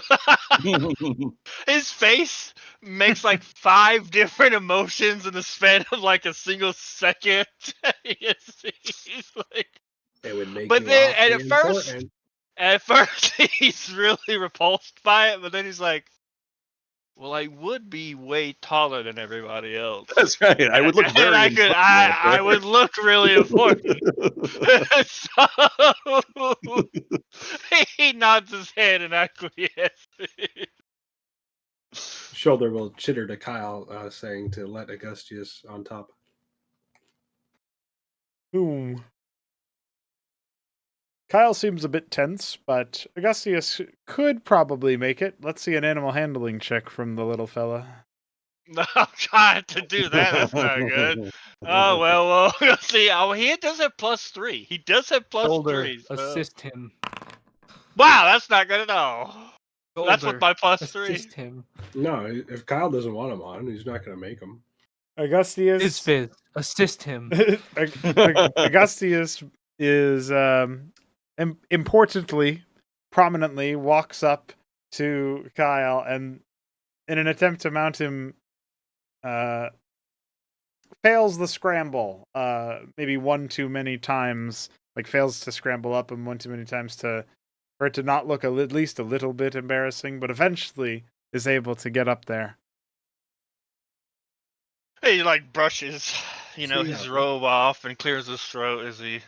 His face makes like 5 different emotions in the span of like a single second. He's like, It would make but you then, awfully and important. at first he's really repulsed by it, but then he's like, well, I would be way taller than everybody else. That's right. I would look very. I would look really important. So he nods his head and acquiesces. Shoulder will chitter to Kyle, saying to let Augustius on top. Boom. Kyle seems a bit tense, but Augustius could probably make it. Let's see an animal handling check from the little fella. No, I'm trying to do that. That's not good. Oh, well, we'll see. Oh, he does have +3. He does have Shoulder, +3. So. assist him. Wow, that's not good at all. Shoulder, That's with my +3. Assist him. No, if Kyle doesn't want him on, he's not going to make him. Augustius. Fizz, assist him. Augustius is importantly, prominently walks up to Kyle and, in an attempt to mount him, fails the scramble. Maybe one too many times. Like fails to scramble up him one too many times for it to not look at least a little bit embarrassing, but eventually is able to get up there. He like brushes, his robe off and clears his throat as he,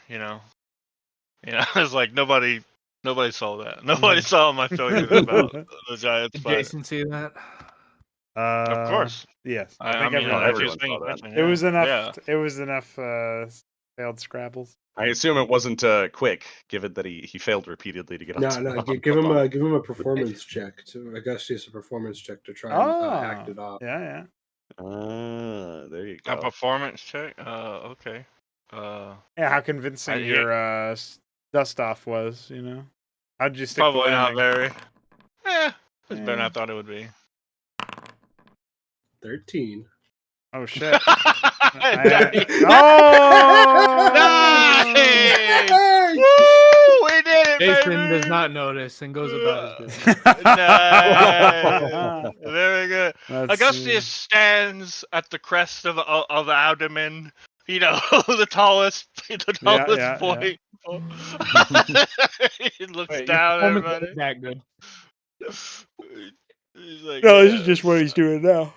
it's like nobody saw that. Nobody saw my failure about the Giants Did fight. Jason see that? Of course. Yes. I mean, everyone paying saw that. attention, It was enough. Yeah. It was enough failed scrabbles. I assume it wasn't quick, given that he failed repeatedly to get on. No. Give him a performance check to Augustius, a performance check to try and act it off. Yeah. There you go. A performance check? Okay. Yeah, how convincing your dust off was, How'd you stick Probably the not landing? very. It's better than I thought it would be. 13. Oh shit. Nice! Oh! Nice! Woo! We did it, Jason baby! does not notice and goes about his business. Nice. Very good. Let's Augustius see. stands at the crest of Alderman. The tallest point. He looks Wait, down at your performance everybody. isn't that good. He's like, No, this is just what he's doing now.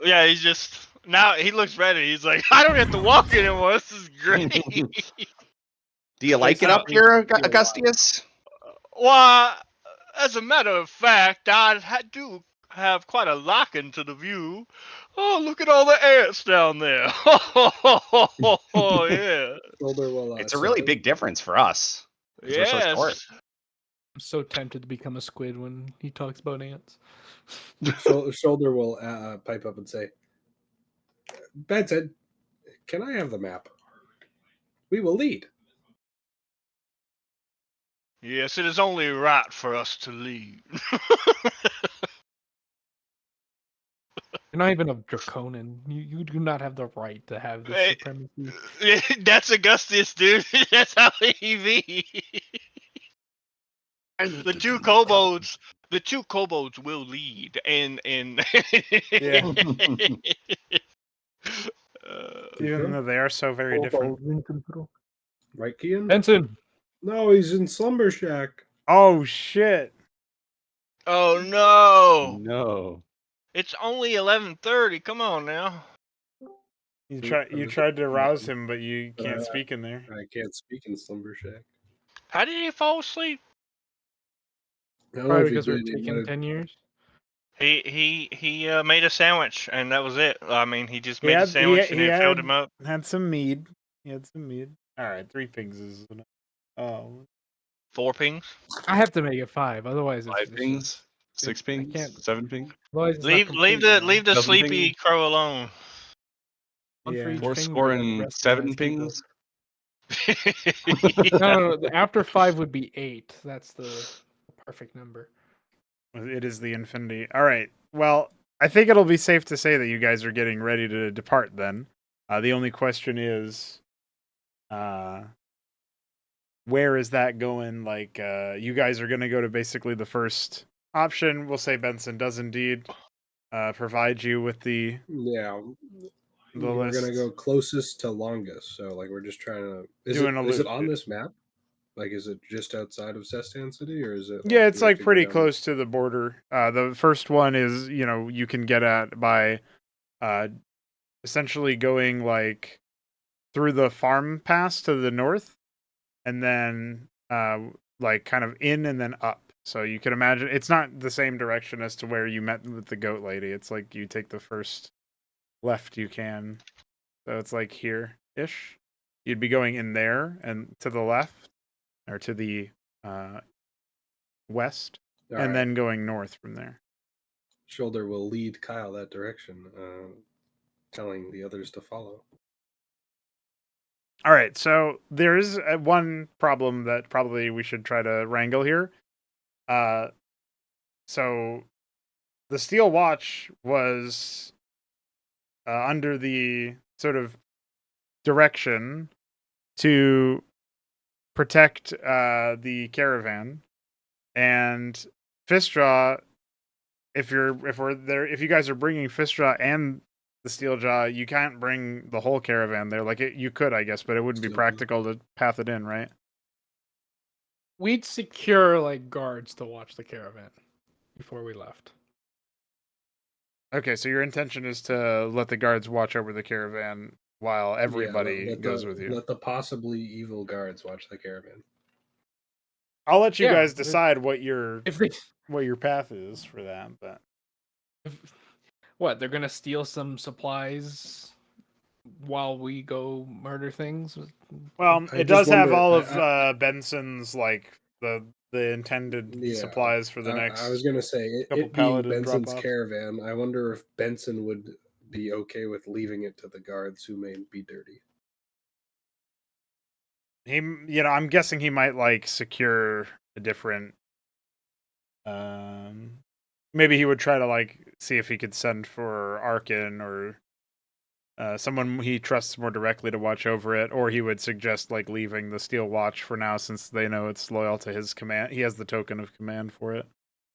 Yeah, he's just now he looks ready. He's like, I don't have to walk anymore. This is great. Do you like it up here, Augustius? Well, as a matter of fact, I do have quite a liking to the view. Oh, look at all the ants down there. Oh, yeah. It's a really big difference for us. 'Cause we're so short. Yes. I'm so tempted to become a squid when he talks about ants. Shoulder will pipe up and say, Benson, can I have the map? We will lead. Yes, it is only right for us to lead. You're not even a Draconin. You do not have the right to have this Hey. supremacy. That's Augustius, dude. That's how he be. The two kobolds will lead, and Yeah. Even though they are so very different. Right, Kian? Benson, No, he's in Slumber Shack. Oh shit! Oh no! No. It's only 11:30. Come on now. You tried to rouse him, but you can't speak in there. I can't speak in Slumber Shack. How did he fall asleep? I don't know Probably if he because we're did. He taking might 10 years. He made a sandwich and that was it. I mean, he just He made a had sandwich and it filled him up. had some mead. He had some mead. All right, 3 pings is enough. Oh, 4 pings. I have to make it 5, otherwise it's 5 just pings? 6 I pings? can't. 7 pings? Otherwise it's not Leave complete, the man. leave the Doesn't sleepy ping? crow alone. One for Yeah. each 4 finger. score The and rest are 7 nice people. pings? No. After 5 would be 8. That's the perfect number. it is the infinity. All right. Well, I think it'll be safe to say that you guys are getting ready to depart. Then, the only question is, where is that going? Like, you guys are going to go to basically the first option. We'll say Benson does indeed provide you with the Yeah. the We're gonna list. go closest to longest. So like we're just trying to. Doing a Is it loop. on this map? Like, is it just outside of Sestan City, or is it? Yeah, Like, it's do we have like to go pretty down- close to the border. The first one is, you can get at by uh, essentially going like through the farm pass to the north, and then like kind of in and then up. So you can imagine it's not the same direction as to where you met with the goat lady. It's like you take the first left you can. So it's like here ish. You'd be going in there and to the left or to the west, All and right. then going north from there. Shoulder will lead Kyle that direction, telling the others to follow. All right, so there is one problem that probably we should try to wrangle here. So the Steel Watch was under the sort of direction to protect the caravan, and Fistjaw. If you guys are bringing Fistjaw and the Steeljaw, you can't bring the whole caravan there. Like you could, I guess, but it wouldn't be Steeljaw. practical to path it in, right? We'd secure like guards to watch the caravan before we left. Okay, so your intention is to let the guards watch over the caravan while everybody let goes with you. Let the possibly evil guards watch the caravan. I'll let you Yeah, guys decide what your If they path is for that, but what, they're gonna steal some supplies while we go murder things? well, I it does just have wonder- all of Benson's like the intended Yeah, supplies for the next. I was gonna say couple it being Paladin Benson's drop-offs. caravan. I wonder if Benson would be okay with leaving it to the guards who may be dirty. I'm guessing he might like secure a different. Maybe he would try to like see if he could send for Arkin or someone he trusts more directly to watch over it, or he would suggest like leaving the Steel Watch for now since they know it's loyal to his command. He has the token of command for it.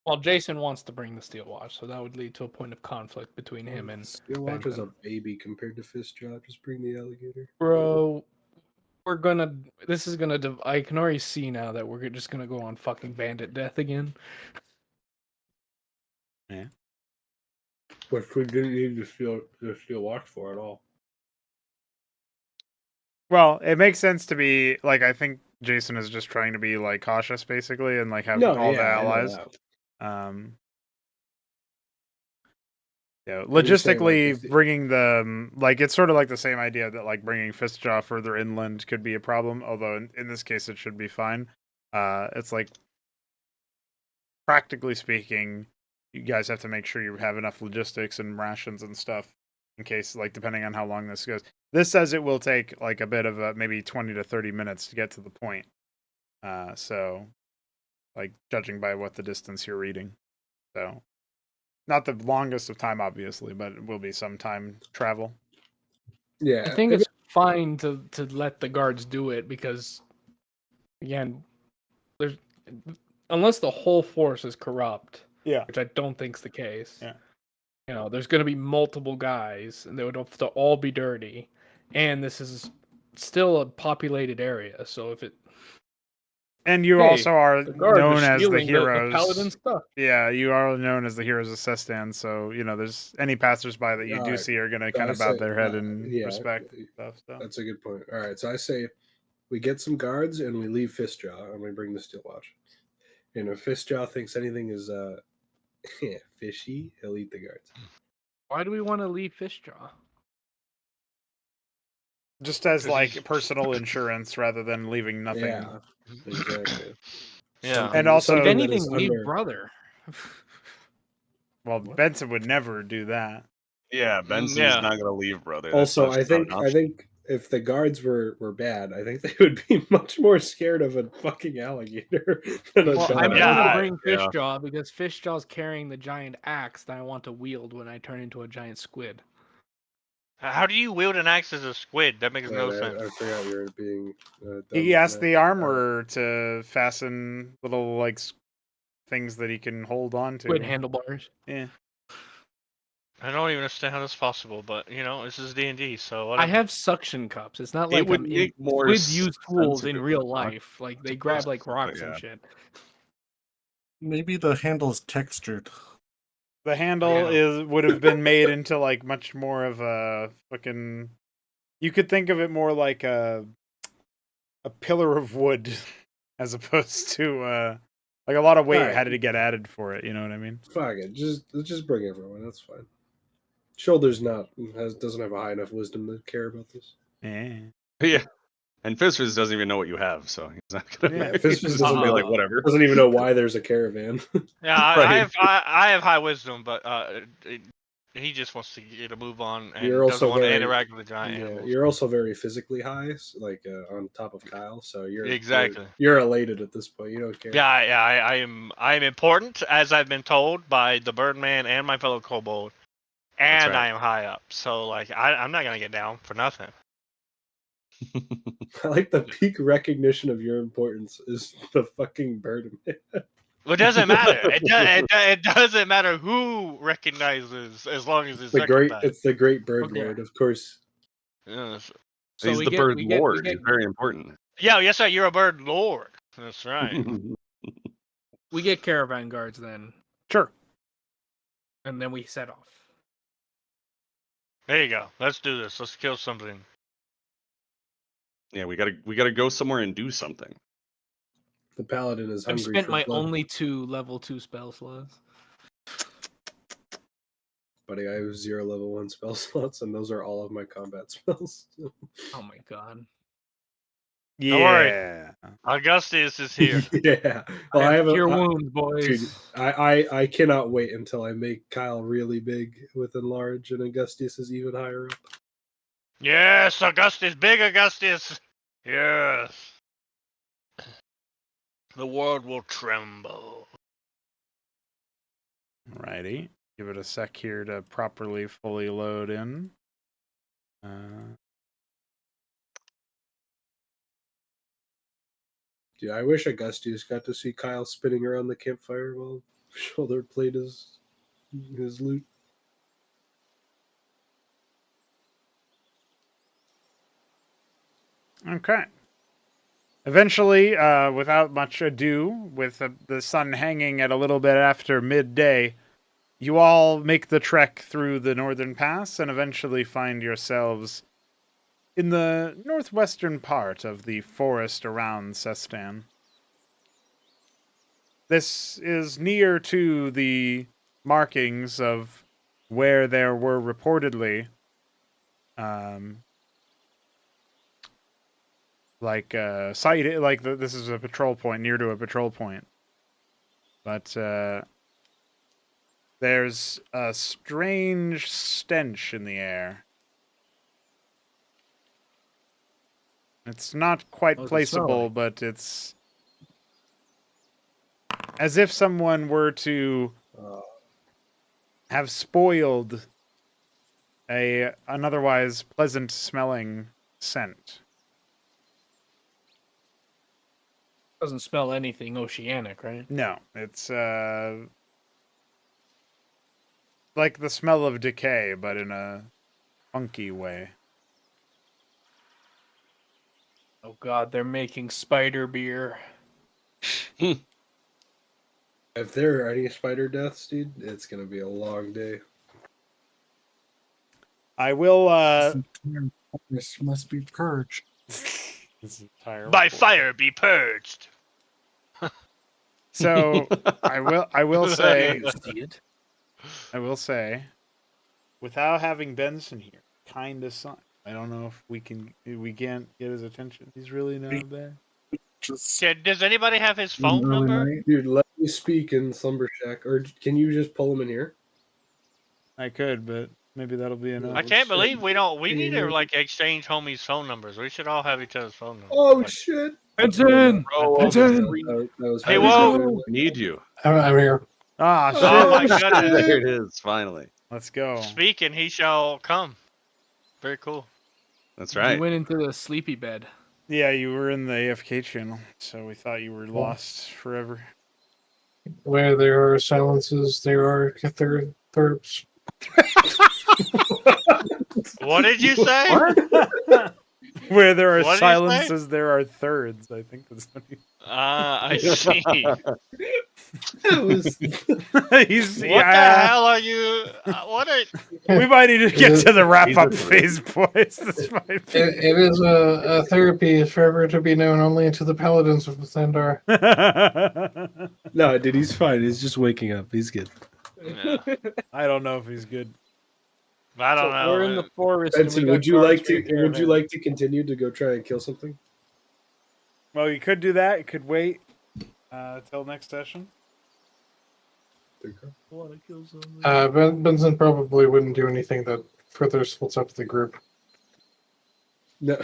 Well, Jason wants to bring the Steel Watch, so that would lead to a point of conflict between him and Steel Watch is a Benson. baby compared to Fistjaw. Just bring the alligator. Bro, this is gonna I can already see now that we're just gonna go on fucking bandit death again. Which we didn't need the Steel Watch for at all. Well, it makes sense to be like I think Jason is just trying to be like cautious basically and like have all the allies. Yeah, I'm just saying, like, logistically if the- bringing them like it's sort of like the same idea that like bringing Fistjaw further inland could be a problem, although in this case it should be fine. It's like practically speaking, you guys have to make sure you have enough logistics and rations and stuff in case like depending on how long this goes. This says it will take like a bit of a maybe 20 to 30 minutes to get to the point. So like judging by what the distance you're reading. So not the longest of time, obviously, but it will be some time travel. Yeah, I think it's fine to let the guards do it because, again, there's unless the whole force is corrupt, Yeah. which I don't think's the case. Yeah. There's going to be multiple guys, and they would have to all be dirty, and this is still a populated area. So if it And you Hey, also are the guards known are as the stealing heroes. paladin stuff. Yeah, you are known as the heroes of Sestan, so there's any passersby that you do Alright, see are gonna so kind I of bow say, their head in respect and stuff. So that's a good point. All right, so I say we get some guards and we leave Fistjaw and we bring the Steel Watch. And if Fistjaw thinks anything is fishy, he'll eat the guards. Why do we want to leave Fishjaw? just as 'Cause like he's- personal insurance rather than leaving nothing. Yeah, exactly. Yeah. Something- And also- If something that anything, is leave under- brother. Well, Benson would never do that. Yeah, Benson's yeah. not gonna leave, brother. Also, That's I just not an think option. if the guards were bad, I think they would be much more scared of a fucking alligator than a Well, dog. I want Yeah, to bring yeah. Fishjaw because Fishjaw's carrying the giant axe that I want to wield when I turn into a giant squid. How do you wield an axe as a squid? That makes no Man, sense. I forgot you were being. He dumb asked the tonight. armorer to fasten little like things that he can hold on to. Squid handlebars. Yeah. I don't even understand how that's possible, but this is D&D, so I whatever. have suction cups. It's not It like would I'm in. make more Squids use tools sense if in it real was not life. Like they grab like rocks and yeah. shit. Maybe the handle's textured. The handle would have been made into like much more of a fucking. You could think of it more like a pillar of wood, as opposed to like a lot of weight Alright. had to get added for it. You know what I mean? Fuck it, just bring everyone. That's fine. Shoulders doesn't have a high enough wisdom to care about this. Yeah. Yeah. And Fistfizz doesn't even know what you have, so he's not gonna. Yeah, he's Fistfizz just doesn't gonna be know. like, whatever. Doesn't even know why there's a caravan. Yeah, I Right. have high wisdom, but he just wants to get a move on and You're doesn't also want to very- interact with the giant Yeah, animals. you're also very physically high, like on top of Kyle. So Exactly. You're elated at this point. You don't care. Yeah, I am important, as I've been told by the Birdman and my fellow kobold, and right. I am high up. So like I'm not gonna get down for nothing. I like the peak recognition of your importance is the fucking Birdman. Well, it doesn't matter. It doesn't matter who recognizes, as long as it's recognized. It's the great bird Okay. lord, of course. Yes. So He's we the get, bird we get, lord. We get, He's very important. Yeah, yes, sir. You're a bird lord. That's right. we get caravan guards then, Sure. and then we set off. There you go. Let's do this. Let's kill something. Yeah, we gotta go somewhere and do something. The paladin is I've hungry. spent for my blood. only 2 level 2 spell slots. Buddy, I have 0 level 1 spell slots, and those are all of my combat spells. Oh my god. Don't worry. Yeah. Augustus is here. Yeah. Well, I have cure a wounds, boys. dude, I cannot wait until I make Kyle really big with enlarge, and Augustus is even higher up. Yes, Augustus, big Augustus. Yes. The world will tremble. Alrighty. Give it a sec here to properly fully load in. Dude, I wish Augustus got to see Kyle spinning around the campfire while Shoulder played his loot. Okay. Eventually, without much ado, with the sun hanging at a little bit after midday, you all make the trek through the northern pass and eventually find yourselves in the northwestern part of the forest around Sestan. This is near to the markings of where there were reportedly this is a patrol point, near to a patrol point. But there's a strange stench in the air. It's not quite What does it smell placeable, like? but it's as if someone were to have spoiled an otherwise pleasant smelling scent. Doesn't smell anything oceanic, right? No, it's like the smell of decay, but in a funky way. Oh god, they're making spider beer. If there are any spider deaths, dude, it's gonna be a long day. I will. This must be purged. This entire By report. fire be purged. So I will say. See it? I will say, without having Benson here, kind of sucks. I don't know if we can't get his attention. He's really not bad. Just Does anybody have his an phone early number? night. Dude, let me speak in Slumber Shack, or can you just pull him in here? I could, but maybe that'll be enough. I can't shit. believe we don't. We Can you need hear to me? like exchange homies' phone numbers. We should all have each other's phone numbers. Oh Like, shit! Benson! Bro, Benson! That was Hey, pretty whoa! good. Need you. I'm here. Ah, shit. Oh my goodness! There it is. Finally. Let's go. Speaking, he shall come. Very cool. That's You right. went into the sleepy bed. Yeah, you were in the AFK channel, so we thought you were lost forever. Where there are silences, there are thirps. What did you say? Where there are What did you say? silences, there are thirds. I think that's what he. I see. That was He's What the hell are you? What are? We might need to get to the wrap up He's a phase, boys. This might be. It is a therapy forever to be known only to the paladins of the Thandar. no, dude. He's fine. He's just waking up. He's good. Yeah, I don't know if he's good. I don't know. We're in the forest. and we Benson, got would you guards like to? taking care of Would you him. like to continue to go try and kill something? Well, you could do that. You could wait till next session. Benson probably wouldn't do anything that further splits up the group. No.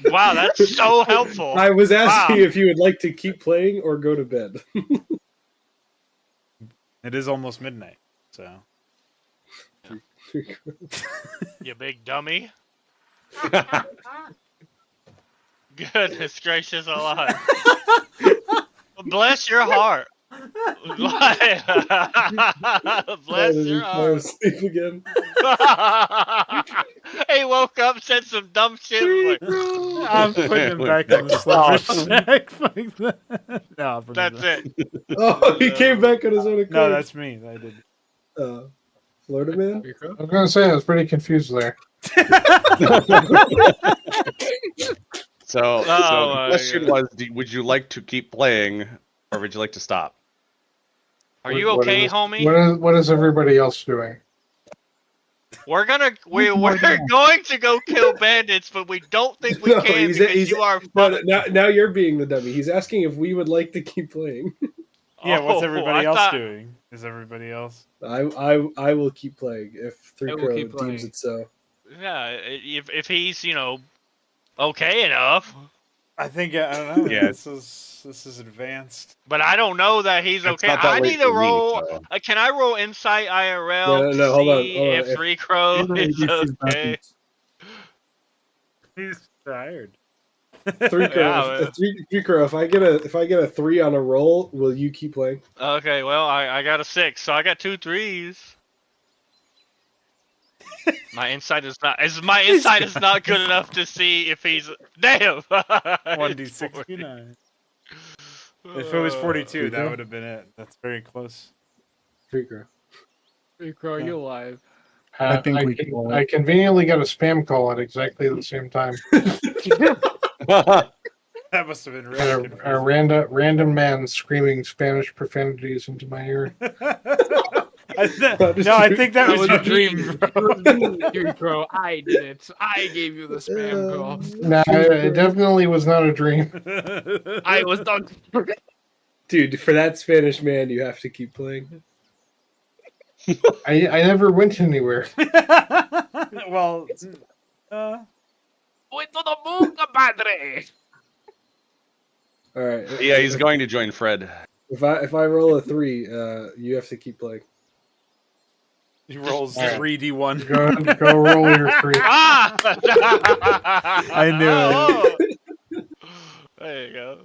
Wow, that's so helpful. I was asking Wow. if you would like to keep playing or go to bed. It is almost midnight, so. You big dummy. Goodness gracious alive. Bless your heart. Bless your Fall heart. asleep again. He woke up, said some dumb shit. Was like, I'm putting him back in the slumber shack. Fuck that. No, I'll bring him that's back. it. Oh, he came back on his own accord. No, that's me. I did. Florida man. I was gonna say I was pretty confused there. So, Oh, the my question God. was, would you like to keep playing, or would you like to stop? Are you okay, homie? What is everybody else doing? We're going to go kill bandits, but we don't think we No, can he's- because he's- you are. No, now you're being the dummy. He's asking if we would like to keep playing. Yeah, what's Oh, everybody I else thought- doing? Is everybody else? I will keep playing if Three I will Crow keep deems playing. it so. Yeah, if he's okay enough, I think I don't know. Yeah. This is advanced. but I don't know that he's It's okay. not that I late need to for me, roll. so. Can I roll Insight IRL No, to hold on, see hold on. if If- Three Crow is okay? He's tired. Three Crow, Yeah, man. Three Crow. If I get a 3 on a roll, will you keep playing? Okay, well I got a 6, so I got 2 3s. My insight is not good enough to see if he's damn. 1d69. If it was 42, that Okay. would have been it. That's very close. Three Crow. Hey, Crow, are you alive? I think we can. I conveniently got a spam call at exactly the same time. That must have been really And confusing. a random man screaming Spanish profanities into my ear. I think that was your dream, bro. Here, Crow, I did it. I gave you the spam call. Nah, it definitely was not a dream. I was done. Dude, for that Spanish man, you have to keep playing. I never went anywhere. Well, Went to the moon, compadre. All right. Yeah, he's going to join Fred. If I roll a 3, you have to keep playing. he rolls All right. 3d1. Go roll your 3. Ah! I knew it. Oh. There you go.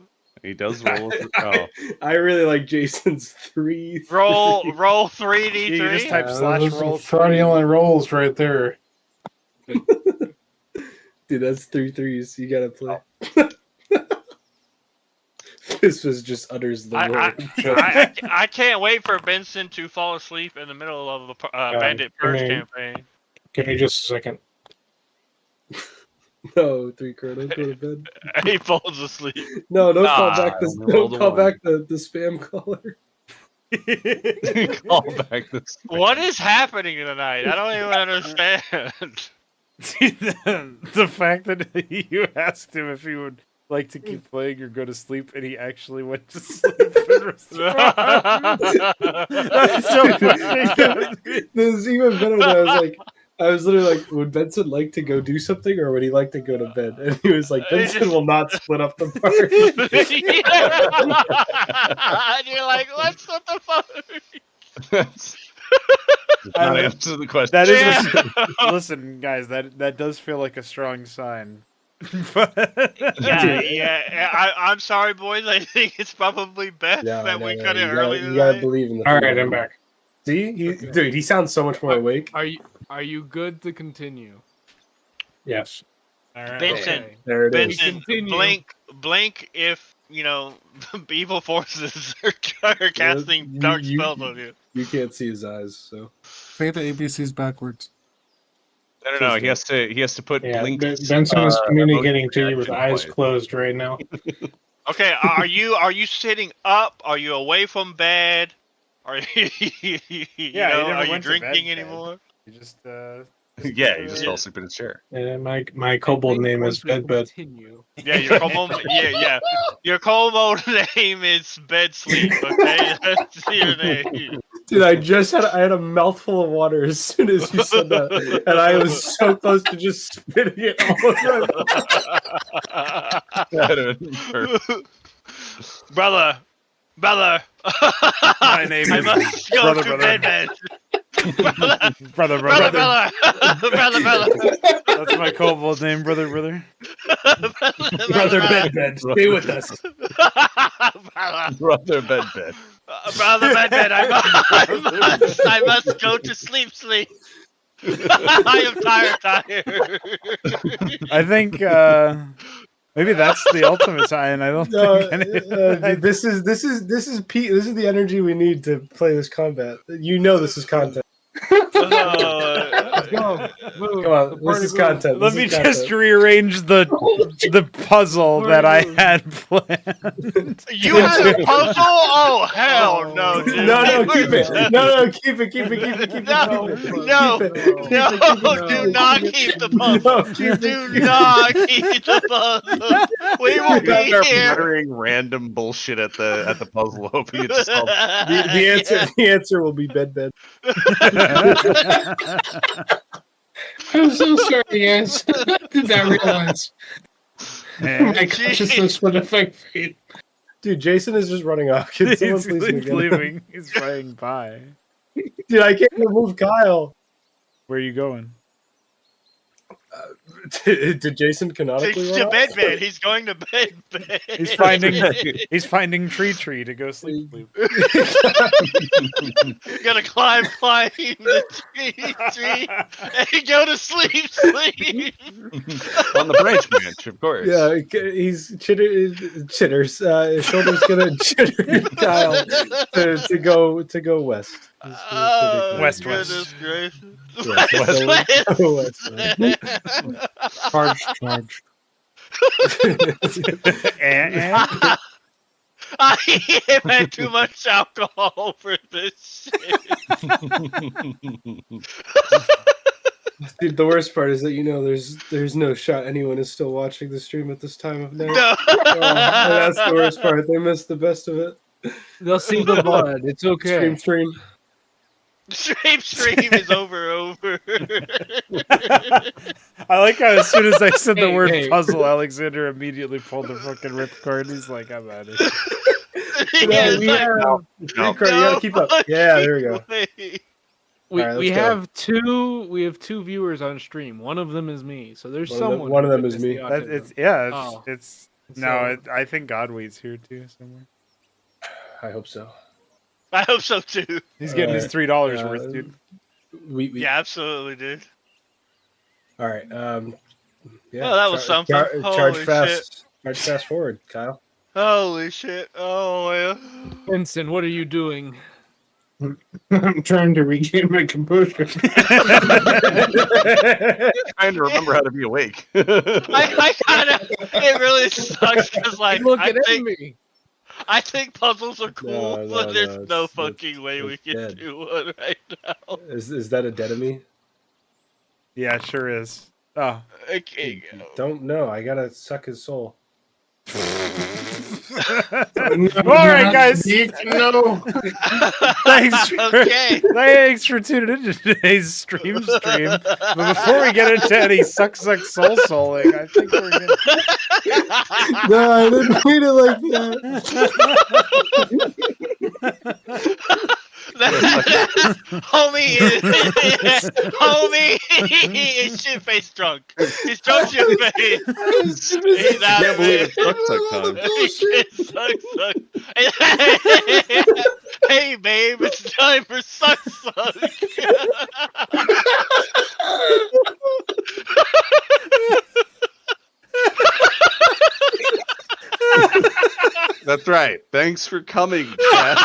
He does roll. Oh, I really like Jason's 3. Roll You just 3d3. type slash Those roll are fraudulent rolls right there. Dude, that's 3 3s. You gotta play. This was just utters the I, word. I can't wait for Benson to fall asleep in the middle of the Bandit Purge campaign. Give me just a second. No, 3 Crow, don't go to bed. He falls asleep. No, don't call back I this. only rolled Don't a call one. back the spam caller. Call back this. What is happening tonight? I don't even understand. The fact that you asked him if he would like to keep playing or go to sleep, and he actually went to sleep in response. That's so funny. This is even better than I was literally like, would Benson like to go do something or would he like to go to bed? And he was like, Benson will not split up the party. And you're like, what's what the fuck? Does not answer the question. That is Yeah. listen, guys. That does feel like a strong sign. I'm sorry, boys. I think it's probably best that we cut it early You gotta tonight. believe in the All right, I'm back. See? Dude, he sounds so much more awake. Are you good to continue? Yes. All right. Benson, Okay. There it is. Benson, Continue. blink if the evil forces are casting dark spells on you. You can't see his eyes, so. Say the ABCs backwards. No. He has to put Yeah, blink. Benson is communicating to you with reaction eyes twice. closed right now. Okay, are you sitting up? Are you away from bed? Are you, never are you went to bed, drinking Ted. anymore? You just Yeah, he just fell asleep in his chair. My kobold name is Bedbed. Continue. Yeah, your kobold. Yeah. Your kobold name is Bed Sleep. Okay, that's your name. Dude, I had a mouthful of water as soon as you said that, and I was so close to just spitting it all over. Brother. My name I is must go Brother, to brother. bed. brother. Brother. That's my kobold name, brother. Brother Bedbed, stay with us. Brother Bed. Brother Bedbed, I must go to sleep. I am tired. I think maybe that's the ultimate sign. I don't No, think dude, this is the energy we need to play this combat. You know this is content. Come on, this is content. Let me just rearrange the puzzle that I had planned. You have a puzzle? Oh hell no, dude. No, keep it. No, keep it. No, do not keep the puzzle. Do not keep the puzzle. We will be here. Muttering random bullshit at the puzzle, hoping it just helps. The answer will be bed. I'm so sorry, guys. I did not realize. My consciousness would affect fate. Dude, Jason is just running off. Can someone He's please make him- leaving. He's flying by. Dude, I can't remove Kyle. Where are you going? Did Jason canonically To run bed, off? man. He's going to bed. He's finding tree to go sleep. He's gonna climb the tree, and go to sleep. On the branch branch, of course. Yeah, he's chitters. His shoulder's gonna chitter Kyle to go west. West. Goodness gracious. West. Charge. And I had too much alcohol for this shit. Dude, the worst part is that there's no shot anyone is still watching the stream at this time of night. No. And that's the worst part. They missed the best of it. They'll see the blood. It's okay. Stream. Stream is over. I like how as soon as I said the word Hey. puzzle, Alexander immediately pulled the fucking ripcord. He's like, I'm out of here. Yeah, we it's have No. you gotta keep up. Yeah, there we go. way. We All right, we let's go. have two viewers on stream. One of them is me. So there's someone. one who of them is witnessed me. the That, autism. it's So- no. I think Godweed's here too somewhere. I hope so. I hope so too. He's getting his $3 worth, dude. We Yeah, absolutely, dude. All right. Yeah. Oh, that was something. Charge Holy fast. Charge fast forward, Kyle. Holy shit! Oh man. Vincent, what are you doing? I'm trying to regain my composure. Trying to remember how to be awake. I kind of. It really sucks because like Look at me. I think puzzles are cool, No, but no, there's no, no it's fucking way we it's can dead. do one right now. Is that a dead of me? Yeah, it sure is. Oh. Okay. Don't know. I gotta suck his soul. All right, guys. No. Thanks for tuning into today's stream. But before we get into any suck soul souling, I think we're gonna. No, I didn't mean it like that. Homie is shit face drunk. He's drunk shit face. He's I out can't of believe it. it's suck Suck. Hey babe, it's time for suck. That's right. Thanks for coming, Jeff.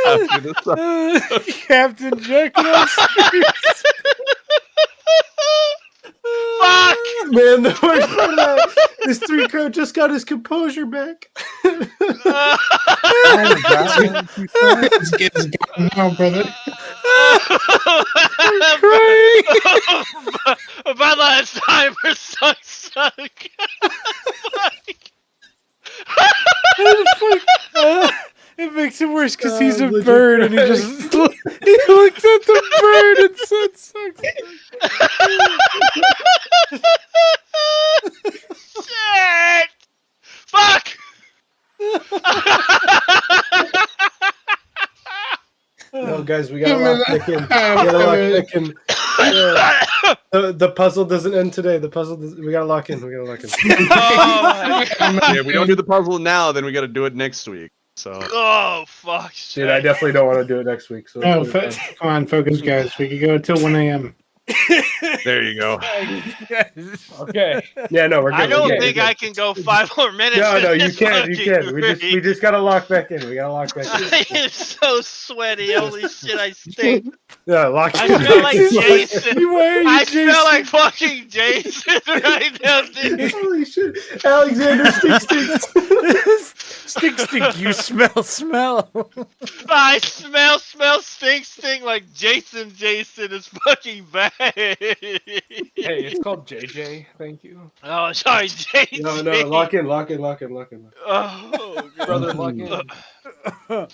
After the suck. Captain Jekyll on streams. Fuck! Man, this 3-Crow just got his composure back. It's gotten now, brother. Bella, it's time for suck. It makes it worse because he's a legit bird and he just he looked at the bird and said suck. Shit! Fuck! No, guys, we gotta lock back in. We gotta lock back in. The puzzle doesn't end today. The puzzle we gotta lock in. We gotta lock in. Yeah, we don't do the puzzle now, then we got to do it next week. So. Oh fuck! Dude, I definitely don't want to do it next week. So No, come on, focus, guys. We could go till 1 a.m. There you go. Okay. Yeah, no, we're good. I don't we're good, think we're good. I can go 5 more minutes. No, in you this can. You fucking can. We rig. just gotta lock back in. We gotta lock back in. I am so sweaty. Holy shit! I stink. Yeah, lock I in. feel like Jason. Why are you I Jason? feel like fucking Jason right now, dude. Holy shit, Alexander Stink. Stink, you smell. I smell, stink like Jason. Jason is fucking bad. Hey, it's called JJ. Thank you. Oh, sorry, Jason. No, lock in. Oh, Brother, lock in. Brother,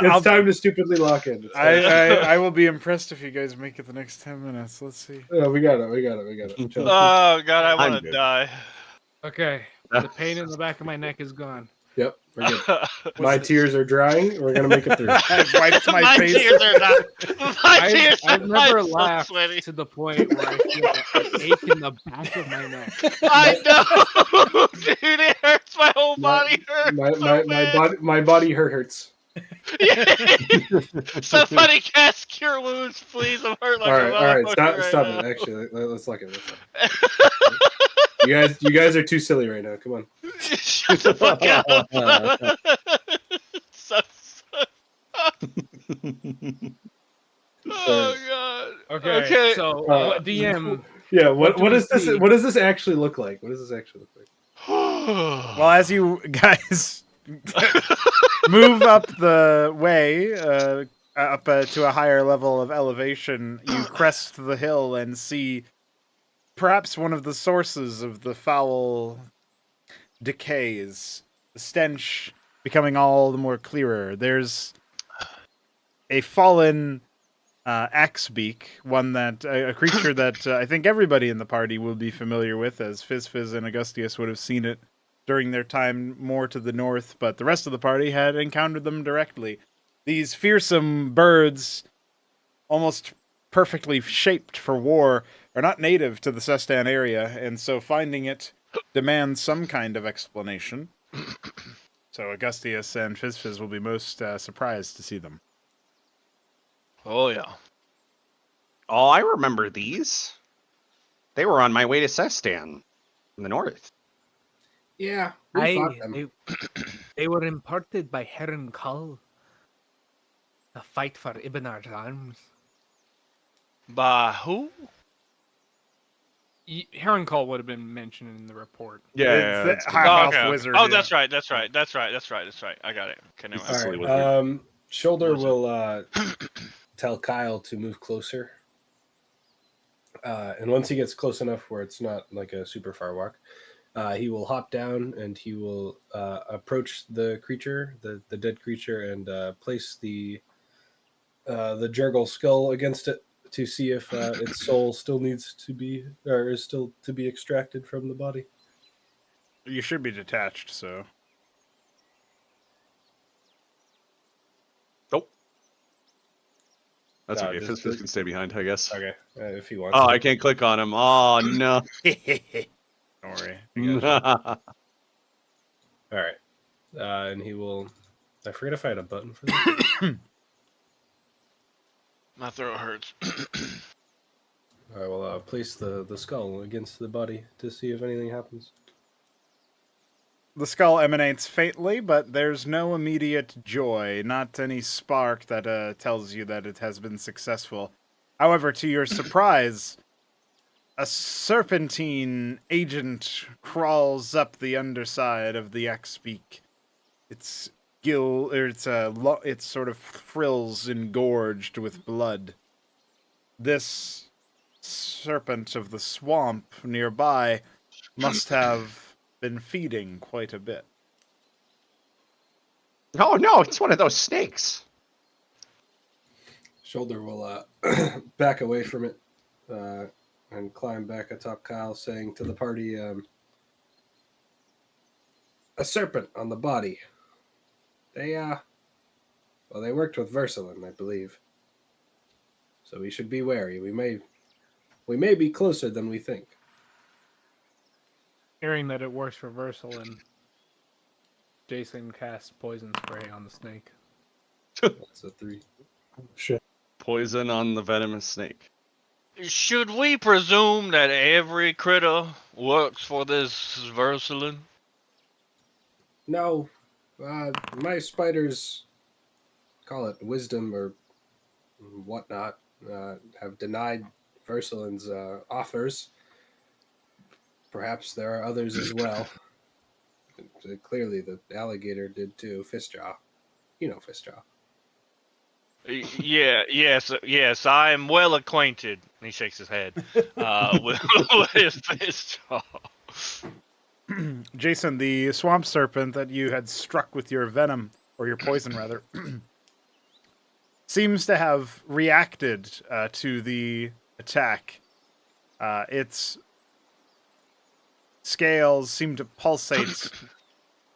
It's time to stupidly lock in. I will be impressed if you guys make it the next 10 minutes. Let's see. Yeah, we got it. Chill. Oh god, I I'm want to good. die. Okay, the pain in the back of my neck is gone. Yep, we're good. My tears are drying. We're gonna make it through. I wiped my face. tears are not. My tears I've are never not so laughed sweaty. to the point where I feel an ache in the back of my neck. I know, dude. It hurts. My whole body hurts. My body hurts. Somebody cast cure wounds, please. I'm hurt like All a right. motherfucker Stop right it. now. Actually, let's lock it. You guys are too silly right now. Come on. Shut the fuck up. Oh god. Okay, so what DM? Yeah. What do What we does this? see? What does this actually look like? Well, as you guys move up the way, up to a higher level of elevation, you crest the hill and see perhaps one of the sources of the foul decays. The stench becoming all the more clearer. There's a fallen Axebeak, one that a creature that I think everybody in the party will be familiar with, as Fizz and Augustius would have seen it during their time more to the north, but the rest of the party had encountered them directly. These fearsome birds, almost perfectly shaped for war, are not native to the Sestan area, and so finding it demands some kind of explanation. So Augustius and Fizz will be most surprised to see them. Oh yeah. Oh, I remember these. They were on my way to Sestan. In the north. Yeah, we fought them. They were imported by Heron Kull. A fight for Ibnar's arms. By who? Heron Call would have been mentioned in the report. Yeah, It's it's half Oh, elf okay. wizard. Oh, yeah. that's right. I got it. Okay, never It's mind. silly All right. wizard. Shoulder Wizard. will tell Kyle to move closer. And once he gets close enough where it's not like a super far walk, he will hop down and he will approach the creature, the dead creature, and place the Jurgle skull against it to see if its soul still needs to be, or is still to be extracted from the body. You should be detached, so. Nope. That's No, okay. just- Fizz can stay behind, I guess. Okay, if he wants. Oh, to. I can't click on him. Oh no. Don't worry. You guys- All right, and he will. I forget if I had a button for that. My throat hurts. I will place the skull against the body to see if anything happens. The skull emanates faintly, but there's no immediate joy, not any spark that tells you that it has been successful. However, to your surprise, a serpentine agent crawls up the underside of the X-beak. Its its sort of frills engorged with blood. This serpent of the swamp nearby must have been feeding quite a bit. Oh no, it's one of those snakes. Shoulder will back away from it and climb back atop Kyle, saying to the party, "A serpent on the body. They worked with Versalin, I believe. So we should be wary. We may be closer than we think." Hearing that it works reversal, and Jason casts poison spray on the snake. That's a 3. Shit. Poison on the venomous snake. Should we presume that every critter works for this Versalin? No, my spiders, call it wisdom or whatnot, have denied Versalin's offers. Perhaps there are others as well. Clearly, the alligator did too. Fistjaw. You know Fistjaw. Yes, I am well acquainted. And he shakes his head with his jaw. Jason, the swamp serpent that you had struck with your venom, or your poison rather, seems to have reacted to the attack. Its scales seem to pulsate,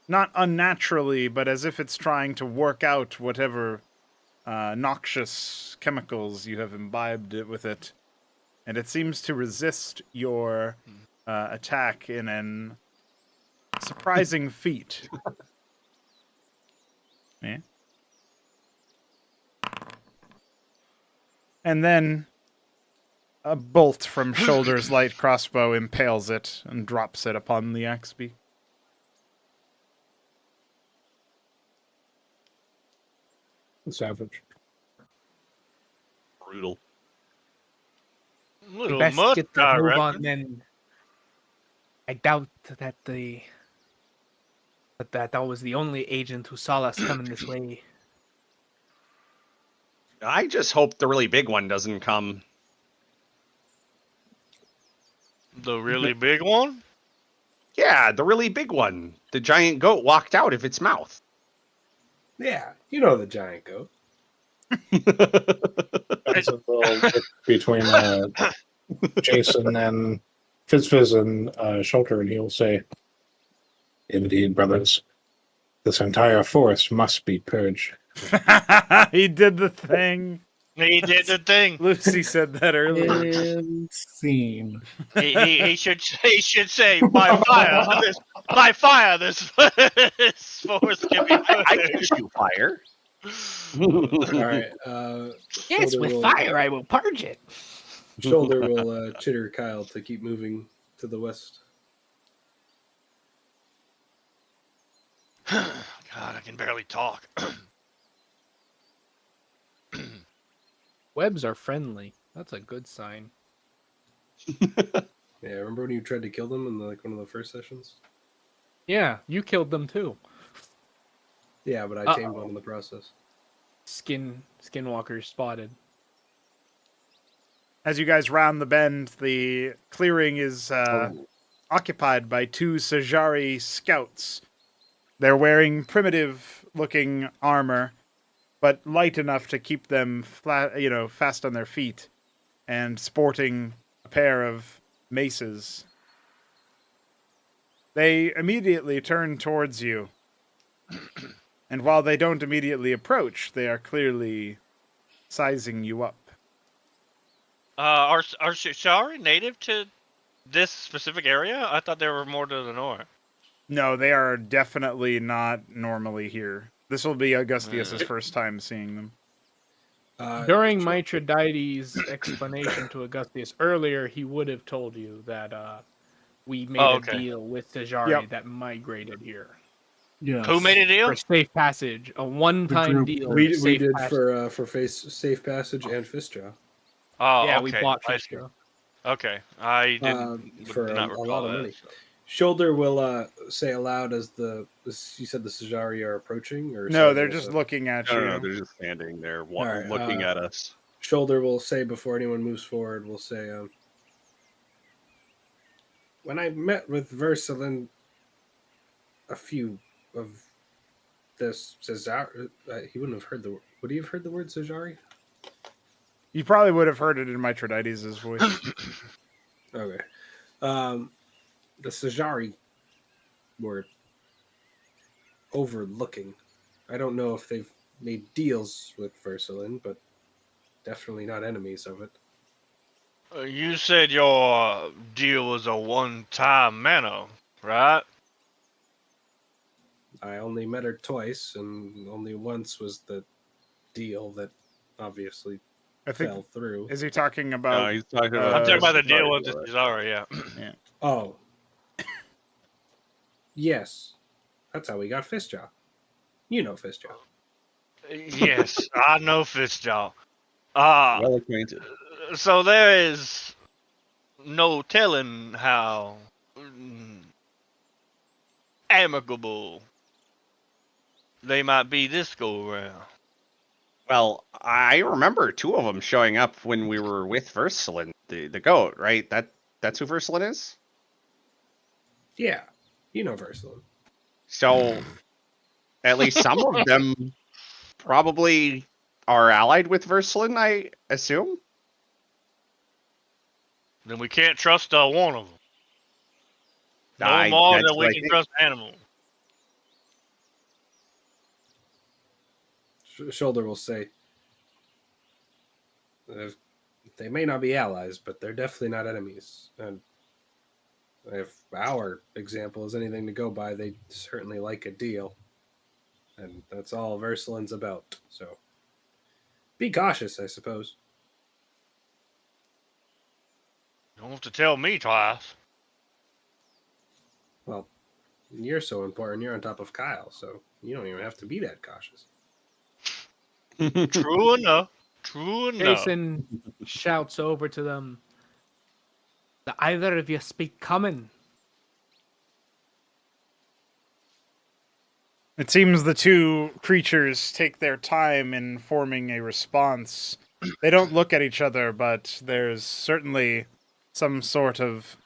not unnaturally, but as if it's trying to work out whatever noxious chemicals you have imbibed with it. And it seems to resist your attack in an surprising feat. Yeah. And then a bolt from Shoulder's light crossbow impales it and drops it upon the Axby. Savage. Brutal. We Little best mutt, get the I move reckon. on then. I doubt that that was the only agent who saw us coming this way. I just hope the really big one doesn't come. The really big one? Yeah, the really big one. The giant goat walked out of its mouth. Yeah, you know the giant goat. That's a little bit between Jason and Fizz and Shelter, and he'll say, "Indeed, brothers, this entire forest must be purged." He did the thing. He did the thing. Lucy said that earlier. And scene. He should say by fire this forest can be I can shoot fire. All right. Yes, Shoulder with will- fire I will purge it. Shoulder will chitter Kyle to keep moving to the west. God, I can barely talk. Webs are friendly. That's a good sign. Yeah, remember when you tried to kill them in one of the first sessions? Yeah, you killed them too. Yeah, but I tamed Uh-oh. one in the process. Skinwalker spotted. As you guys round the bend, the clearing is occupied by two Sajari scouts. They're wearing primitive-looking armor, but light enough to keep them fast on their feet, and sporting a pair of maces. They immediately turn towards you, and while they don't immediately approach, they are clearly sizing you up. Are Shari native to this specific area? I thought they were more to the north. No, they are definitely not normally here. This will be Augustius's first time seeing them. During Mithridates' explanation to Augustius earlier, he would have told you that we made a deal with Tajari that migrated here. Yes. Who made a deal? For safe passage, a one-time deal. We safe did passage. for safe passage and Fistjaw. Oh, yeah, okay. we bought Fistjaw. Okay, I did for not a recall lot of that, money. so. Shoulder will say aloud as you said the Sajari are approaching, or No, they're just looking at you. No, they're just standing there, looking at us. Shoulder will say before anyone moves forward, will say, when I met with Versalin, a few of this Cesar, he wouldn't have heard the. Would he have heard the word Sajari? You probably would have heard it in Mithridates' voice. Okay. The Sajari were overlooking. I don't know if they've made deals with Versalin, but definitely not enemies of it. You said your deal was a one-time manner, right? I only met her twice, and only once was the deal that obviously fell through. Is he talking about? No, he's talking about. I'm talking about the deal with the Cesara, yeah. Oh. Yes. That's how we got Fistjaw. You know Fistjaw. Yes, I know Fistjaw. Well acquainted. So there is no telling how amicable they might be this go around. Well, I remember two of them showing up when we were with Versalin, the goat, right? That's who Versalin is? Yeah, you know Versalin. So, at least some of them probably are allied with Versalin, I assume? Then we can't trust one of them. No more than we can trust animals. Shoulder will say, they may not be allies, but they're definitely not enemies. And if our example is anything to go by, they certainly like a deal. And that's all Versalin's about. So be cautious, I suppose. You don't have to tell me twice. Well, you're so important. You're on top of Kyle, so you don't even have to be that cautious. True enough. True enough. Jason shouts over to them. Do either of you speak common? It seems the two creatures take their time in forming a response. They don't look at each other, but there's certainly some sort of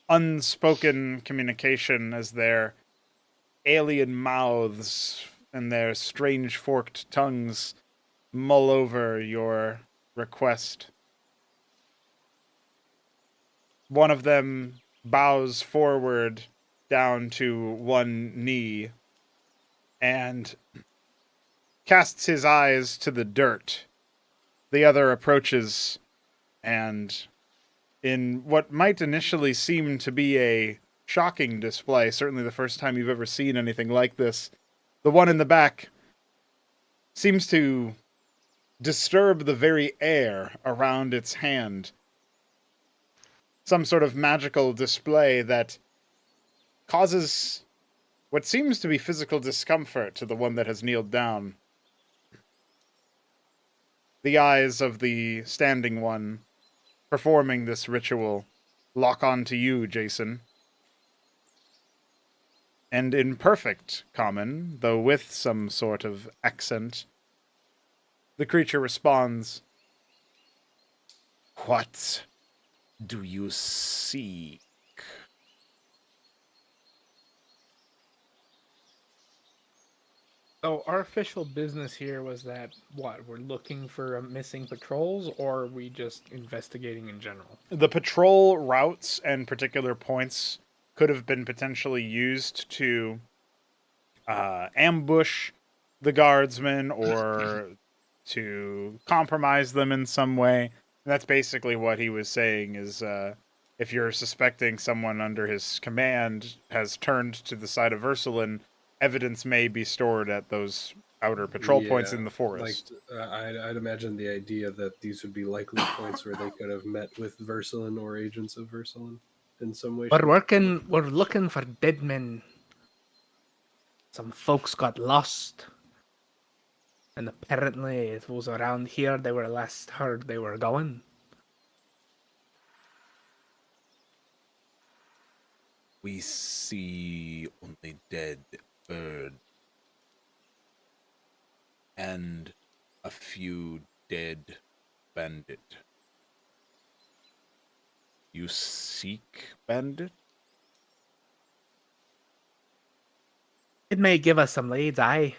unspoken communication as their alien mouths and their strange forked tongues mull over your request. One of them bows forward down to one knee and casts his eyes to the dirt. The other approaches, and in what might initially seem to be a shocking display, certainly the first time you've ever seen anything like this, the one in the back seems to disturb the very air around its hand. Some sort of magical display that causes what seems to be physical discomfort to the one that has kneeled down. The eyes of the standing one performing this ritual lock onto you, Jason. And in perfect common, though with some sort of accent, the creature responds, "What do you seek?" So our official business here was that what we're looking for missing patrols, or are we just investigating in general? The patrol routes and particular points could have been potentially used to ambush the guardsmen or to compromise them in some way. And that's basically what he was saying is if you're suspecting someone under his command has turned to the side of Ursuline, evidence may be stored at those outer patrol points in the forest. I'd imagine the idea that these would be likely points where they could have met with Versalin or agents of Versalin in some way. We're looking for dead men. Some folks got lost. And apparently it was around here they were last heard they were going. We see only dead bird and a few dead bandit. You seek bandit? It may give us some leads, aye.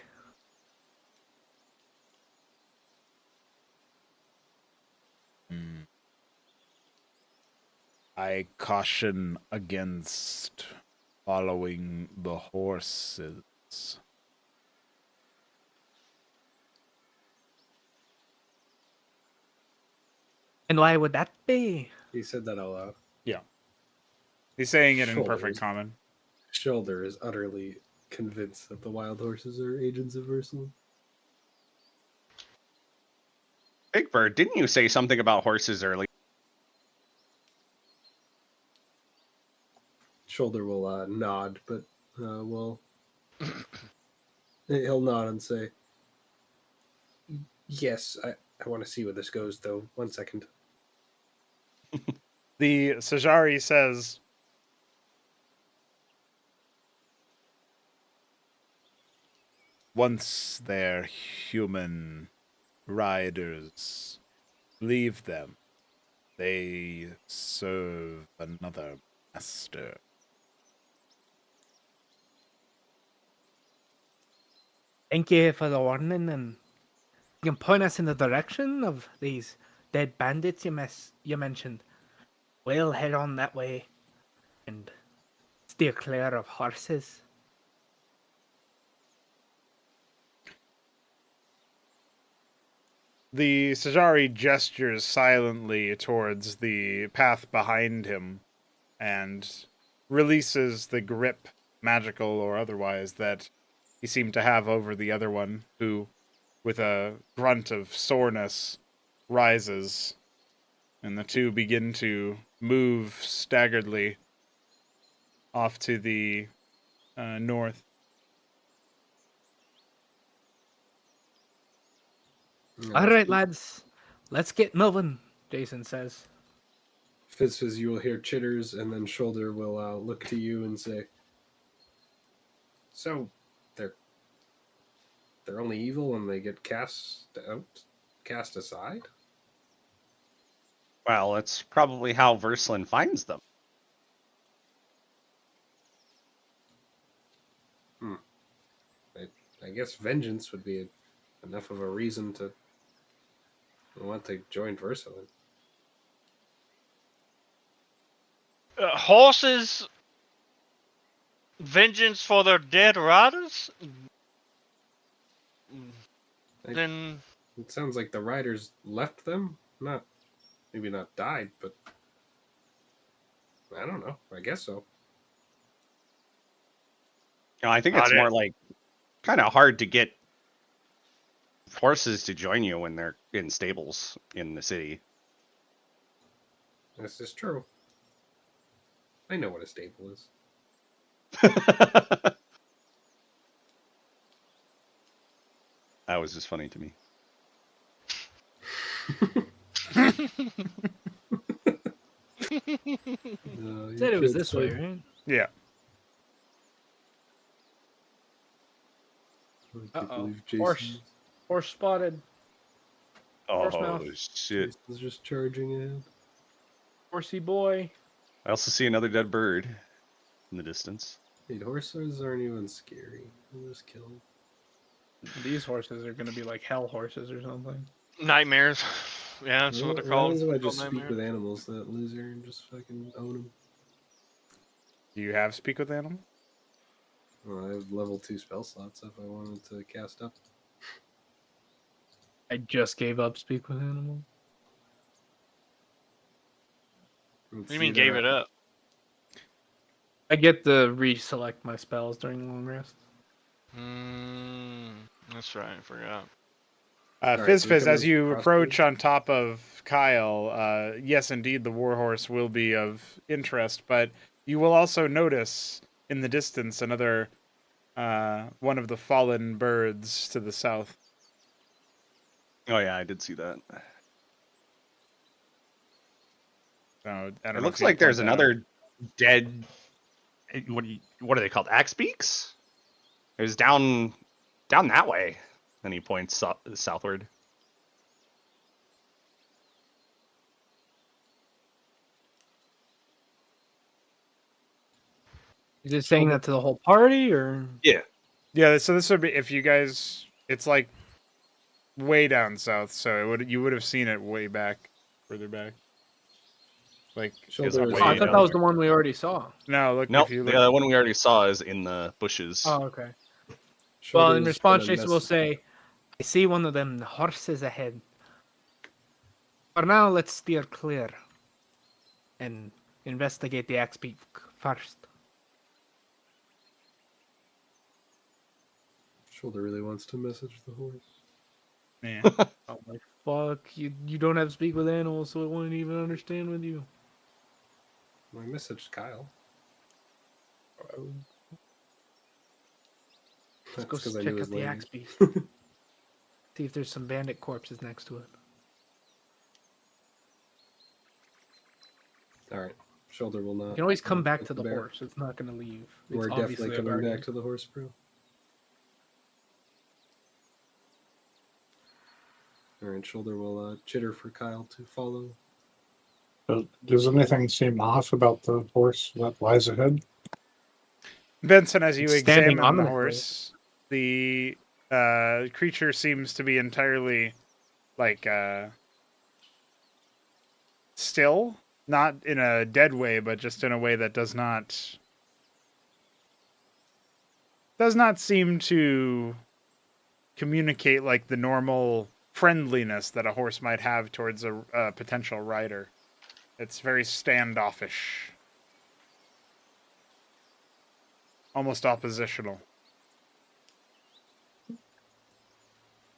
I caution against following the horses. And why would that be? He said that out loud. Yeah. He's saying it in Shoulders. perfect common. Shoulder is utterly convinced that the wild horses are agents of Versalin. Big Bird, didn't you say something about horses earlier? Shoulder will nod, but he'll nod and say, "Yes, I want to see where this goes, though. 1 second." The Sajari says, "Once they're human riders, leave them. They serve another master." Thank you for the warning, and you can point us in the direction of these dead bandits you mentioned. We'll head on that way and steer clear of horses. The Sajari gestures silently towards the path behind him and releases the grip, magical or otherwise, that he seemed to have over the other one, who, with a grunt of soreness, rises, and the two begin to move staggeredly off to the north. All right, lads, let's get moving, Jason says. Fizz, you will hear chitters, and then Shoulder will look to you and say, "So, they're only evil when they get cast aside?" Well, it's probably how Versalin finds them. I guess vengeance would be enough of a reason to want to join Versalin. Horses, vengeance for their dead riders. Then It sounds like the riders left them. Maybe not died, but I don't know. I guess so. I think it's more like kind of hard to get horses to join you when they're in stables in the city. This is true. I know what a stable is. That was just funny to me. Said it was this way, right? Yeah. Uh-oh. Horse spotted. Horse Oh mouth. shit! Jason's just charging ahead. Horsey boy. I also see another dead bird in the distance. Dude, horses aren't even scary. They'll just kill them. These horses are gonna be like hell horses or something. Nightmares. Yeah, that's what they're called. What happens if I Called just speak nightmares. with animals, that loser, and just fucking own them? Do you have speak with animal? Well, I have level 2 spell slots if I wanted to cast up. I just gave up speak with animal. What do you mean gave it up? I get to reselect my spells during long rest. That's right. I forgot. Fizz so Fizz, can as those you crossbows- approach on top of Kyle, yes, indeed, the warhorse will be of interest, but you will also notice in the distance another one of the fallen birds to the south. Oh yeah, I did see that. So, I don't It know looks if you like there's point that out. another dead. What are they called? Axe beaks. There's down that way. And he points southward. Is it saying that to the whole party or? Yeah. Yeah, so this would be if you guys. It's like way down south, so you would have seen it way back, further back. Like Shoulder way is Oh, I thought down that was there. the one we already saw. No, look Nope. if you The look. one we already saw is in the bushes. Oh, okay. Shoulder Well, in is response, gonna Jason will mess- say, I see one of them horses ahead. For now, let's steer clear and investigate the axe beak first. Shoulder really wants to message the horse. Yeah. Oh my fuck! You don't have to speak with animals, so it won't even understand with you. I messaged Kyle. Let's go 'cause I check knew out his the axe language. beak. See if there's some bandit corpses next to it. Alright. Shoulder will not. You can always come back hit to the bear. horse. It's not going to leave. It's We're obviously definitely a coming guardian. back to the horse, bro. Alright, Shoulder will chitter for Kyle to follow. Does anything seem off about the horse that lies ahead? Benson, as you It's standing examine the ominously. horse, the creature seems to be entirely like still, not in a dead way, but just in a way that does not seem to communicate like the normal friendliness that a horse might have towards a potential rider. It's very standoffish. Almost oppositional.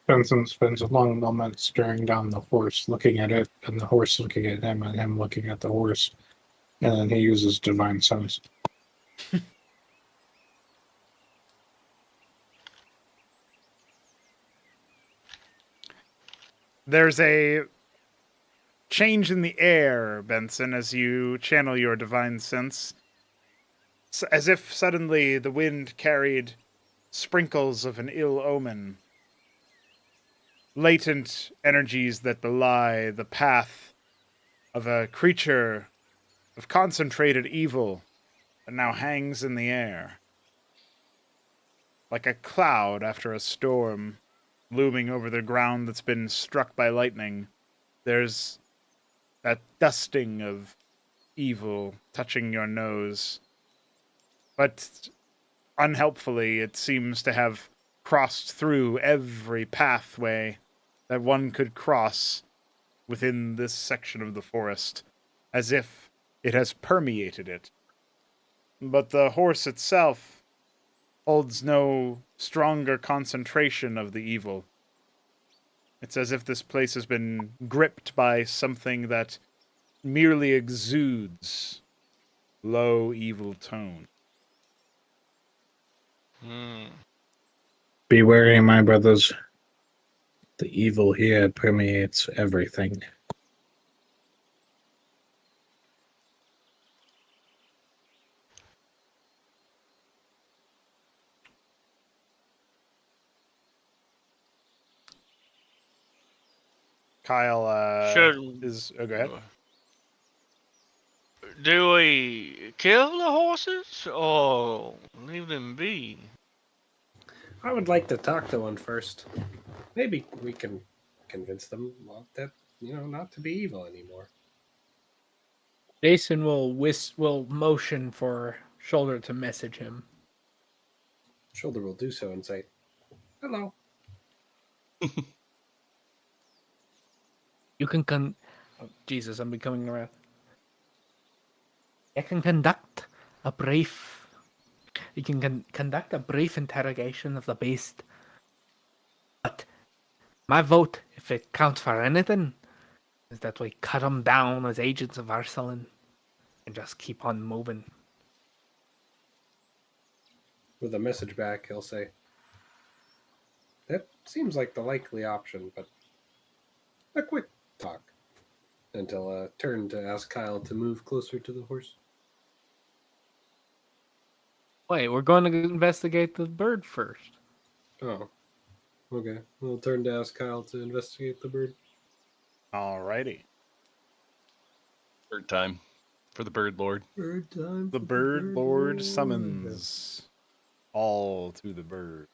Benson spends a long moment staring down the horse, looking at it, and the horse looking at him, and him looking at the horse. And then he uses divine sense. There's a change in the air, Benson, as you channel your divine sense. As if suddenly the wind carried sprinkles of an ill omen. Latent energies that belie the path of a creature of concentrated evil that now hangs in the air. Like a cloud after a storm, looming over the ground that's been struck by lightning. There's that dusting of evil touching your nose. But unhelpfully, it seems to have crossed through every pathway that one could cross within this section of the forest, as if it has permeated it. But the horse itself holds no stronger concentration of the evil. It's as if this place has been gripped by something that merely exudes low evil tone. Be wary, my brothers. The evil here permeates everything. Kyle Should Oh, go ahead. do we kill the horses or leave them be? I would like to talk to one first. Maybe we can convince them that not to be evil anymore. Jason will motion for Shoulder to message him. Shoulder will do so and say, "Hello." You can oh, Jesus, I'm becoming around. You can conduct a brief. You can conduct a brief interrogation of the beast. But my vote, if it counts for anything, is that we cut them down as agents of Arsalan and just keep on moving. With a message back, he'll say, "That seems like the likely option, but a quick talk." And he'll turn to ask Kyle to move closer to the horse. Wait, we're going to investigate the bird first. Oh, okay. We'll turn to ask Kyle to investigate the bird. Alrighty. Bird time for the bird lord. Bird time. The bird lord summons all to the bird.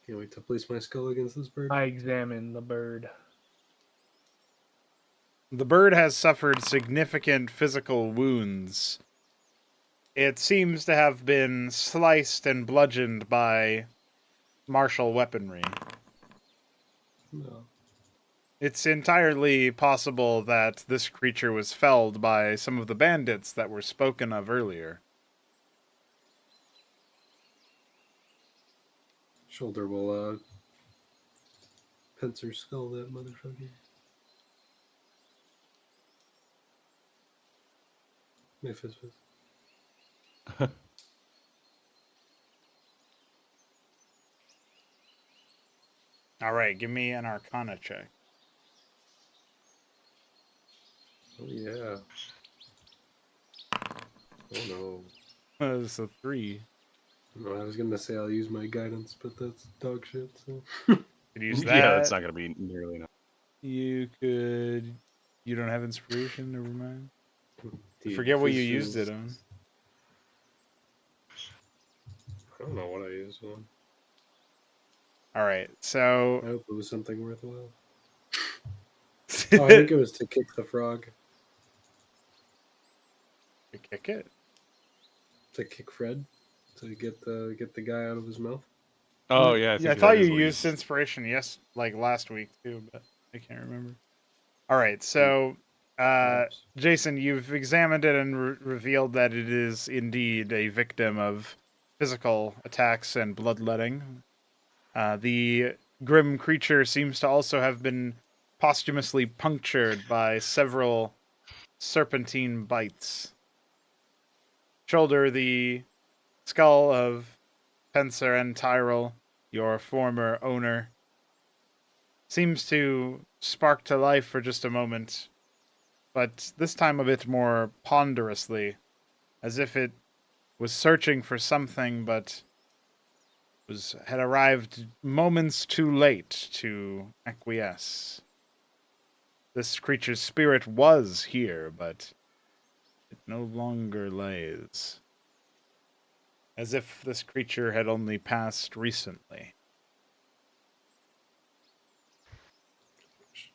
Can't wait to place my skull against this bird. I examine the bird. The bird has suffered significant physical wounds. It seems to have been sliced and bludgeoned by martial weaponry. No. It's entirely possible that this creature was felled by some of the bandits that were spoken of earlier. Shoulder will pincer skull that motherfucker. Fizz. Alright, give me an Arcana check. Oh yeah. Oh no. It's a 3. No, I was gonna say I'll use my guidance, but that's dog shit. So Could use that. Yeah, that's not going to be nearly enough. You could. You don't have inspiration? Never mind. Dude, Forget what you Fizz used is- it on. I don't know what I used it on. Alright, so. I hope it was something worthwhile. Oh, I think it was to kick the frog. To kick it? To kick Fred. To get the guy out of his mouth. Oh, yeah. I think thought that is you what he used inspiration, like last week too, but I can't remember. Alright, so. Perhaps. Jason, you've examined it and revealed that it is indeed a victim of physical attacks and bloodletting. The grim creature seems to also have been posthumously punctured by several serpentine bites. Shoulder, the skull of Spencer and Tyrell, your former owner, seems to spark to life for just a moment, but this time a bit more ponderously, as if it was searching for something but had arrived moments too late to acquiesce. This creature's spirit was here, but it no longer lays. As if this creature had only passed recently.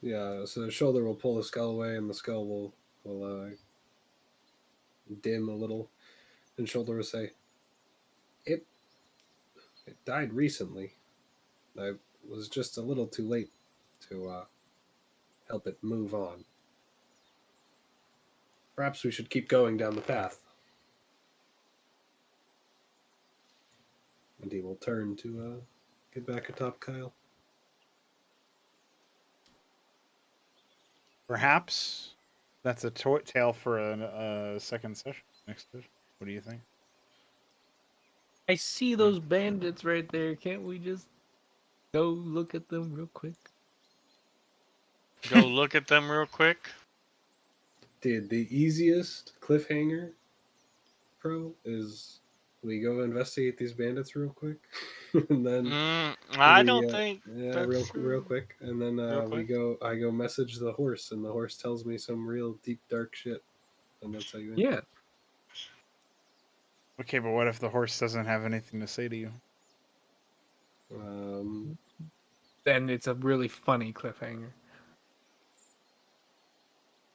Yeah, so the shoulder will pull the skull away, and the skull will dim a little, and shoulder will say, "It died recently. I was just a little too late to help it move on. Perhaps we should keep going down the path." And he will turn to get back atop Kyle. Perhaps that's a tale for a second session, next session. What do you think? I see those bandits right there. Can't we just go look at them real quick? Go look at them real quick. Dude, the easiest cliffhanger, pro, is we go investigate these bandits real quick, and then I we, don't think yeah, that's real quick, and then real we quick. go. I go message the horse, and the horse tells me some real deep dark shit, and that's how you. End. Yeah. Okay, but what if the horse doesn't have anything to say to you? Then it's a really funny cliffhanger.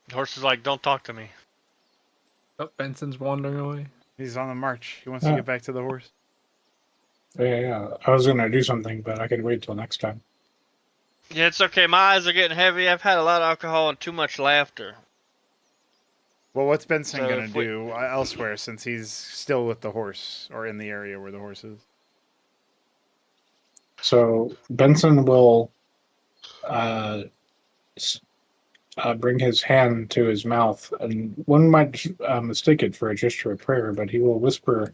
The horse is like, don't talk to me. Oh, Benson's wandering away. He's on the march. He wants to get back to the horse. Yeah. I was gonna do something, but I could wait till next time. Yeah, it's okay. My eyes are getting heavy. I've had a lot of alcohol and too much laughter. Well, what's Benson So gonna if we- do elsewhere since he's still with the horse or in the area where the horse is? So Benson will bring his hand to his mouth, and one might mistake it for a gesture of prayer, but he will whisper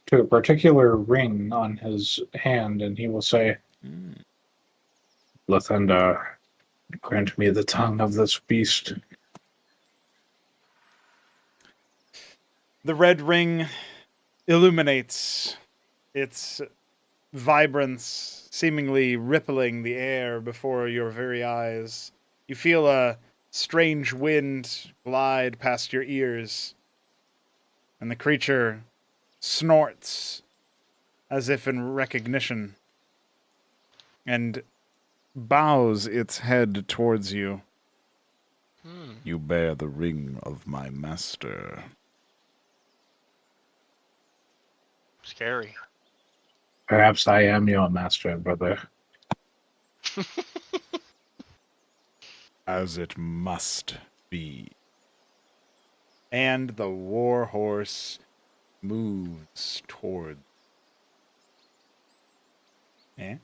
to a particular ring on his hand, and he will say, Lathander, grant me the tongue of this beast. The red ring illuminates, its vibrance seemingly rippling the air before your very eyes. You feel a strange wind glide past your ears, and the creature snorts as if in recognition and bows its head towards you. You bear the ring of my master. Scary. Perhaps I am your master, brother. As it must be. And the war horse moves toward. Eh?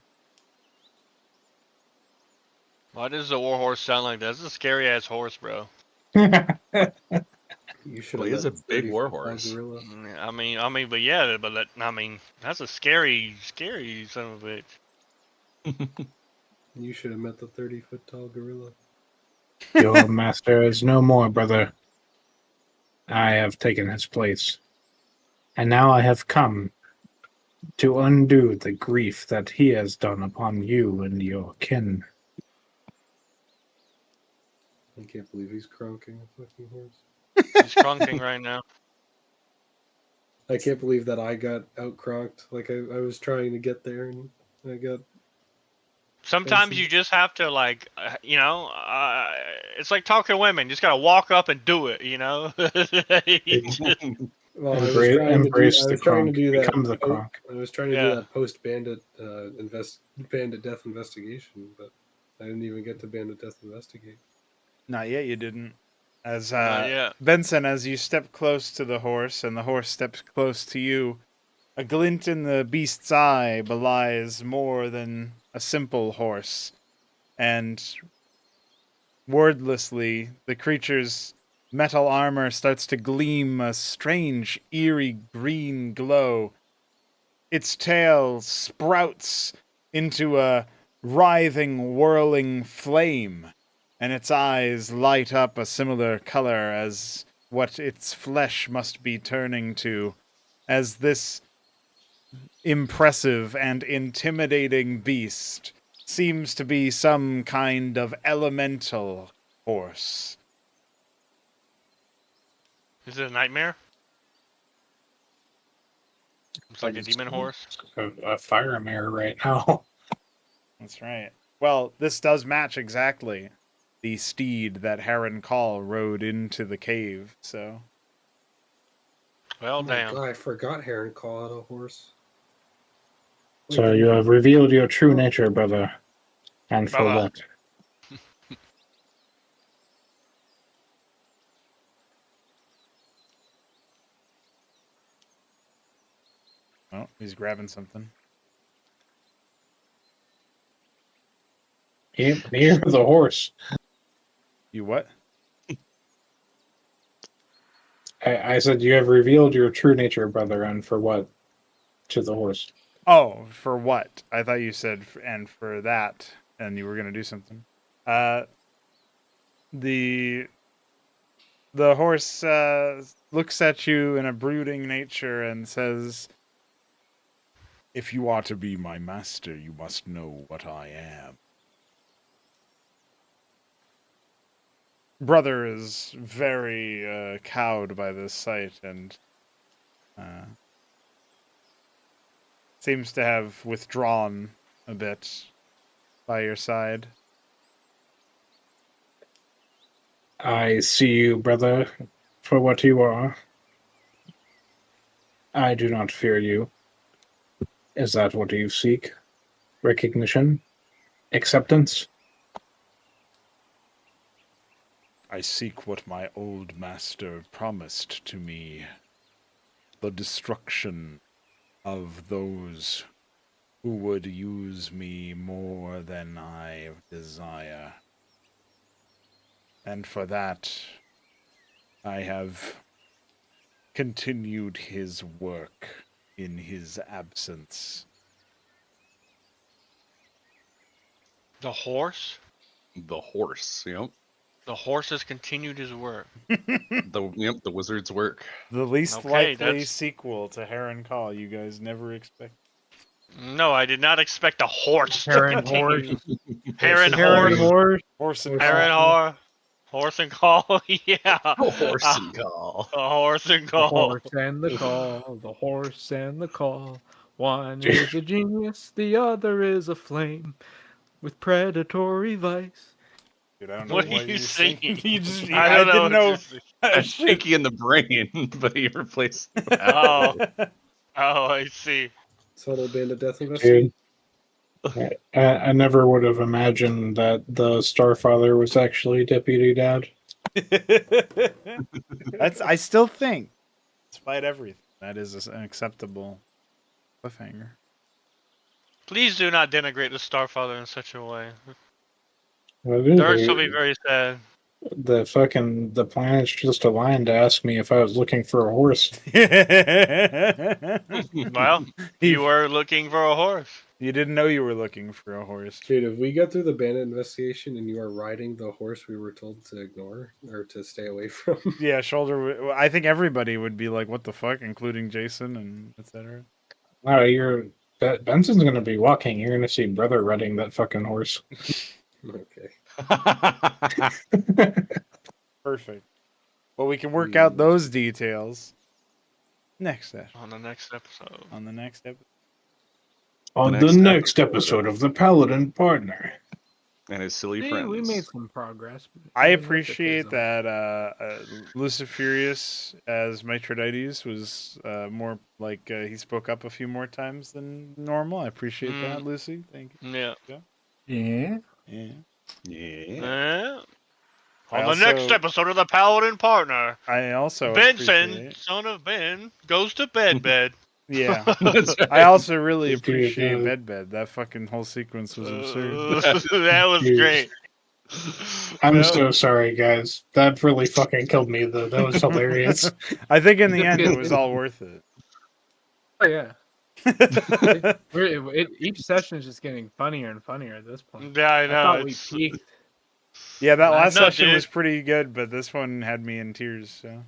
Why does the war horse sound like that? That's a scary ass horse, bro. You should. Well, he is a big war horse. I mean, but yeah, but that's a scary son of a bitch. You should have met the 30-foot tall gorilla. Your master is no more, brother. I have taken his place. And now I have come to undo the grief that he has done upon you and your kin. I can't believe he's cronking a fucking horse. He's crunking right now. I can't believe that I got out cronked. Like I was trying to get there, and I got. Sometimes Fancy. you just have to it's like talking to women. You just gotta walk up and do it, you know. Well, Embrace I the was trying to cronk. do that. Become the cronk. I was trying to do that post bandit bandit death investigation, but I didn't even get to bandit death investigate. Not yet, you didn't. As Not yet. Benson, as you step close to the horse and the horse steps close to you, a glint in the beast's eye belies more than a simple horse. And wordlessly, the creature's metal armor starts to gleam a strange, eerie green glow. Its tail sprouts into a writhing, whirling flame, and its eyes light up a similar color as what its flesh must be turning to, as this impressive and intimidating beast seems to be some kind of elemental horse. Is it a nightmare? It's like a demon horse. A fire mare right now. That's right. Well, this does match exactly the steed that Heron Call rode into the cave, so... Well, Oh my damn. God, I forgot Heron Call had a horse. So you have revealed your true nature, brother. And for Brother. what? Oh, he's grabbing something. Near the horse. You what? I said you have revealed your true nature, brother, and for what? to the horse. Oh, for what? I thought you said and for that, and you were gonna do something. The horse looks at you in a brooding nature and says, "If you are to be my master, you must know what I am." Brother is very cowed by this sight and seems to have withdrawn a bit by your side. I see you, brother, for what you are. I do not fear you. Is that what you seek? Recognition? Acceptance? I seek what my old master promised to me, the destruction of those who would use me more than I desire. And for that, I have continued his work in his absence. The horse? The horse. Yep. The horse has continued his work. The wizard's work. The least Okay, likely that's- sequel to Heron Call you guys never expect. No, I did not expect a horse to Heron continue. horse. Heron Heron horse. horse. Horse and Heron horse. Horse and call. Yeah. Horse and call. A horse and The call. horse and the call. The horse and the call. One is a genius, the other is a flame with predatory vice. Dude, I don't know What are what you you're singing? You just, I don't know. didn't what know. you're singing. That's Shit. shaky in the brain, but he replaced. Oh. Oh, I see. Total Bandit Death Investigation. Dude, I never would have imagined that the Starfather was actually Deputy Dad. I still think, despite everything, that is an acceptable cliffhanger. Please do not denigrate the Starfather in such a way. Well, Dirk will be very sad. the planets just aligned to ask me if I was looking for a horse. Well, you were looking for a horse. You didn't know you were looking for a horse. Dude, if we get through the bandit investigation and you are riding the horse we were told to ignore or to stay away from, Yeah, shoulder. I think everybody would be like, "What the fuck," including Jason and etc. No, Benson's gonna be walking. You're gonna see brother riding that fucking horse. okay. Perfect. Well, we can work out those details next session. On the next episode. On the next episode. On the next episode of the Paladin Partner. And his silly See, friends. we made some progress. I appreciate that Luciferius as Mithridates was more like he spoke up a few more times than normal. I appreciate that, Lucy. Thank you. Yeah. Yeah. Yeah. Yeah. On the next episode of the Paladin Partner, I also Benson, appreciate- son of Ben, goes to bed. Yeah. That's right. I also really Dude, appreciate Bed. That fucking whole sequence was absurd. That was Dude. great. I'm so sorry, guys. That really fucking killed me, though. That was hilarious. I think in the end it was all worth it. Oh yeah. Each session is just getting funnier and funnier at this point. Yeah, I I know. thought we it's- peaked. Yeah, that last No, session dude. was pretty good, but this one had me in tears. So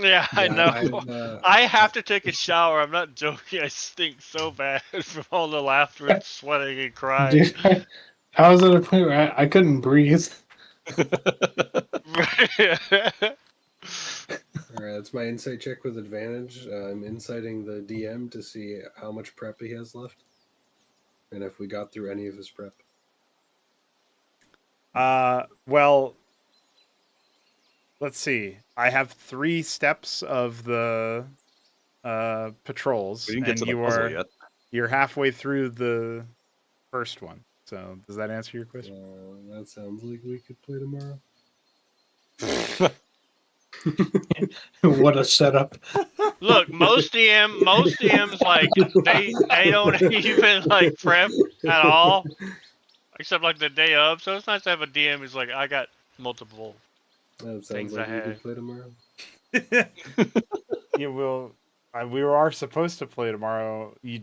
Yeah, I know. I've, I have to take a shower. I'm not joking. I stink so bad from all the laughter and sweating and crying. Dude, I was at a point where I couldn't breathe. Alright, that's my insight check with advantage. I'm inciting the DM to see how much prep he has left. And if we got through any of his prep. well, let's see. I have 3 steps of the patrols, We didn't get and to the you puzzle are yet. you're halfway through the first one. So does that answer your question? That sounds like we could play tomorrow. What a setup. Look, most DMs like they don't even like prep at all, except like the day of. So it's nice to have a DM who's like, I got multiple. That sounds Things like we ahead. could play tomorrow. You will. We are supposed to play tomorrow. You,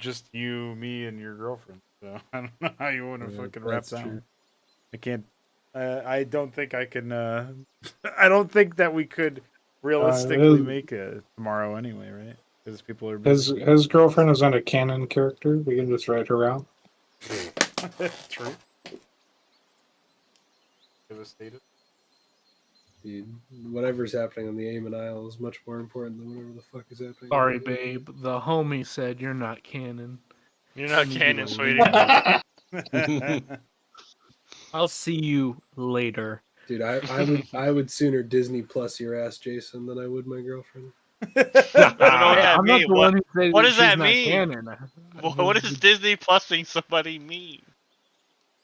me, and your girlfriend. So I don't know how you want to fucking wrap That's that. true. One. I can't. I don't think I can. I don't think that we could realistically make it tomorrow anyway, right? Because people are busy. His girlfriend is not a canon character. We can just write her out. True. Devastated. Dude, whatever's happening on the Aemon Isle is much more important than whatever the fuck is happening. Sorry, babe. The homie said you're not canon. You're not You canon, need to sweetie. I'll see you later. Dude, I would sooner Disney Plus your ass, Jason, than I would my girlfriend. I don't know what that I'm not means. the one who said What does she's that not mean? canon. What does Disney Plusing somebody mean?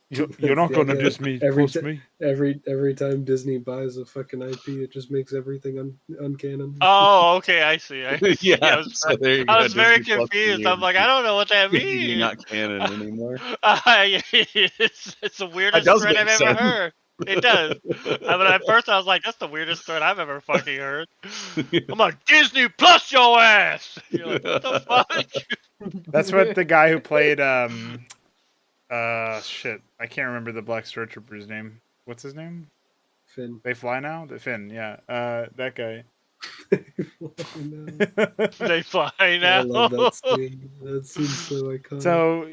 You're not going to Disney every plus me. Every time Disney buys a fucking IP, it just makes everything uncanon. Oh, okay, I see. Yeah, I was, so there you I go, was very Disney Plus confused. you. I'm like, I don't know what that You're means. not canon anymore. It's the weirdest does thread make I've ever sense. heard. It does. At first I was like, that's the weirdest thread I've ever fucking heard. I'm like, Disney Plus your ass! You're like, what the fuck? That's what the guy who played shit. I can't remember the Black Stormtrooper's name. What's his name? Finn. They fly now? The Finn, yeah. That guy. They fly I now. love that scene. That seems so iconic. So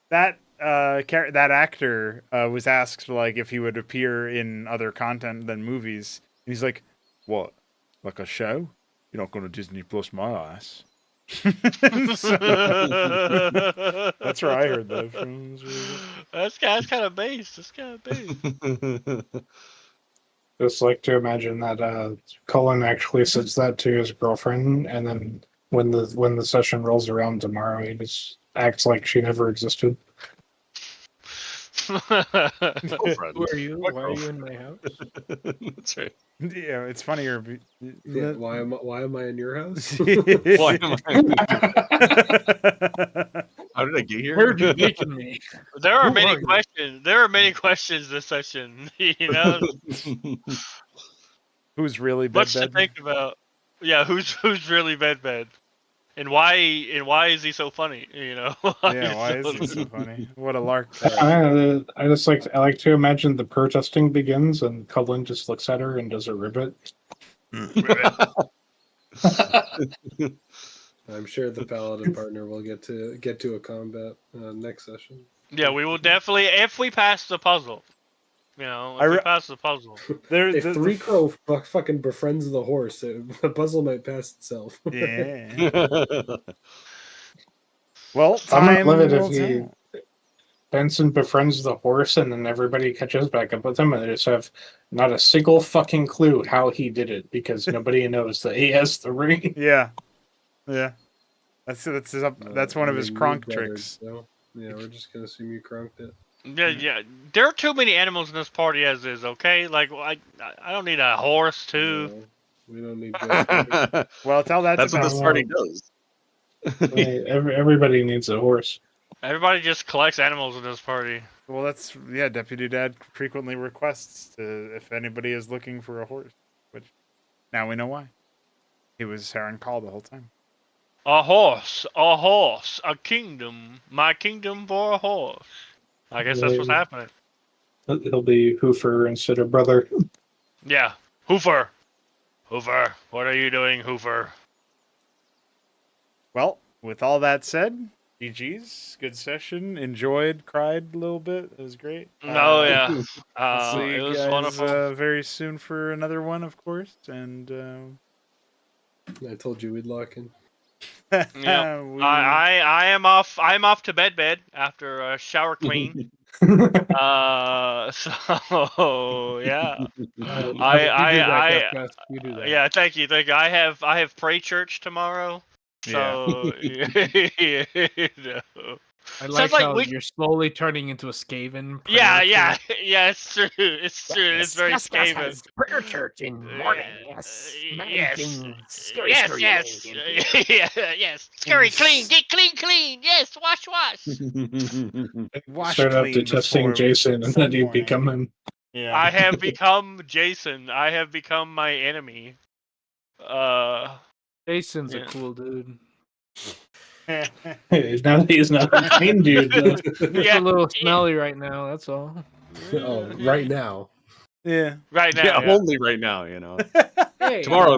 that that actor was asked like if he would appear in other content than movies. And he's like, "What? Like a show? You're not going to Disney Plus my ass." So, that's where I heard that from. That's kind of based. That's kind of based. Just like to imagine that Cullen actually says that to his girlfriend, and then when the session rolls around tomorrow, he just acts like she never existed. Who are you? Why are you in my house? That's right. Yeah, it's funnier. Yeah, why am I in your house? Why am I? How did I get here? Where are you making me? There are Who many are you? questions. There are many questions this session. You know, Who's really much to bed? think about. Yeah, who's really bed, and why is he so funny? You know. Yeah, why is he so funny? What a lark! I like to imagine the protesting begins and Cullen just looks at her and does a ribbit. I'm sure the Paladin partner will get to a combat next session. Yeah, we will definitely if we pass the puzzle. You know, if we pass the puzzle. If Three Crow fucking befriends the horse, the puzzle might pass itself. Yeah. Well, I'm gonna love it will if Benson befriends the horse and then everybody catches back up with him and they just have not a single fucking clue how he did it because nobody knows that he has the ring. Yeah. That's one of his Kronk tricks. So, yeah, we're just gonna assume you cronked it. Yeah. There are too many animals in this party as is. Okay, like I don't need a horse too. No, we don't need. Well, tell that. That's what this party does. Everybody needs a horse. Everybody just collects animals in this party. Well, that's Deputy Dad frequently requests if anybody is looking for a horse, which now we know why. He was Heron Call the whole time. A horse, a kingdom, my kingdom for a horse. I guess that's what's happening. He'll be Hoofer instead of brother. Yeah, Hoofer, what are you doing, Hoofer? Well, with all that said, GG's, good session. Enjoyed, cried a little bit. It was great. Yeah, See it you was guys, wonderful. very soon for another one, of course. And I told you we'd lock in. Yeah, I am off. I'm off to bed after a shower clean. So yeah, You do that. yeah. Thank you. I have pray church tomorrow. So you know. I like how you're slowly turning into a Skaven. Yeah. It's true. It's very Skaven. Prayer church in morning. Yes. Scary. Yes. Scary clean. Get clean. Yes. Wash. Start out detesting Jason and then you become him. Yeah. I have become Jason. I have become my enemy. Jason's Yeah. a cool dude. Now that he's not a main dude, though. Just Yeah, a little yeah. smelly right now. That's all. Oh, right now. Yeah. Right now. Yeah, Yeah. only right now, you know. Hey, Tomorrow